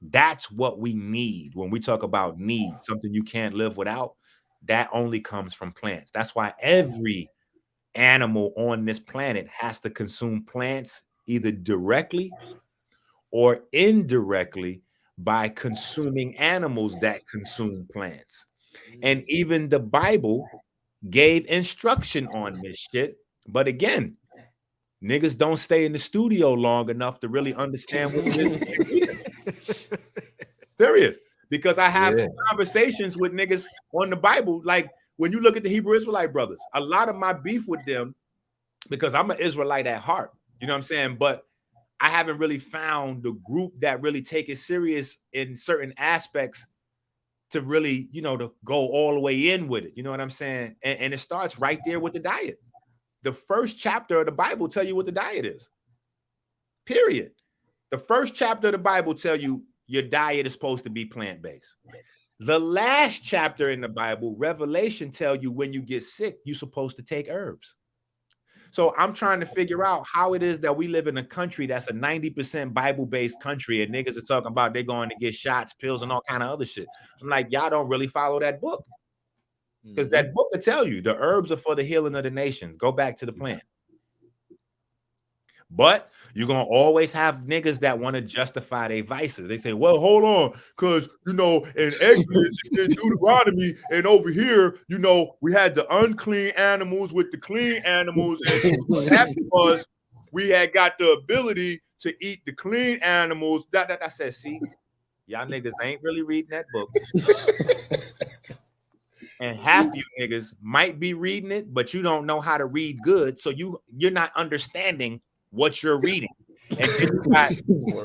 That's what we need when we talk about need, something you can't live without. That only comes from plants. That's why every animal on this planet has to consume plants either directly or indirectly by consuming animals that consume plants. And even the Bible gave instruction on this shit. But again, niggas don't stay in the studio long enough to really understand what it is. Serious. Because I have conversations with niggas on the Bible. Like when you look at the Hebrew Israelite brothers, a lot of my beef with them, because I'm an Israelite at heart, you know what I'm saying? But I haven't really found the group that really take it serious in certain aspects to really, you know, to go all the way in with it. You know what I'm saying? And it starts right there with the diet. The first chapter of the Bible tell you what the diet is. Period. The first chapter of the Bible tell you your diet is supposed to be plant-based. The last chapter in the Bible, Revelation, tell you when you get sick, you're supposed to take herbs. So I'm trying to figure out how it is that we live in a country that's a 90% Bible-based country, and niggas are talking about they're going to get shots, pills, and all kind of other shit. I'm like, y'all don't really follow that book. Because that book will tell you the herbs are for the healing of the nations. Go back to the plant. But you're going to always have niggas that want to justify their vices. They say, well, hold on, because, you know, in Exodus, in Deuteronomy, and over here, you know, we had the unclean animals with the clean animals. And that was, we had got the ability to eat the clean animals. I said, see, y'all niggas ain't really reading that book. And half you niggas might be reading it, but you don't know how to read good. So you're not understanding what you're reading. And then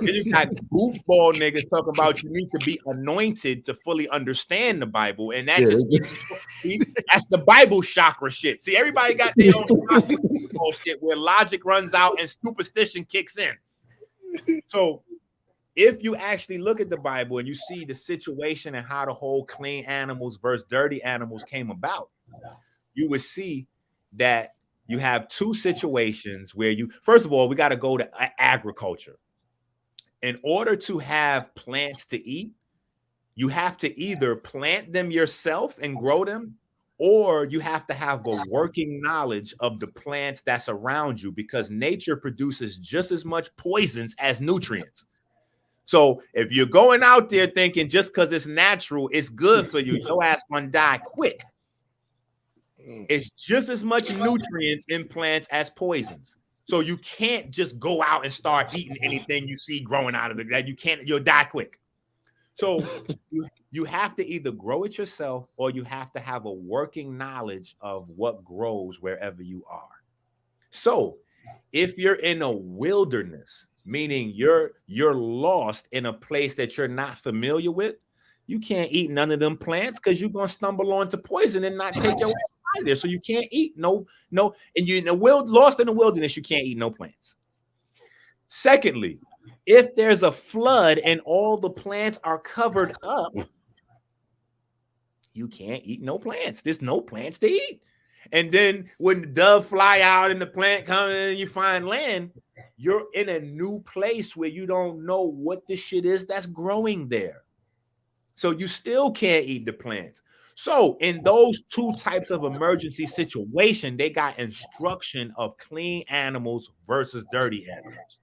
you got goofball niggas talking about you need to be anointed to fully understand the Bible. And that that's the Bible chakra shit. See, everybody got their own shit where logic runs out and superstition kicks in. So if you actually look at the Bible and you see the situation and how the whole clean animals versus dirty animals came about, you would see that you have two situations where first of all, we got to go to agriculture. In order to have plants to eat, you have to either plant them yourself and grow them, or you have to have a working knowledge of the plants that's around you, because nature produces just as much poisons as nutrients. So if you're going out there thinking just because it's natural, it's good for you, your ass gonna die quick. It's just as much nutrients in plants as poisons. So you can't just go out and start eating anything you see growing out of it. That you can't, you'll die quick. So you have to either grow it yourself, or you have to have a working knowledge of what grows wherever you are. So if you're in a wilderness, meaning you're lost in a place that you're not familiar with, you can't eat none of them plants because you're gonna stumble onto poison and not take your ass out there. So you can't eat no, and you're in the lost in the wilderness, you can't eat no plants. Secondly, if there's a flood and all the plants are covered up, you can't eat no plants. There's no plants to eat. And then when the dove fly out and the plant comes in and you find land, you're in a new place where you don't know what the shit is that's growing there. So you still can't eat the plants. So in those two types of emergency situation, they got instruction of clean animals versus dirty animals.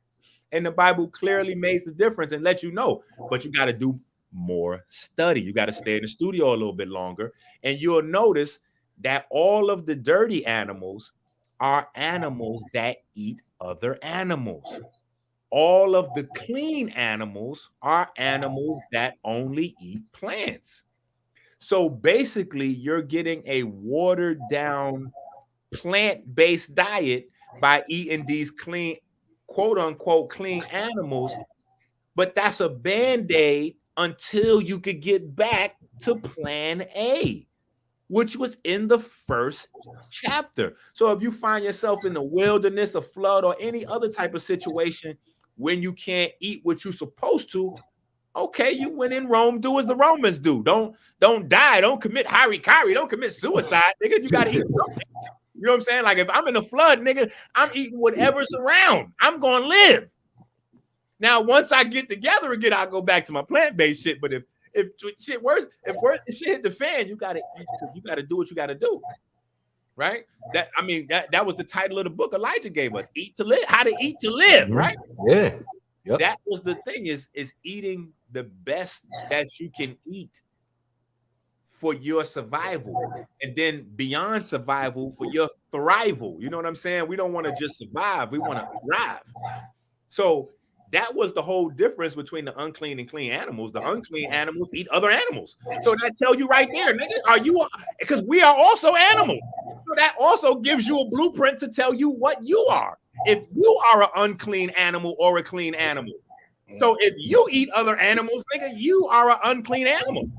And the Bible clearly makes the difference and lets you know, but you got to do more study. You got to stay in the studio a little bit longer. And you'll notice that all of the dirty animals are animals that eat other animals. All of the clean animals are animals that only eat plants. So basically, you're getting a watered down plant-based diet by eating these clean, quote unquote, clean animals. But that's a band-aid until you could get back to plan A, which was in the first chapter. So if you find yourself in the wilderness, a flood, or any other type of situation when you can't eat what you're supposed to, okay, you went in Rome, do as the Romans do. Don't die. Don't commit harikari. Don't commit suicide, nigga. You got to eat something. You know what I'm saying? Like if I'm in a flood, nigga, I'm eating whatever's around. I'm going to live. Now, once I get together again, I'll go back to my plant-based shit. But if shit worse, if shit hit the fan, you gotta eat. You gotta do what you gotta do, right? That was the title of the book Elijah gave us: "Eat to Live." How to eat to live, right? Yeah. Yep. That was the thing: is eating the best that you can eat for your survival, and then beyond survival for your thrival. You know what I'm saying? We don't want to just survive; we want to thrive. So that was the whole difference between the unclean and clean animals. The unclean animals eat other animals. So that tells you right there, nigga, because we are also animals. So that also gives you a blueprint to tell you what you are. If you are an unclean animal or a clean animal. So if you eat other animals, nigga, you are an unclean animal.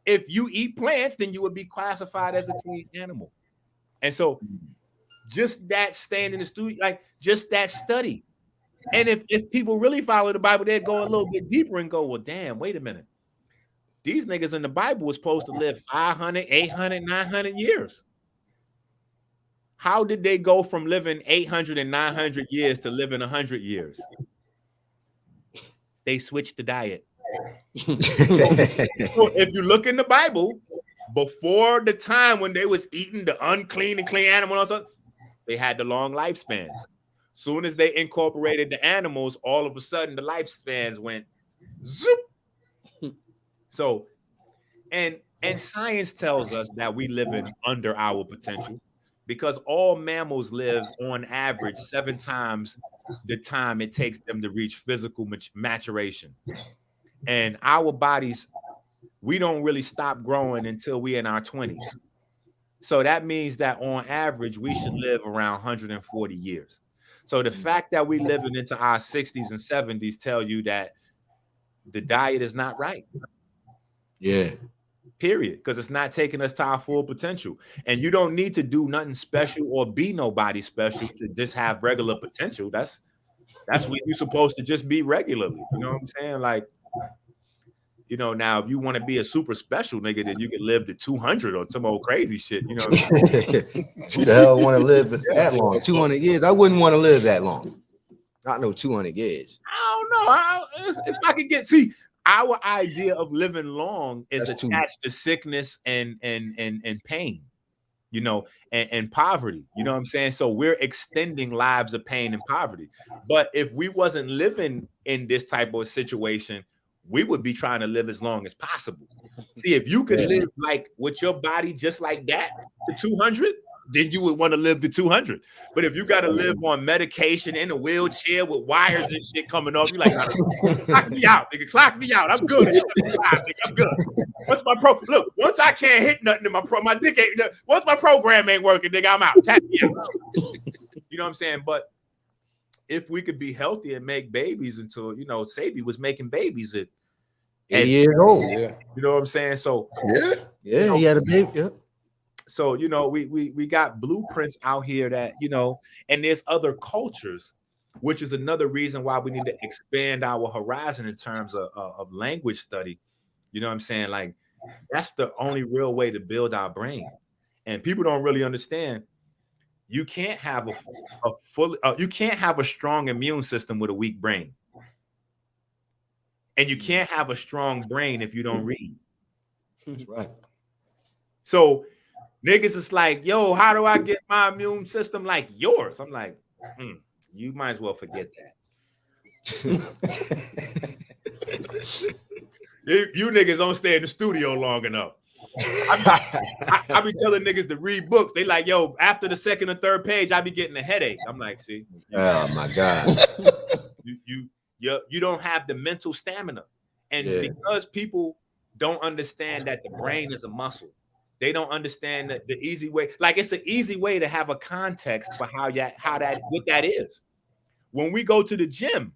If you eat plants, then you would be classified as a clean animal. And so just that stand in the studio, like just that study. And if people really follow the Bible, they'd go a little bit deeper and go, well, damn, wait a minute. These niggas in the Bible were supposed to live 500, 800, 900 years. How did they go from living 800 and 900 years to living 100 years? They switched the diet. So if you look in the Bible, before the time when they was eating the unclean and clean animals, they had the long lifespans. Soon as they incorporated the animals, all of a sudden the lifespans went zoop. So, and science tells us that we live in under our potential because all mammals live on average 7 times the time it takes them to reach physical maturation. And our bodies, we don't really stop growing until we're in our 20s. So that means that on average, we should live around 140 years. So the fact that we living into our 60s and 70s tell you that the diet is not right. Yeah. Period. Because it's not taking us to our full potential. And you don't need to do nothing special or be nobody special to just have regular potential. That's what you're supposed to just be regularly. You know what I'm saying? Like, you know, now if you want to be a super special nigga, then you can live to 200 or some old crazy shit. You know what I'm saying? Who the hell want to live that long? 200 years? I wouldn't want to live that long. Not no 200 years. I don't know. If I could get, our idea of living long is That's attached to sickness and pain, you know, and poverty. You know what I'm saying? So we're extending lives of pain and poverty. But if we wasn't living in this type of situation, we would be trying to live as long as possible. See, if you could live like with your body just like that to 200, then you would want to live to 200. But if you got to live on medication in a wheelchair with wires and shit coming off, you like, clock me out, nigga, clock me out. I'm good. I'm good. What's my pro? Look, once I can't hit nothing in my dick ain't. Once my program ain't working, nigga, I'm out. Tap me out. You know what I'm saying? But if we could be healthy and make babies until, you know, Sabi was making babies at 80 years old. Yeah. You know what I'm saying? So yeah, he had a baby. Yeah. So, you know, we got blueprints out here that, you know, and there's other cultures, which is another reason why we need to expand our horizon in terms of language study. You know what I'm saying? Like, that's the only real way to build our brain. And people don't really understand. You can't have you can't have a strong immune system with a weak brain. And you can't have a strong brain if you don't read. That's right. So niggas is like, yo, how do I get my immune system like yours? I'm like, you might as well forget that. You niggas don't stay in the studio long enough. I be telling niggas to read books. They like, yo, after the second or third page, I be getting a headache. I'm like, see, oh my God. You don't have the mental stamina. And because people don't understand that the brain is a muscle, they don't understand that the easy way, like it's an easy way to have a context for what that is. When we go to the gym,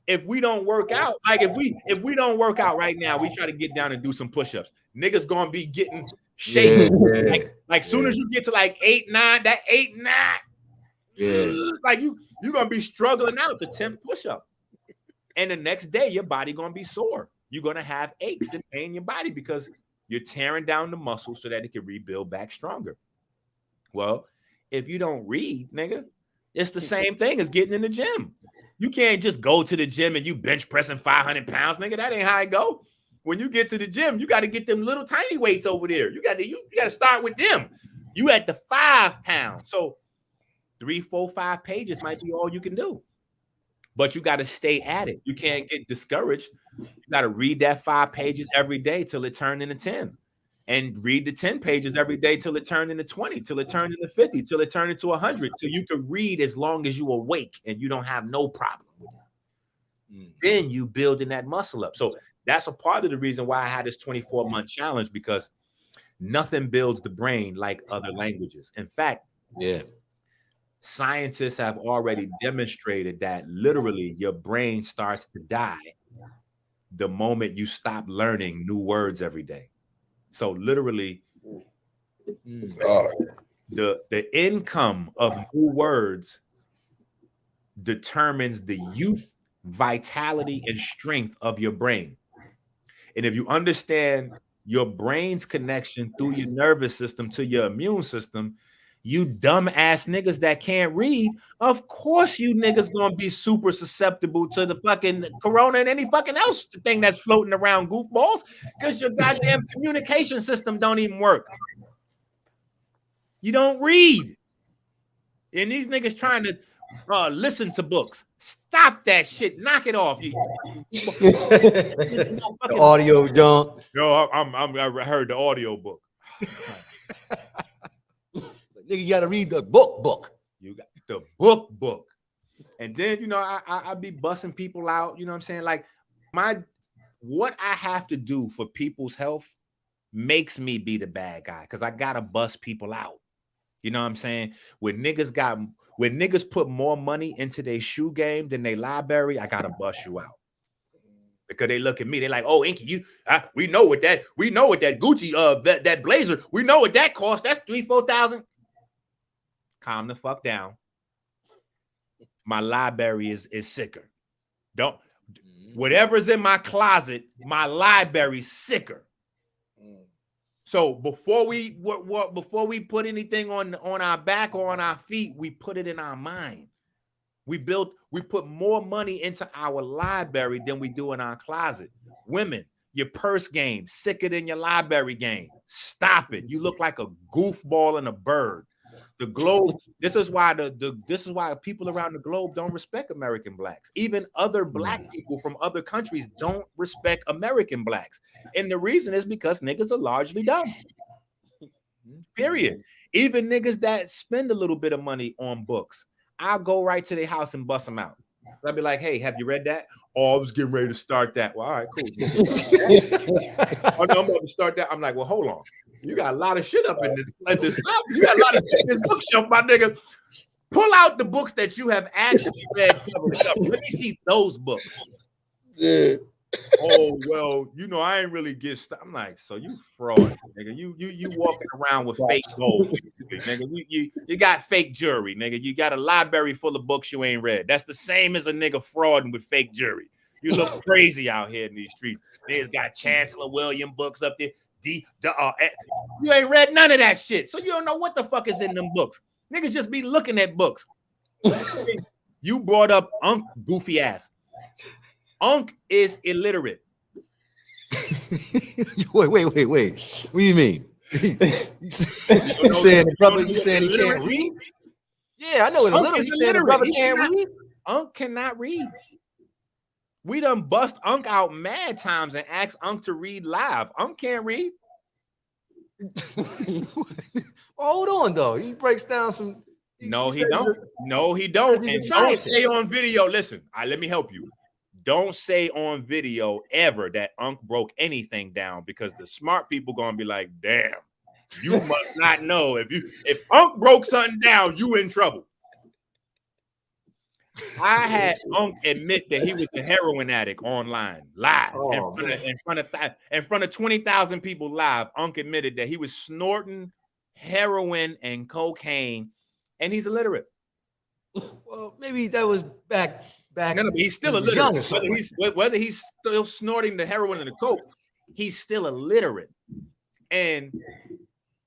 if we don't work out, like if we don't work out right now, we try to get down and do some push-ups. Niggas gonna be getting shaken. Like soon as you get to like 8, 9, that 8, 9, like you're gonna be struggling out the 10th push-up. And the next day, your body gonna be sore. You're gonna have aches and pain in your body because you're tearing down the muscle so that it can rebuild back stronger. Well, if you don't read, nigga, it's the same thing as getting in the gym. You can't just go to the gym and you bench pressing 500 pounds, nigga. That ain't how it go. When you get to the gym, you got to get them little tiny weights over there. You got to start with them. You at the 5 pounds. So 3, 4, 5 pages might be all you can do. But you got to stay at it. You can't get discouraged. You got to read that 5 pages every day till it turned into 10. And read the 10 pages every day till it turned into 20, till it turned into 50, till it turned into 100, till you can read as long as you awake and you don't have no problem with it. Then you building that muscle up. So that's a part of the reason why I had this 24-month challenge, because nothing builds the brain like other languages. In fact, scientists have already demonstrated that literally your brain starts to die the moment you stop learning new words every day. So literally, the income of new words determines the youth, vitality, and strength of your brain. And if you understand your brain's connection through your nervous system to your immune system, you dumb ass niggas that can't read, of course you niggas gonna be super susceptible to the fucking corona and any fucking else thing that's floating around, goofballs, because your goddamn communication system don't even work. You don't read. And these niggas trying to listen to books. Stop that shit. Knock it off. The audio junk. No, I heard the audio book. Nigga, you gotta read the book. You got the book. And then, you know, I be busting people out. You know what I'm saying? Like what I have to do for people's health makes me be the bad guy, because I gotta bust people out. You know what I'm saying? When niggas put more money into their shoe game than their library, I gotta bust you out. Because they look at me, they're like, "Oh, Enqi, we know what that Gucci, that blazer, we know what that costs. That's 3,000-4,000. Calm the fuck down. My library is sicker. Whatever's in my closet, my library's sicker. So before we put anything on our back or on our feet, we put it in our mind. We put more money into our library than we do in our closet. Women, your purse game sicker than your library game. Stop it. You look like a goofball and a bird. The globe. This is why this is why people around the globe don't respect American blacks. Even other black people from other countries don't respect American blacks. And the reason is because niggas are largely dumb. Period. Even niggas that spend a little bit of money on books, I'll go right to their house and bust them out. I'll be like, hey, have you read that? Oh, I was getting ready to start that. Well, all right, cool. Oh, no, I'm about to start that. I'm like, well, hold on. You got a lot of shit up in this. You got a lot of shit in this bookshelf, my nigga. Pull out the books that you have actually read cover to cover. Let me see those books. Yeah. Oh, well, you know, I ain't really get stuff. I'm like, so you fraud, nigga. You walking around with fake gold, nigga. You got fake jewelry, nigga. You got a library full of books you ain't read. That's the same as a nigga frauding with fake jewelry. You look crazy out here in these streets. Niggas got Chancellor William books up there. You ain't read none of that shit. So you don't know what the fuck is in them books. Niggas just be looking at books. You brought up Unc, goofy ass. Unc is illiterate. Wait. What do you mean? You saying the brother? You saying he can't read? Yeah, I know it a little. You saying the brother can't read? Unc cannot read. We done bust Unc out mad times and asked Unc to read live. Unc can't read. Hold on, though. He breaks down some. No, he don't. No, he don't. And don't say on video. Listen, let me help you. Don't say on video ever that Unc broke anything down, because the smart people gonna be like, damn, you must not know. If Unc broke something down, you in trouble. I had Unc admit that he was a heroin addict online, live, in front of 20,000 people live. Unc admitted that he was snorting heroin and cocaine, and he's illiterate. Well, maybe that was back. No, but he's still illiterate. Whether he's still snorting the heroin and the coke, he's still illiterate. And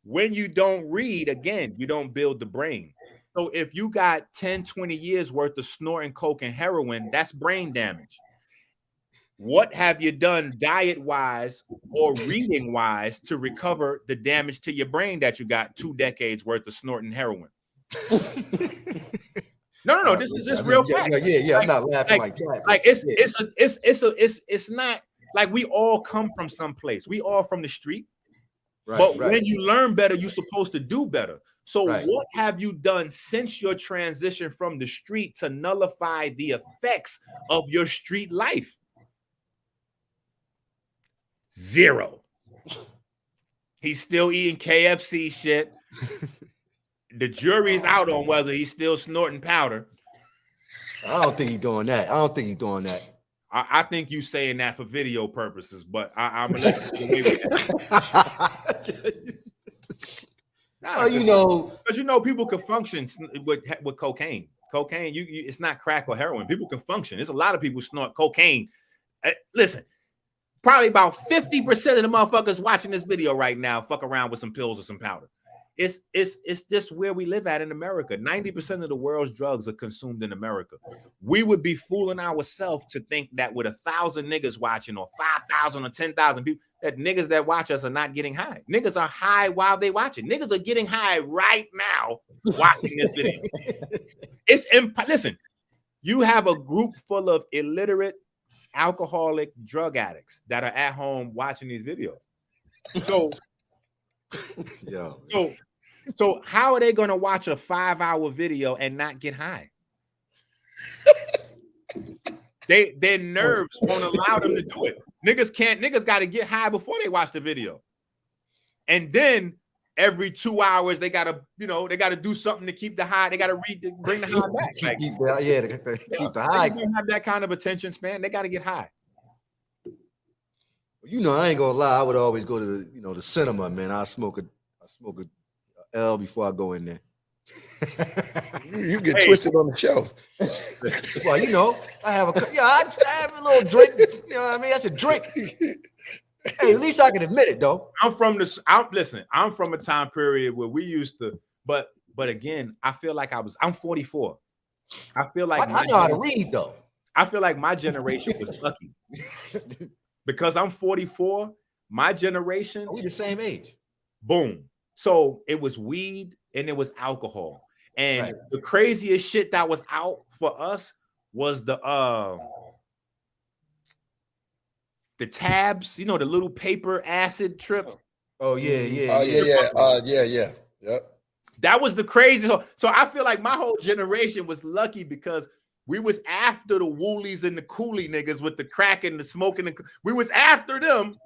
when you don't read, again, you don't build the brain. So if you got 10, 20 years worth of snorting coke and heroin, that's brain damage. What have you done diet-wise or reading-wise to recover the damage to your brain that you got 2 decades worth of snorting heroin? No. This is just real fact. Yeah. I'm not laughing like that. Like it's not like we all come from someplace. We all from the street. Right, but when you learn better, you're supposed to do better. So what have you done since your transition from the street to nullify the effects of your street life? 0. He's still eating KFC shit. The jury's out on whether he's still snorting powder. I don't think he's doing that. I think you saying that for video purposes, but I'm gonna let you away with that. Because people can function with cocaine. Cocaine, it's not crack or heroin. People can function. There's a lot of people snort cocaine. Listen, probably about 50% of the motherfuckers watching this video right now fuck around with some pills or some powder. It's just where we live at in America. 90% of the world's drugs are consumed in America. We would be fooling ourselves to think that with 1,000 niggas watching, or 5,000 or 10,000 people, that niggas that watch us are not getting high. Niggas are high while they watch it. Niggas are getting high right now watching this video. Listen, you have a group full of illiterate, alcoholic drug addicts that are at home watching these videos. So how are they going to watch a 5-hour video and not get high? Their nerves won't allow them to do it. Niggas got to get high before they watch the video. And then every 2 hours they got to do something to keep the high. They got to bring the high back. Like, keep the high. They don't have that kind of attention span. They got to get high. I ain't gonna lie. I would always go to the cinema, man. I smoke a L before I go in there. You get twisted on the show. Well, I have a little drink. You know what I mean? That's a drink. Hey, at least I can admit it, though. I'm from a time period where we used to, but again, I feel like I'm 44. I feel like I know how to read, though. I feel like my generation was lucky. because I'm 44, my generation. We the same age. Boom. So it was weed and it was alcohol. And the craziest shit that was out for us was the tabs, the little paper acid trip. Oh yeah. Yep. That was the crazy. So I feel like my whole generation was lucky because we was after the woolies and the coolie niggas with the crack and the smoking. We was after them,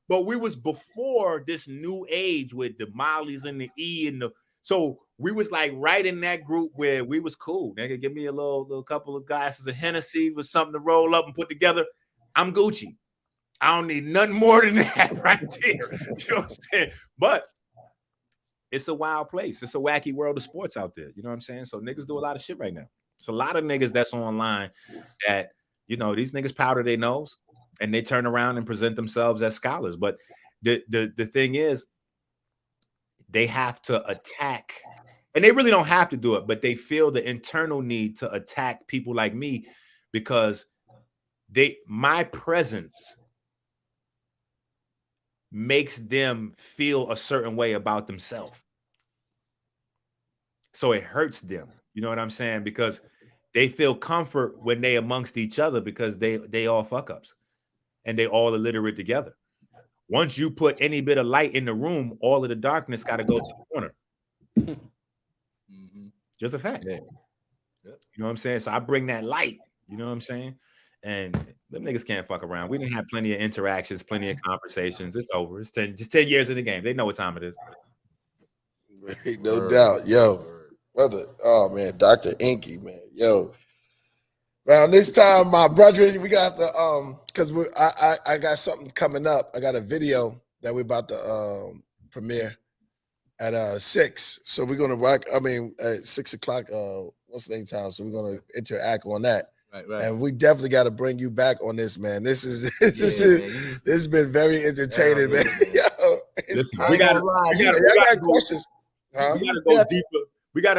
but we was before this new age with the Mollies and the E and the. So we was like right in that group where we was cool. Nigga, give me a little couple of glasses of Hennessy with something to roll up and put together. I'm Gucci. I don't need nothing more than that right there. You know what I'm saying? But it's a wild place. It's a wacky world of sports out there. You know what I'm saying? So niggas do a lot of shit right now. It's a lot of niggas that's online that, these niggas powder their nose and they turn around and present themselves as scholars. But the thing is, they have to attack, and they really don't have to do it, but they feel the internal need to attack people like me because my presence makes them feel a certain way about themselves. So it hurts them. You know what I'm saying? Because they feel comfort when they amongst each other because they all fuck ups and they all illiterate together. Once you put any bit of light in the room, all of the darkness got to go to the corner. Just a fact. Yeah. You know what I'm saying? So I bring that light. You know what I'm saying? And them niggas can't fuck around. We didn't have plenty of interactions, plenty of conversations. It's over. It's 10 years in the game. They know what time it is. No doubt. Yo, brother. Oh, man. Dr. Enqi, man. Yo. Around this time, my brethren, we got the because I got something coming up. I got a video that we're about to premiere at 6. So we're gonna rock. I mean, at 6 o'clock. What's the name time? So we're gonna interact on that. Right. And we definitely got to bring you back on this, man. This has been very entertaining, man. Yo, we got questions. We gotta go deeper.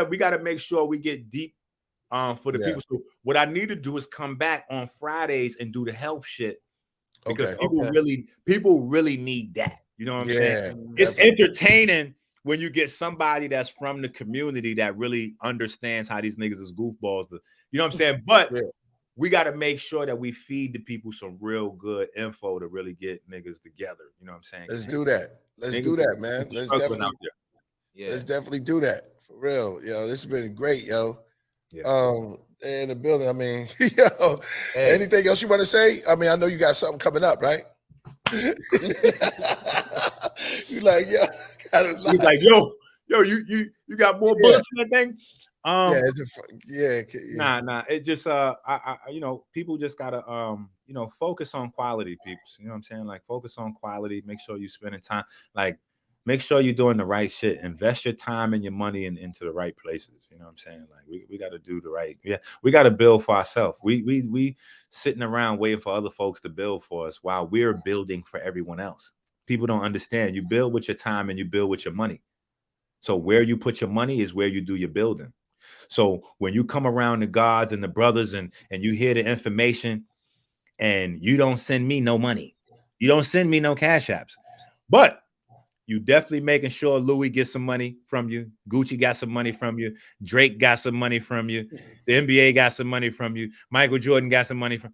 We gotta make sure we get deep. For the people. So what I need to do is come back on Fridays and do the health shit because people really need that. You know what I'm saying? It's entertaining when you get somebody that's from the community that really understands how these niggas is goofballs. You know what I'm saying? But we got to make sure that we feed the people some real good info to really get niggas together. You know what I'm saying? Let's do that. Let's do that, man. Let's definitely do that for real. Yo, this has been great, yo. Yeah. In the building. I mean, yo, anything else you want to say? I mean, I know you got something coming up, right? You like, you got more bullets in that thing. Nah. It just people just gotta focus on quality, people. You know what I'm saying? Like focus on quality. Make sure you spending time. Like make sure you're doing the right shit. Invest your time and your money into the right places. You know what I'm saying? Like we got to do the right. Yeah, we got to build for ourselves. We sitting around waiting for other folks to build for us while we're building for everyone else. People don't understand. You build with your time and you build with your money. So where you put your money is where you do your building. So when you come around the gods and the brothers and you hear the information and you don't send me no money, you don't send me no cash apps, but you definitely making sure Louis gets some money from you. Gucci got some money from you. Drake got some money from you. The NBA got some money from you. Michael Jordan got some money from.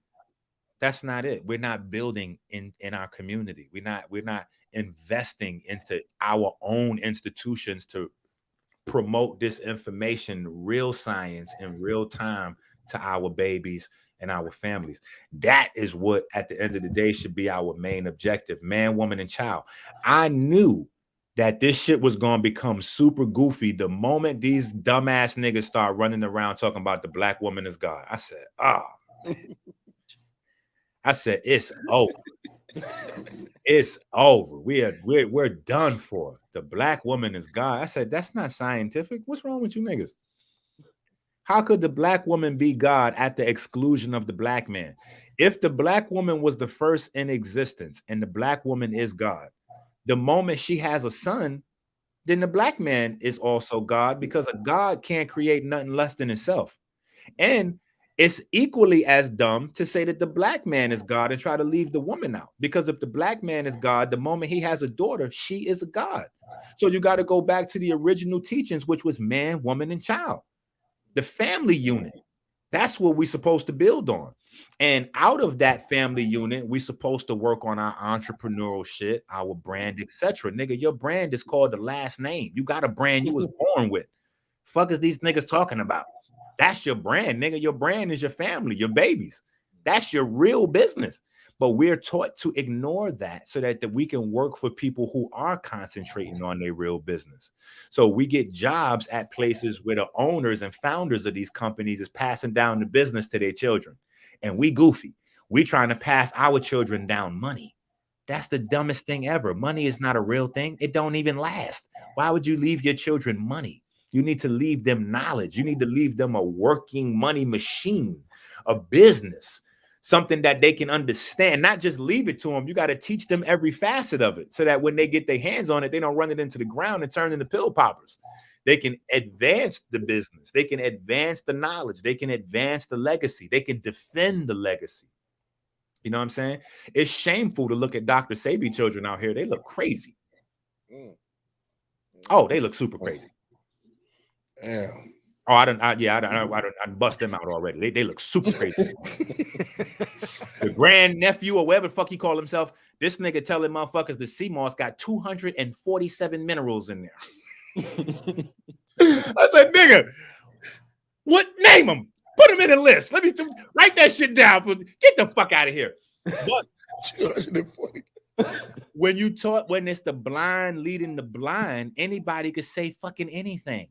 That's not it. We're not building in our community. We're not investing into our own institutions to promote this information, real science in real time to our babies and our families. That is what at the end of the day should be our main objective, man, woman, and child. I knew that this shit was going to become super goofy the moment these dumbass niggas start running around talking about the black woman is God. I said, it's over. It's over. We're done for. The black woman is God. I said, that's not scientific. What's wrong with you niggas? How could the black woman be God at the exclusion of the black man? If the black woman was the first in existence and the black woman is God, the moment she has a son, then the black man is also God because a God can't create nothing less than himself. And It's equally as dumb to say that the black man is God and try to leave the woman out. Because if the black man is God, the moment he has a daughter, she is a God. So you got to go back to the original teachings, which was man, woman, and child. The family unit. That's what we're supposed to build on. And out of that family unit, we're supposed to work on our entrepreneurial shit, our brand, etc. Nigga, your brand is called the last name. You got a brand you was born with. Fuck is these niggas talking about? That's your brand, nigga. Your brand is your family, your babies. That's your real business. But we're taught to ignore that so that we can work for people who are concentrating on their real business. So we get jobs at places where the owners and founders of these companies is passing down the business to their children. And we goofy. We trying to pass our children down money. That's the dumbest thing ever. Money is not a real thing. It don't even last. Why would you leave your children money? You need to leave them knowledge. You need to leave them a working money machine, a business, something that they can understand, not just leave it to them. You got to teach them every facet of it so that when they get their hands on it, they don't run it into the ground and turn into pill poppers. They can advance the business. They can advance the knowledge. They can advance the legacy. They can defend the legacy. You know what I'm saying? It's shameful to look at Dr. Sebi children out here. They look crazy. Oh, they look super crazy. Damn. Oh, I bust them out already. They look super crazy. The grand nephew or whatever the fuck he called himself, this nigga telling motherfuckers the sea moss got 247 minerals in there. I said, nigga, what? Name them. Put them in a list. Let me write that shit down. Get the fuck out of here. But 240. when it's the blind leading the blind, anybody could say fucking anything.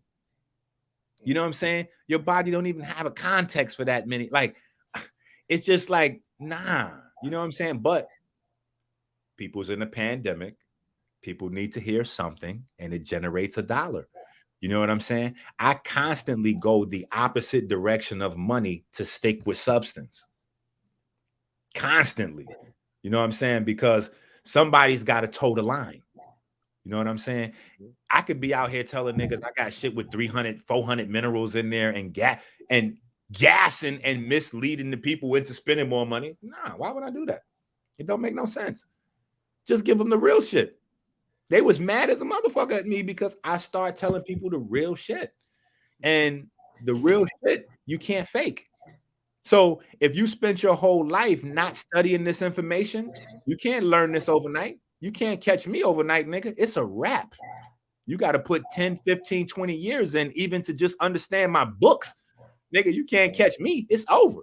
You know what I'm saying? Your body don't even have a context for that many. Like, it's just like, nah. You know what I'm saying? But people's in a pandemic. People need to hear something, and it generates $1. You know what I'm saying? I constantly go the opposite direction of money to stick with substance. Constantly. You know what I'm saying? Because somebody's got to toe the line. You know what I'm saying? I could be out here telling niggas I got shit with 300, 400 minerals in there and gassing and misleading the people into spending more money. Nah, why would I do that? It don't make no sense. Just give them the real shit. They was mad as a motherfucker at me because I started telling people the real shit. And the real shit, you can't fake. So if you spent your whole life not studying this information, you can't learn this overnight. You can't catch me overnight, nigga. It's a wrap. You got to put 10, 15, 20 years in even to just understand my books. Nigga, you can't catch me. It's over.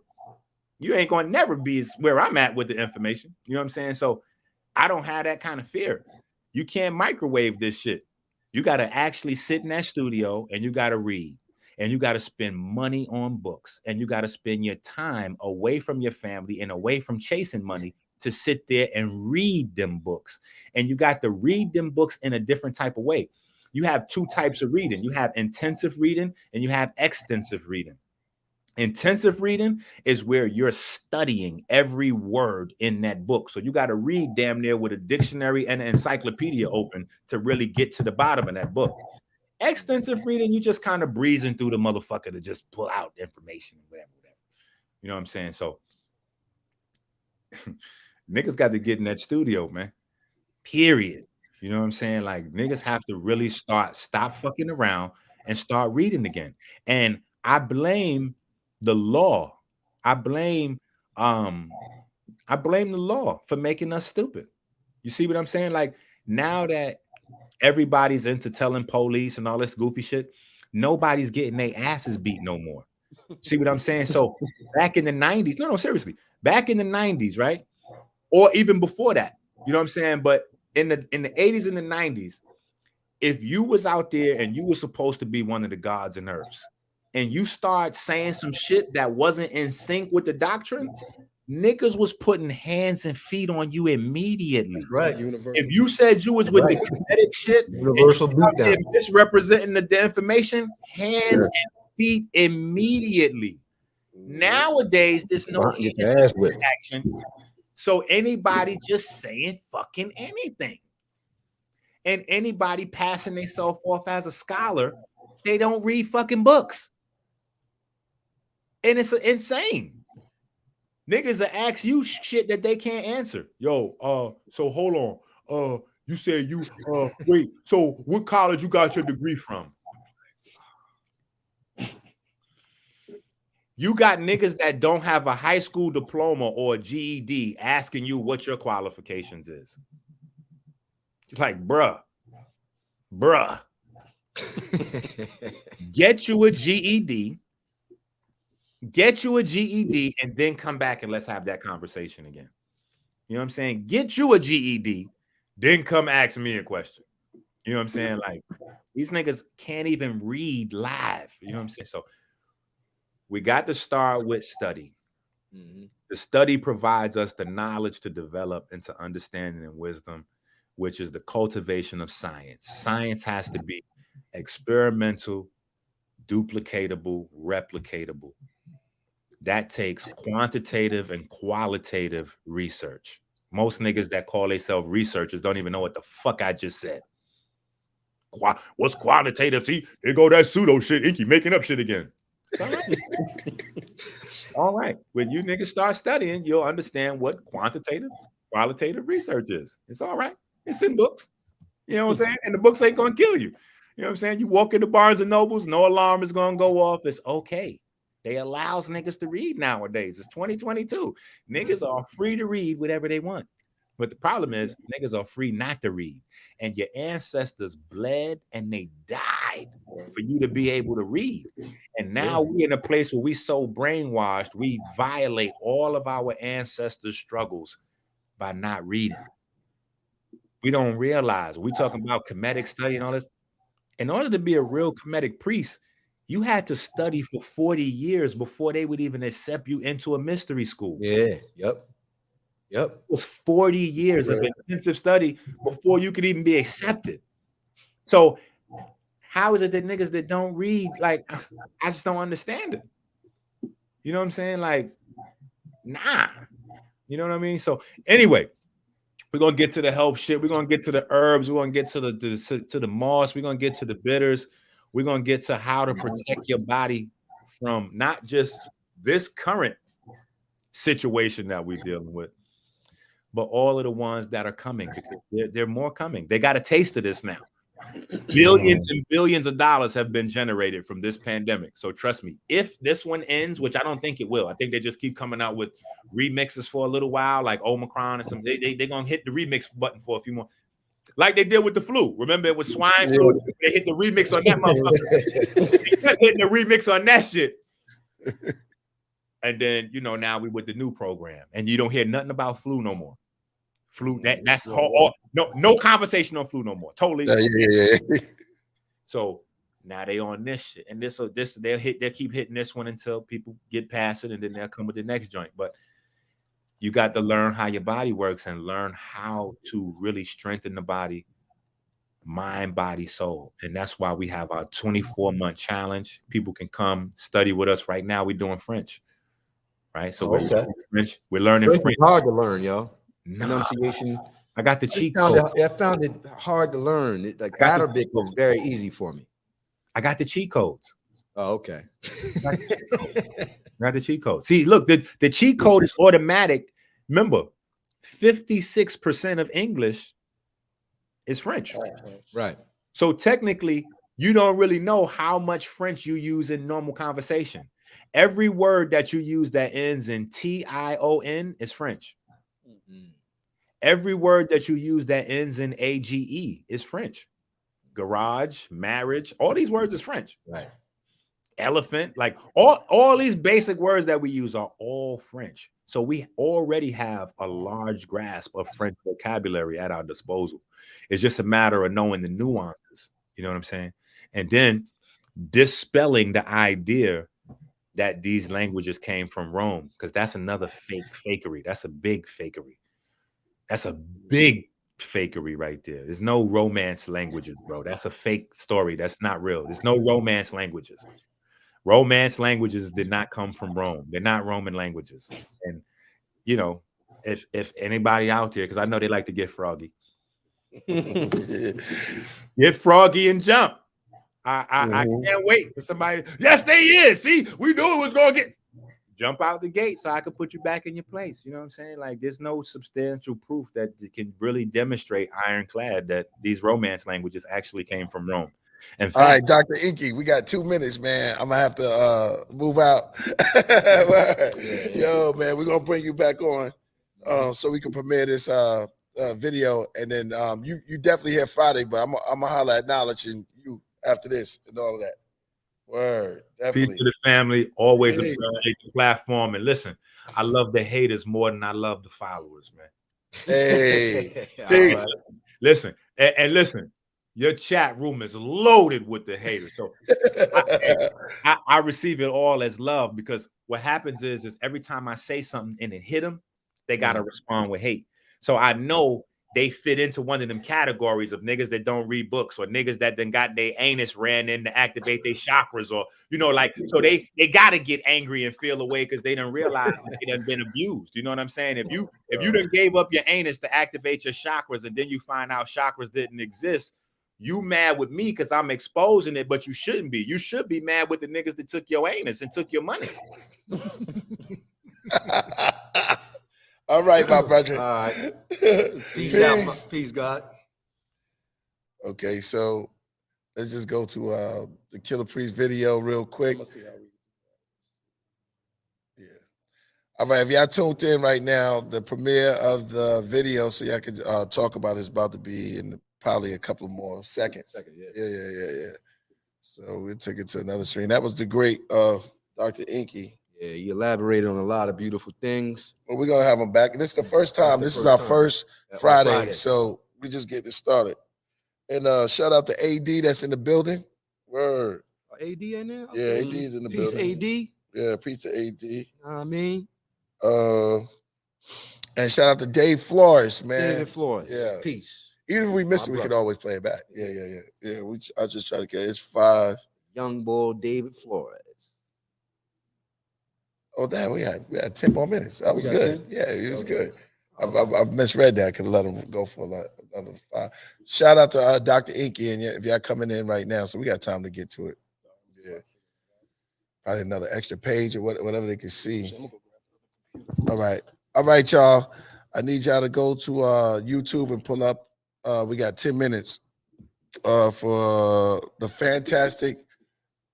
You ain't going to never be where I'm at with the information. You know what I'm saying? So I don't have that kind of fear. You can't microwave this shit. You got to actually sit in that studio and you got to read. And you got to spend money on books. And you got to spend your time away from your family and away from chasing money to sit there and read them books. And you got to read them books in a different type of way. You have two types of reading. You have intensive reading and you have extensive reading. Intensive reading is where you're studying every word in that book. So you got to read damn near with a dictionary and an encyclopedia open to really get to the bottom of that book. Extensive reading, you just kind of breezing through the motherfucker to just pull out information, whatever. You know what I'm saying? So niggas got to get in that studio, man. Period. You know what I'm saying? Like niggas have to really stop fucking around and start reading again. And I blame the law. I blame the law for making us stupid. You see what I'm saying? Like now that everybody's into telling police and all this goofy shit, nobody's getting their asses beat no more. See what I'm saying? So back in the 90s, no, seriously, back in the 90s, right? Or even before that, you know what I'm saying? But in the 80s and the 90s, if you was out there and you were supposed to be one of the gods and earths, and you start saying some shit that wasn't in sync with the doctrine, niggas was putting hands and feet on you immediately. Right. If you said you was with the kinetic shit, Universal beatdown, misrepresenting the information, hands and feet immediately. Nowadays, there's no action. So anybody just saying fucking anything. And anybody passing themselves off as a scholar, they don't read fucking books. And it's insane. Niggas will ask you shit that they can't answer. Yo, so hold on. You said you wait, so what college you got your degree from? You got niggas that don't have a high school diploma or a GED asking you what your qualifications is. It's like, bruh. Get you a GED. Get you a GED and then come back and let's have that conversation again. You know what I'm saying? Get you a GED, then come ask me a question. You know what I'm saying? Like, these niggas can't even read live. You know what I'm saying? So we got to start with study. Mm-hmm. The study provides us the knowledge to develop into understanding and wisdom, which is the cultivation of science. Science has to be experimental, duplicatable, replicatable. That takes quantitative and qualitative research. Most niggas that call themselves researchers don't even know what the fuck I just said. What's quantitative? See, there go that pseudo shit. Inky making up shit again. All right. All right. When you niggas start studying, you'll understand what quantitative, qualitative research is. It's all right. It's in books. You know what I'm saying? And the books ain't going to kill you. You know what I'm saying? You walk into Barnes and Nobles, no alarm is going to go off. It's okay. They allows niggas to read nowadays. It's 2022. Niggas are free to read whatever they want. But the problem is niggas are free not to read. And your ancestors bled and they died for you to be able to read. And now we're in a place where we so brainwashed, we violate all of our ancestors' struggles by not reading. We don't realize. We talking about Kemetic study and all this. In order to be a real Kemetic priest, you had to study for 40 years before they would even accept you into a mystery school. Yeah. Yep. It was 40 years of intensive study before you could even be accepted. So how is it that niggas that don't read, like, I just don't understand it. You know what I'm saying? Like, nah. You know what I mean? So anyway, we're going to get to the health shit. We're going to get to the herbs. We're going to get to the moss. We're going to get to the bitters. We're going to get to how to protect your body from not just this current situation that we're dealing with, but all of the ones that are coming, because they're more coming. They got a taste of this now. Billions and billions of dollars have been generated from this pandemic. So trust me, if this one ends, which I don't think it will, I think they just keep coming out with remixes for a little while, like Omicron and some. They're going to hit the remix button for a few more. Like they did with the flu. Remember, it was swine flu. They hit the remix on that motherfucker. They kept hitting the remix on that shit. And then, you know, now we with the new program. And you don't hear nothing about flu no more. Flu, that's no conversation on flu no more. Totally. Yeah. So now they on this shit. And they'll keep hitting this one until people get past it, and then they'll come with the next joint. But you got to learn how your body works and learn how to really strengthen the body, mind, body, soul. And that's why we have our 24-month challenge. People can come study with us right now. We're doing French, right? So we're learning French. We're learning French. It's hard to learn, yo. Enunciation. I got the cheat code. I found it hard to learn. Arabic was very easy for me. I got the cheat codes. Oh, okay. Got the cheat code. See, look, the cheat code is automatic. Remember, 56% of English is French. Right. So technically, you don't really know how much French you use in normal conversation. Every word that you use that ends in T-I-O-N is French. Mm-hmm. Every word that you use that ends in A-G-E is French. Garage, marriage, all these words is French. Right. Elephant, like all these basic words that we use are all French. So we already have a large grasp of French vocabulary at our disposal. It's just a matter of knowing the nuances. You know what I'm saying? And then dispelling the idea that these languages came from Rome, because that's another fakery. That's a big fakery. That's a big fakery right there. There's no romance languages, bro. That's a fake story. That's not real. There's no romance languages. Romance languages did not come from Rome. They're not Roman languages. And, you know, if anybody out there, because I know they like to get froggy. Get froggy and jump. I can't wait for somebody. Yes, they is. See, we knew it was going to get. jump out the gate so I could put you back in your place. You know what I'm saying? Like, there's no substantial proof that can really demonstrate ironclad that these Romance languages actually came from Rome. In fact, all right, Dr. Enqi, we got 2 minutes, man. I'm gonna have to move out. Yo, man, we're gonna bring you back on so we can premiere this video, and then you definitely here Friday, but I'm gonna holler at Knowledge and you after this and all of that. Word, definitely. Peace to the family. Always appreciate the platform. And listen, I love the haters more than I love the followers, man. Hey, peace. Listen, and listen, your chat room is loaded with the haters. So I receive it all as love, because what happens is every time I say something and it hit them, they got to respond with hate. So I know they fit into one of them categories of niggas that don't read books, or niggas that then got their anus ran in to activate their chakras, or, you know, like, so they got to get angry and feel away because they done realize that they done been abused. You know what I'm saying? If you done gave up your anus to activate your chakras, and then you find out chakras didn't exist, you mad with me because I'm exposing it, but you shouldn't be. You should be mad with the niggas that took your anus and took your money. All right, my brother. All right. Peace out. Peace, God. Okay, so let's just go to the Killah Priest video real quick. Yeah. All right, if y'all tuned in right now, the premiere of the video, so y'all can talk about it, is about to be in probably a couple more seconds. Yeah. So we'll take it to another stream. That was the great Dr. Enqi. Yeah, he elaborated on a lot of beautiful things. Well, we're gonna have him back. This is the first time. This is our first Friday, so we just getting started. And shout out to AD that's in the building. Word. AD in there? Okay. Yeah, AD is in the peace, building. AD. Yeah, peace to AD. You know what I mean? And shout out to Dave Flores, man. David Flores. Yeah. Peace. Even if we miss it, we could always play it back. Yeah. I just try to get it's 5. Young boy David Flores. Oh, damn, we had 10 more minutes. That was good. 10? Yeah, it was good. I've misread that. I could have let him go for another 5. Shout out to Dr. Enqi, and if y'all coming in right now, so we got time to get to it. Yeah, probably another extra page or whatever they can see. All right, y'all. I need y'all to go to YouTube and pull up. We got 10 minutes for the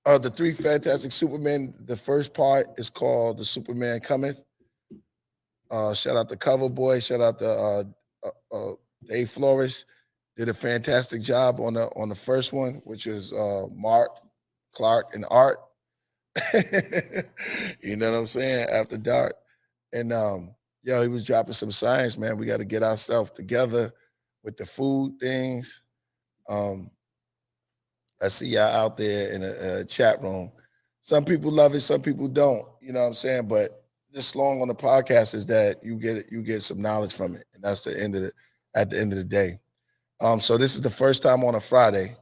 the 3 Fantastic Supermen. The first part is called The Superman Cometh. Shout out to Cover Boy. Shout out to Dave Flores. Did a fantastic job on the first one, which is Mark, Clark, and Art. You know what I'm saying? After dark. And he was dropping some science, man. We got to get ourselves together with the food things. I see y'all out there in a chat room. Some people love it, some people don't. You know what I'm saying? But this long on the podcast is that you get some knowledge from it, and that's at the end of the day. So this is the first time on a Friday.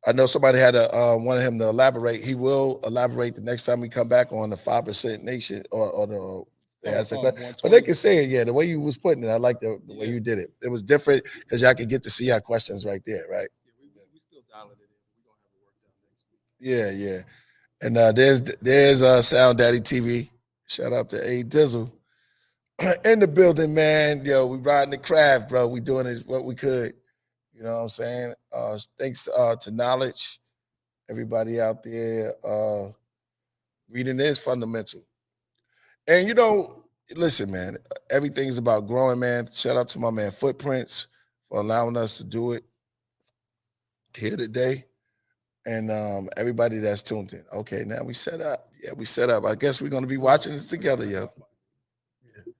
I know somebody had wanted him to elaborate. He will elaborate the next time we come back on the 5% Nation or the. But they can say it, the way you was putting it. I like the way you did it. It was different because y'all could get to see our questions right there, right? We still dialing it in. We're gonna have it worked out next week. Yeah. And there's Sound Daddy TV. Shout out to A Dizzle in the building, man. Yo, we riding the craft, bro. We doing it what we could. You know what I'm saying? Thanks to Knowledge, everybody out there. Reading is fundamental. And listen, man, everything's about growing, man. Shout out to my man Footprints for allowing us to do it here today. And everybody that's tuned in. Okay, now we set up. Yeah, we set up. I guess we're gonna be watching this together, yo. Yeah.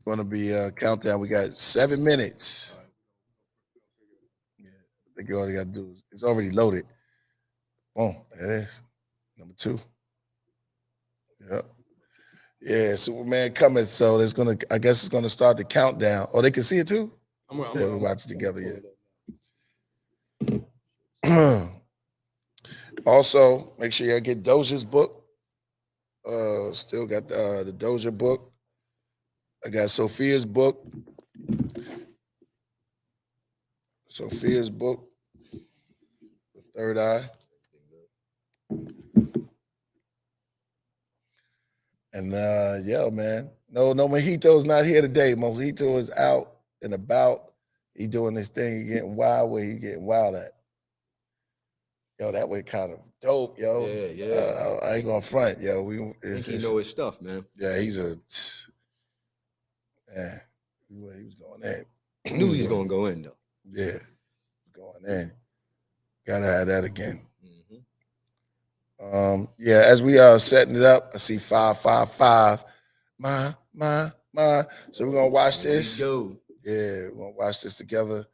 Gonna be a countdown. We got 7 minutes. Yeah, I think all you gotta do is it's already loaded. Boom, there it is. Number 2. Yep. Yeah, Superman coming. So I guess it's gonna start the countdown. Oh, they can see it too? We're watching together, yeah. Also, make sure y'all get Doja's book. Still got the Doja book. I got Sophia's book. The Third Eye. And yo, man. No, Mojito's not here today. Mojito is out and about. He doing this thing, he getting wild where he getting wild at. Yo, that way kind of dope, yo. Yeah. I ain't gonna front, yo. He know his stuff, man. Yeah, he was going in. Knew he was gonna go in though. Yeah, going in. Gotta have that again. Yeah, as we are setting it up, I see 555. My. So we're gonna watch this. Yeah, we're gonna watch this together.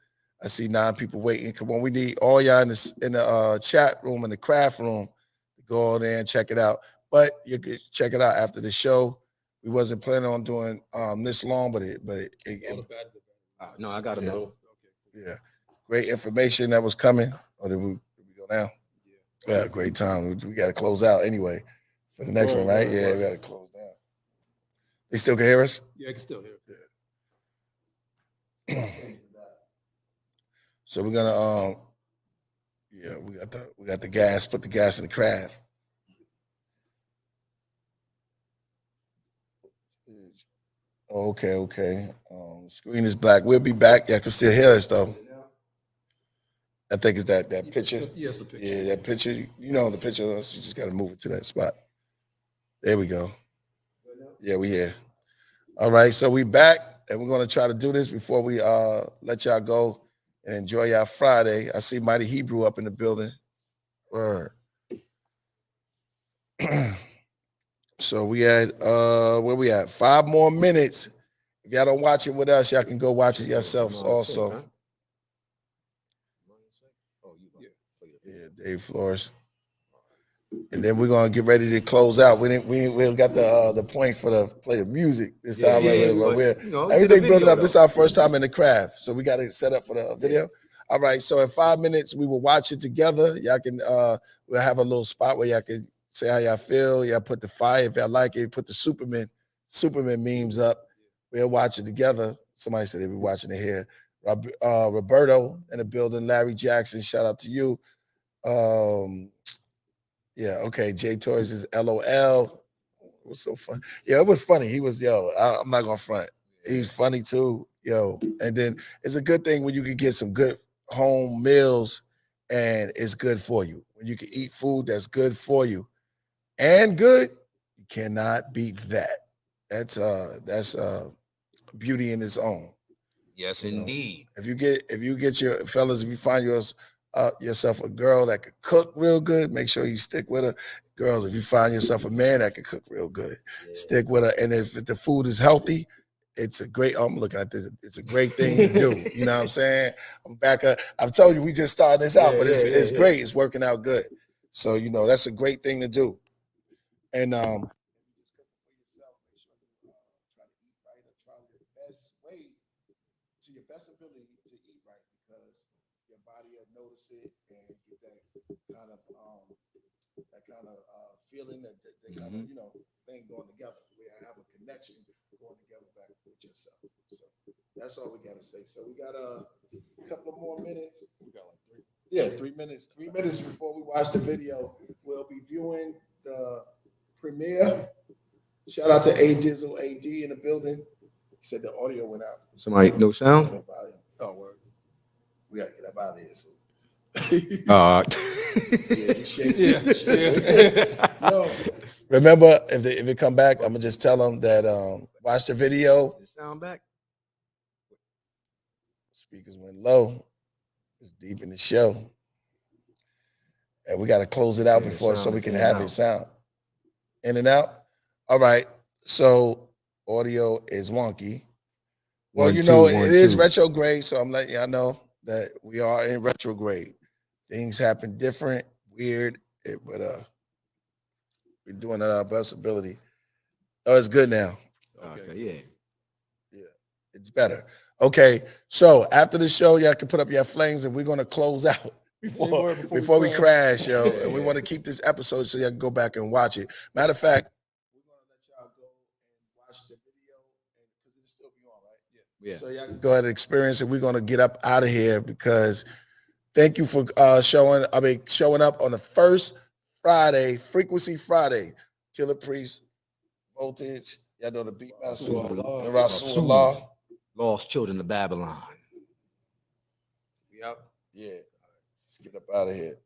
I see 9 people waiting. Come on, we need all y'all in the chat room, in the craft room, to go on there and check it out. But you can check it out after the show. We wasn't planning on doing this long, but it no, I got it now. Yeah, great information that was coming. Or did we go now? Yeah, great time. We got to close out anyway for the next one, right? Yeah, we got to close down. They still can hear us? Yeah, I can still hear. Yeah. So we're gonna we got the gas. Put the gas in the craft. Okay. Screen is black. We'll be back. Y'all can still hear us though. I think it's that picture. Yes, the picture. Yeah, that picture. You know the picture. You just got to move it to that spot. There we go. Yeah, we here. All right, so we back, and we're gonna try to do this before we let y'all go and enjoy y'all Friday. I see Mighty Hebrew up in the building. Word. So we had where we at? 5 more minutes. If y'all don't watch it with us, y'all can go watch it yourselves also. Yeah, Dave Flores. And then we're gonna get ready to close out. We got the point for the play the music this time. Everything built up. This is our first time in the craft, so we got to set up for the video. All right. So in 5 minutes, we will watch it together. Y'all can we'll have a little spot where y'all can say how y'all feel. Y'all put the fire if y'all like it. Put the Superman memes up. We'll watch it together. Somebody said they be watching it here. Roberto in the building. Larry Jackson. Shout out to you. Yeah, okay. Jay Torres is LOL. It was so fun. Yeah, it was funny. He was, I'm not gonna front. He's funny too, And then it's a good thing when you can get some good home meals and it's good for you. When you can eat food that's good for you and good, you cannot beat that. That's beauty in its own. Yes, indeed. If you get your fellas, if you find yourself a girl that could cook real good, make sure you stick with her. Girls, if you find yourself a man that can cook real good, stick with her. And if the food is healthy, it's a great. I'm looking at this. It's a great thing to do. You know what I'm saying? I'm back. I've told you we just started this out, but it's great. It's working out good. So that's a great thing to do. And your best ability to eat right, because your body will notice it and get that kind of feeling that kind of thing going together. We have a connection going together back with yourself. So that's all we got to say. So we got a couple of more minutes. We got like 3. Yeah, 3 minutes. 3 minutes before we watch the video, we'll be viewing the premiere. Shout out to A Dizzle AD in the building. He said the audio went out. Somebody, no sound? Oh, word. We got to get up out of here. So. Remember, if it come back, I'm going to just tell them that watch the video. Is the sound back? Speakers went low. It's deep in the show. And we got to close it out before so we can have it sound. In and out? All right. So audio is wonky. Well, it is retrograde, so I'm letting y'all know that we are in retrograde. Things happen different, weird, but we're doing it our best ability. Oh, it's good now. Okay, yeah, it's better. Okay, so after the show, y'all can put up your flames, and we're gonna close out before we crash, yo. And we want to keep this episode so y'all can go back and watch it. Matter of fact, we're gonna let y'all go and watch the video, because it'll still be on, right? Yeah. So y'all can go ahead and experience it. We're gonna get up out of here because thank you for showing up on the first Friday, Frequency Friday. Killah Priest, Voltage. Y'all know the beat master. Rasulullah. And Rasulullah. Lost children of Babylon. We out. Yeah. Let's get up out of here.